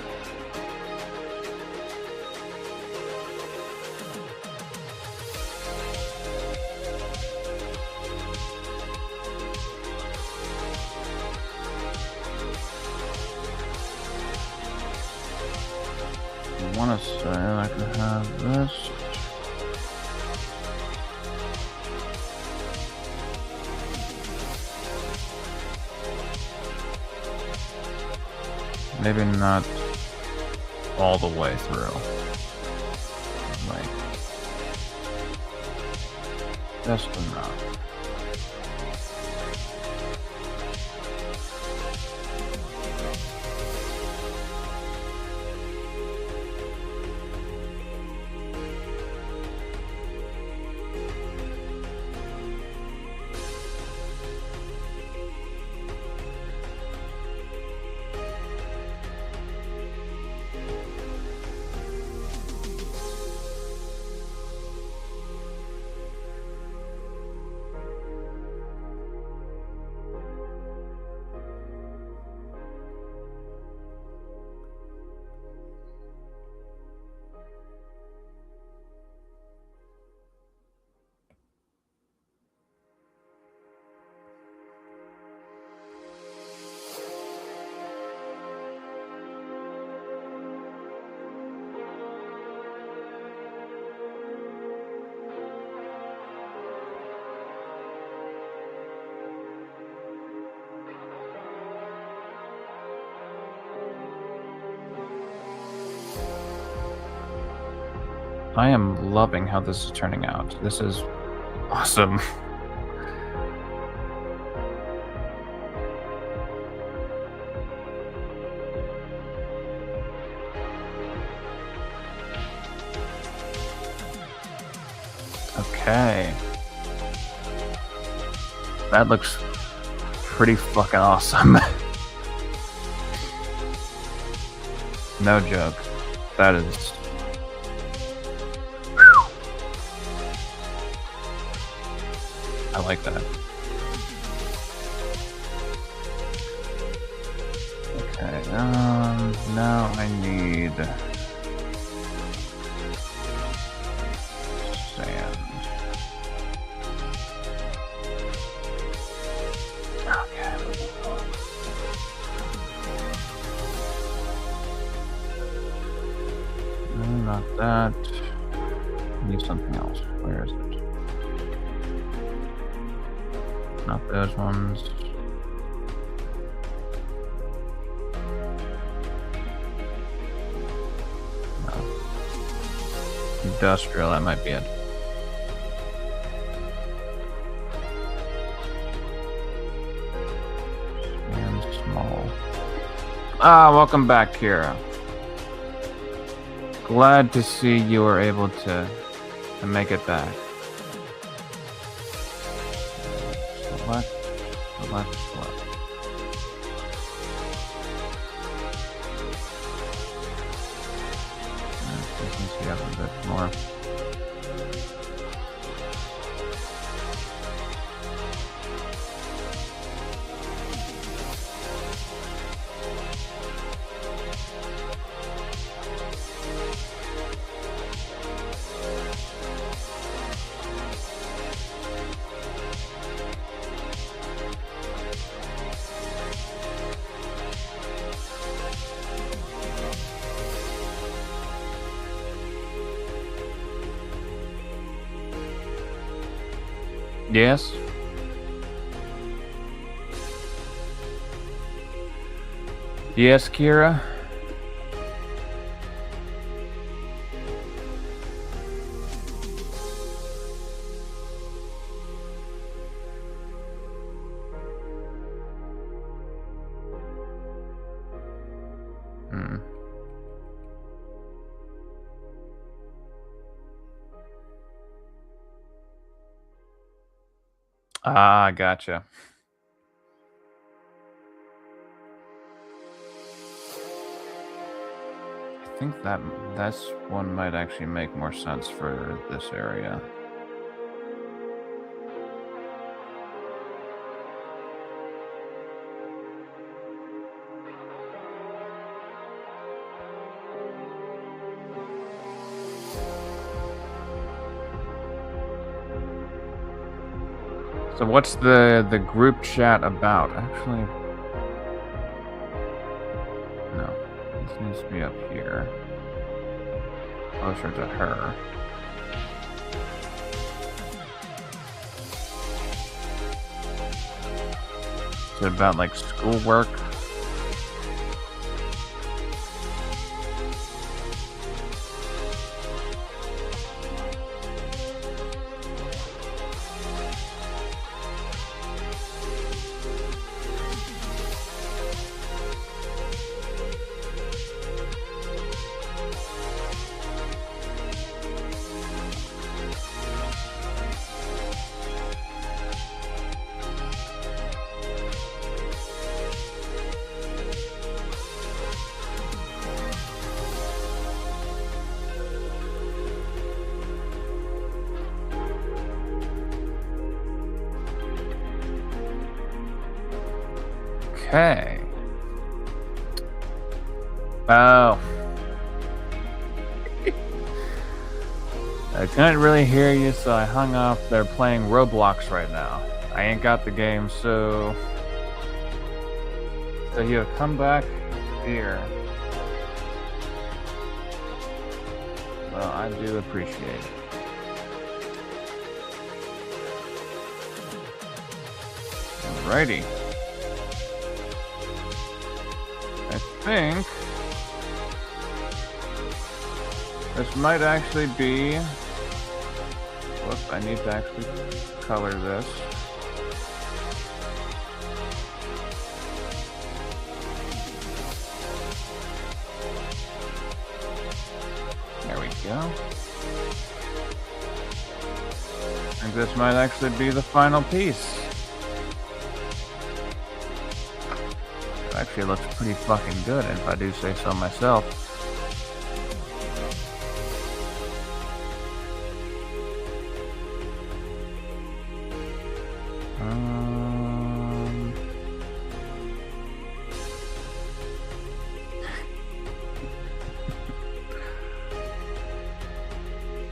I want to say I can have this. Maybe not all the way through. Like, just enough. I am loving how this is turning out. This is awesome. Okay. That looks pretty fucking awesome. No joke. That is... I like that. Okay, now I need sand. Okay. No, not that. I need something else. Where is it? Not those ones. No. Industrial, that might be it. And small. Ah, welcome back, Kira. Glad to see you were able to make it back. Select. Since we have a bit more. Yes. Yes, Kira. Ah, gotcha. I think that's one might actually make more sense for this area. So what's the group chat about? Actually, no. This needs to be up here. Closer to her. Is it about like schoolwork? Okay. Oh. I couldn't really hear you, so I hung up. They're playing Roblox right now. I ain't got the game, so you come back here. Well, I do appreciate it. Alrighty. I think this might actually be. Whoops, I need to actually color this. There we go. And this might actually be the final piece. Actually, it looks pretty fucking good, if I do say so myself.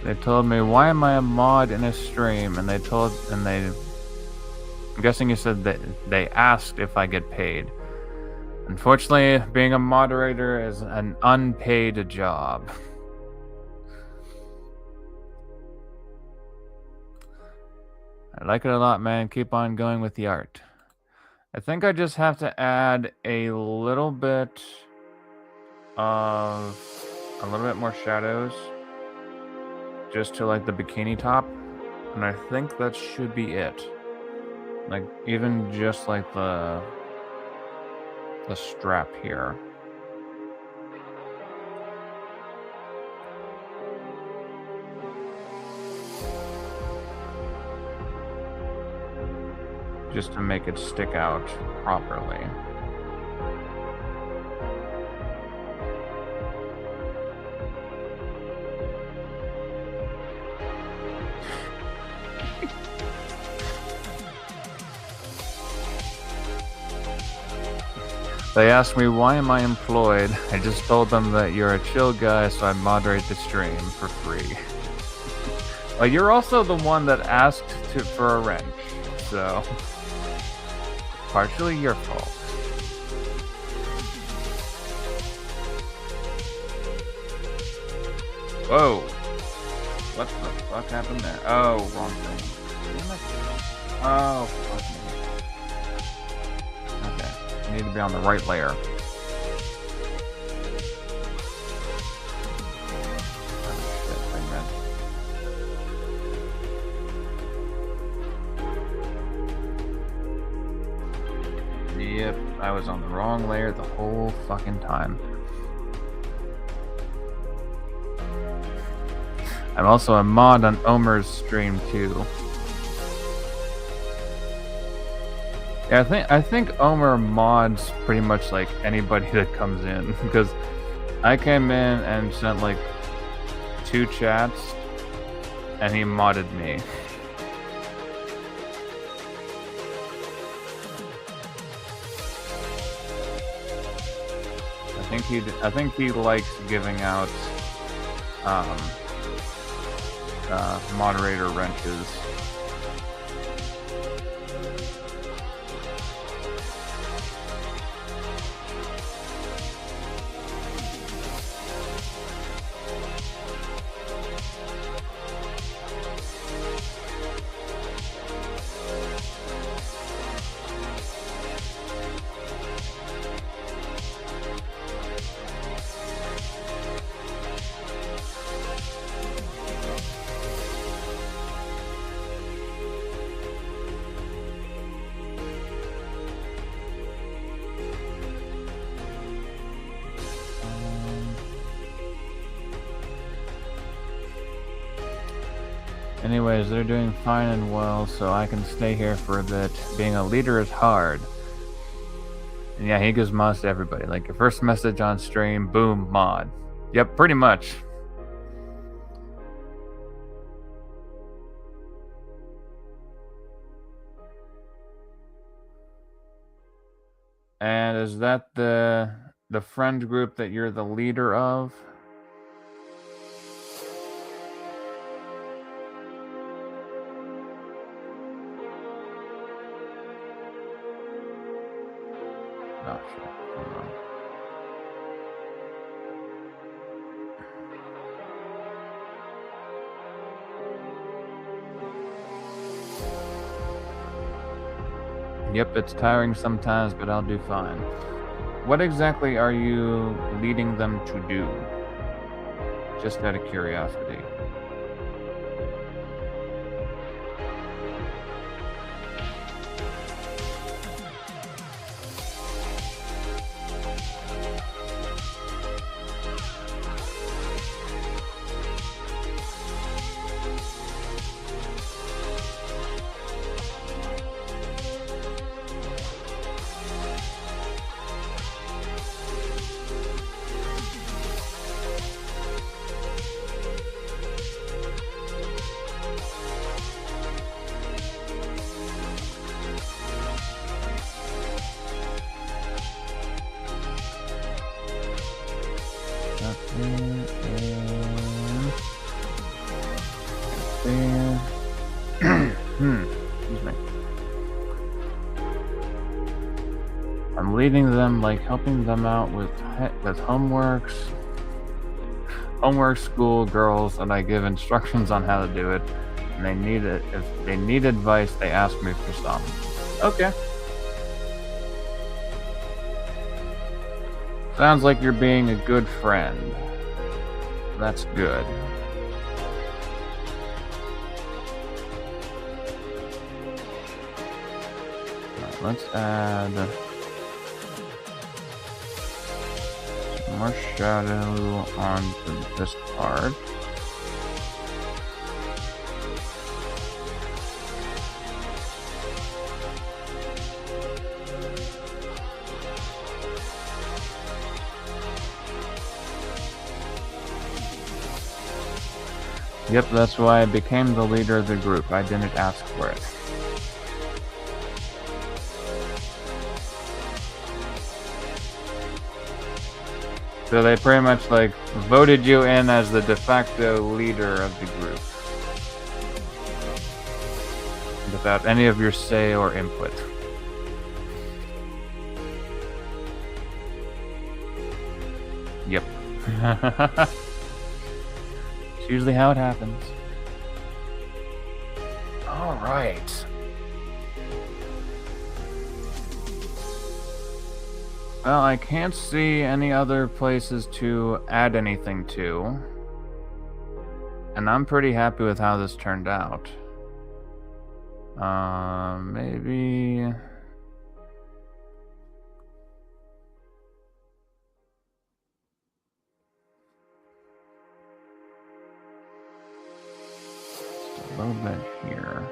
They told me, why am I a mod in a stream? And I'm guessing you said that they asked if I get paid. Unfortunately, being a moderator is an unpaid job. I like it a lot, man. Keep on going with the art. I think I just have to add a little bit more shadows just to like the bikini top, and I think that should be it. Like even just like the strap here. Just to make it stick out properly. They asked me, why am I employed? I just told them that you're a chill guy, so I moderate the stream for free. Well, you're also the one that asked for a wrench, so partially your fault. Whoa! What the fuck happened there? Oh, wrong thing. Damn it. Oh, fuck me. Need to be on the right layer. Yep, I was on the wrong layer the whole fucking time. I'm also a mod on Omer's stream too. Yeah, I think Omer mods pretty much like anybody that comes in, because I came in and sent like 2 chats and he modded me. I think he likes giving out moderator wrenches. Anyways, they're doing fine and well, so I can stay here for a bit. Being a leader is hard. And yeah, he gives mods to everybody. Like, your first message on stream, boom, mod. Yep, pretty much. And is that the friend group that you're the leader of? Oh shit, hold on. Yep, it's tiring sometimes, but I'll do fine. What exactly are you leading them to do? Just out of curiosity. Excuse me. I'm leading them, like helping them out with homework, school, girls, and I give instructions on how to do it. And they need it. If they need advice, they ask me for some. Okay. Sounds like you're being a good friend. That's good. Right, let's add some more shadow onto this part. Yep, that's why I became the leader of the group. I didn't ask for it. So they pretty much like voted you in as the de facto leader of the group. Without any of your say or input. Yep. It's usually how it happens. Alright. Well, I can't see any other places to add anything to. And I'm pretty happy with how this turned out. Maybe... a little bit here.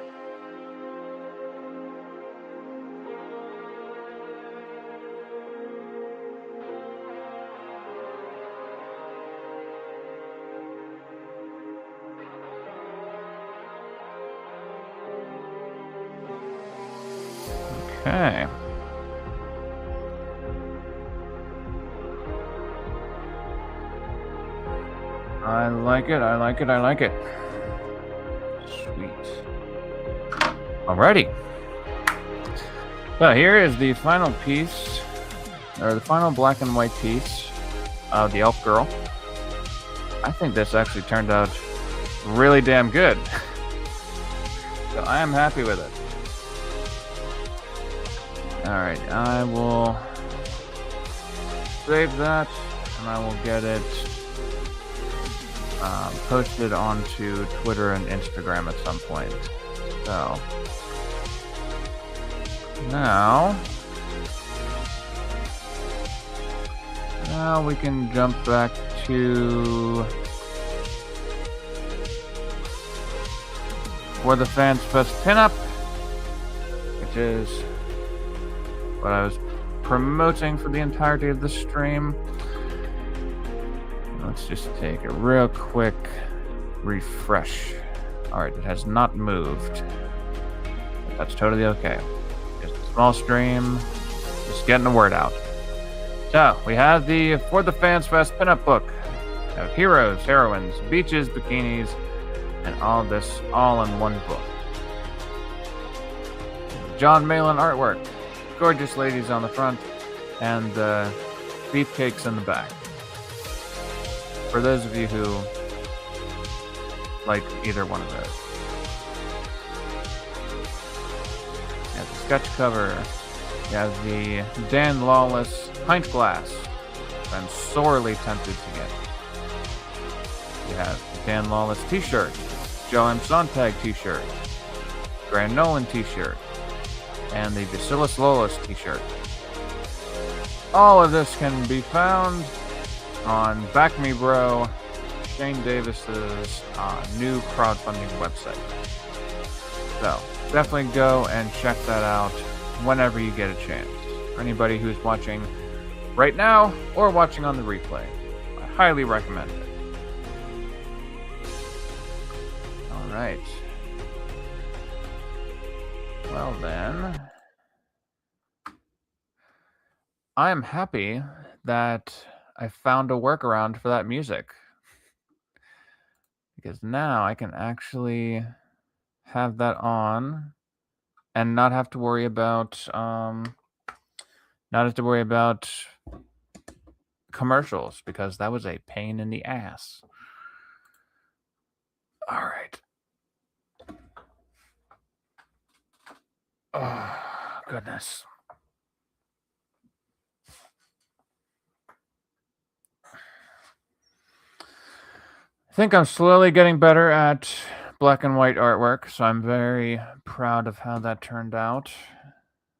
Okay. I like it, I like it, I like it. Sweet. Alrighty. So here is the final piece, or the final black and white piece of the elf girl. I think this actually turned out really damn good. So I am happy with it. Alright, I will save that, and I will get it posted onto Twitter and Instagram at some point. So, now we can jump back to For the Fans Fest Pinup, which is what I was promoting for the entirety of the stream. Let's just take a real quick refresh. Alright, it has not moved. That's totally okay. Just a small stream, just getting the word out. So, we have the For the Fans Fest Pinup book. We have heroes, heroines, beaches, bikinis, and all this all in one book. John Malin artwork, gorgeous ladies on the front, and beefcakes in the back. For those of you who like either one of those. You have the sketch cover. You have the Dan Lawless pint glass. I'm sorely tempted to get. You have the Dan Lawless t-shirt, Joe M. Sontag t-shirt, Grant Nolan t-shirt, and the Bacillus Lawless t-shirt. All of this can be found on BackMeBro, Shane Davis's new crowdfunding website. So definitely go and check that out whenever you get a chance. For anybody who's watching right now or watching on the replay, I highly recommend it. All right. Well then, I am happy that I found a workaround for that music. Because now I can actually have that on and not have to worry about commercials, because that was a pain in the ass. All right. Oh, goodness. I think I'm slowly getting better at black and white artwork, so I'm very proud of how that turned out.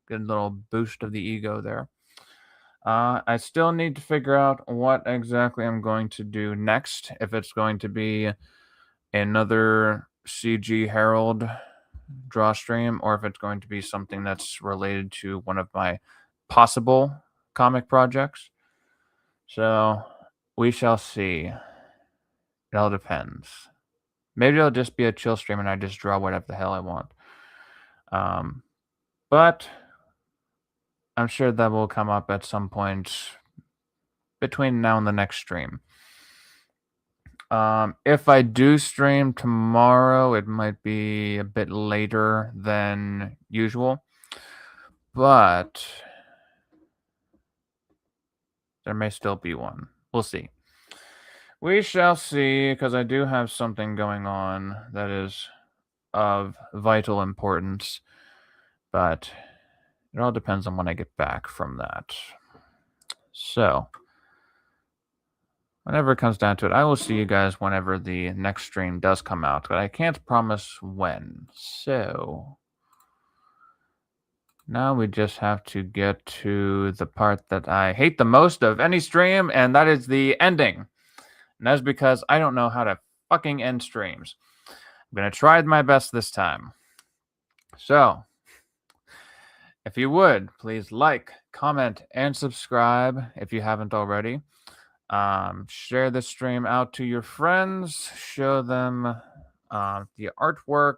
Good little boost of the ego there. I still need to figure out what exactly I'm going to do next. If it's going to be another CG Herald draw stream, or if it's going to be something that's related to one of my possible comic projects. So we shall see. It all depends. Maybe it'll just be a chill stream and I just draw whatever the hell I want. But I'm sure that will come up at some point between now and the next stream. If I do stream tomorrow, it might be a bit later than usual. But there may still be one. We'll see. We shall see, because I do have something going on that is of vital importance, but it all depends on when I get back from that. So, whenever it comes down to it, I will see you guys whenever the next stream does come out, but I can't promise when. So, now we just have to get to the part that I hate the most of any stream, and that is the ending. And that's because I don't know how to fucking end streams. I'm going to try my best this time. So, if you would, please like, comment, and subscribe if you haven't already. Share this stream out to your friends. Show them the artwork.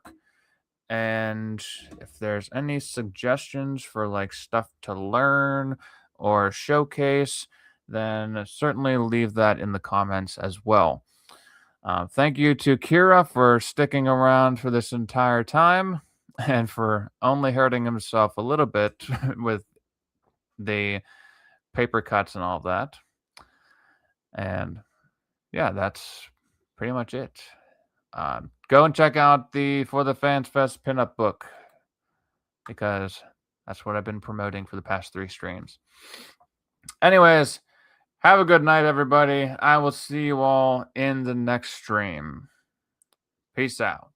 And if there's any suggestions for like stuff to learn or showcase, then certainly leave that in the comments as well. Thank you to Kira for sticking around for this entire time and for only hurting himself a little bit with the paper cuts and all that. And yeah, that's pretty much it. Go and check out the For the Fans Fest pinup book, because that's what I've been promoting for the past 3 streams. Anyways, have a good night, everybody. I will see you all in the next stream. Peace out.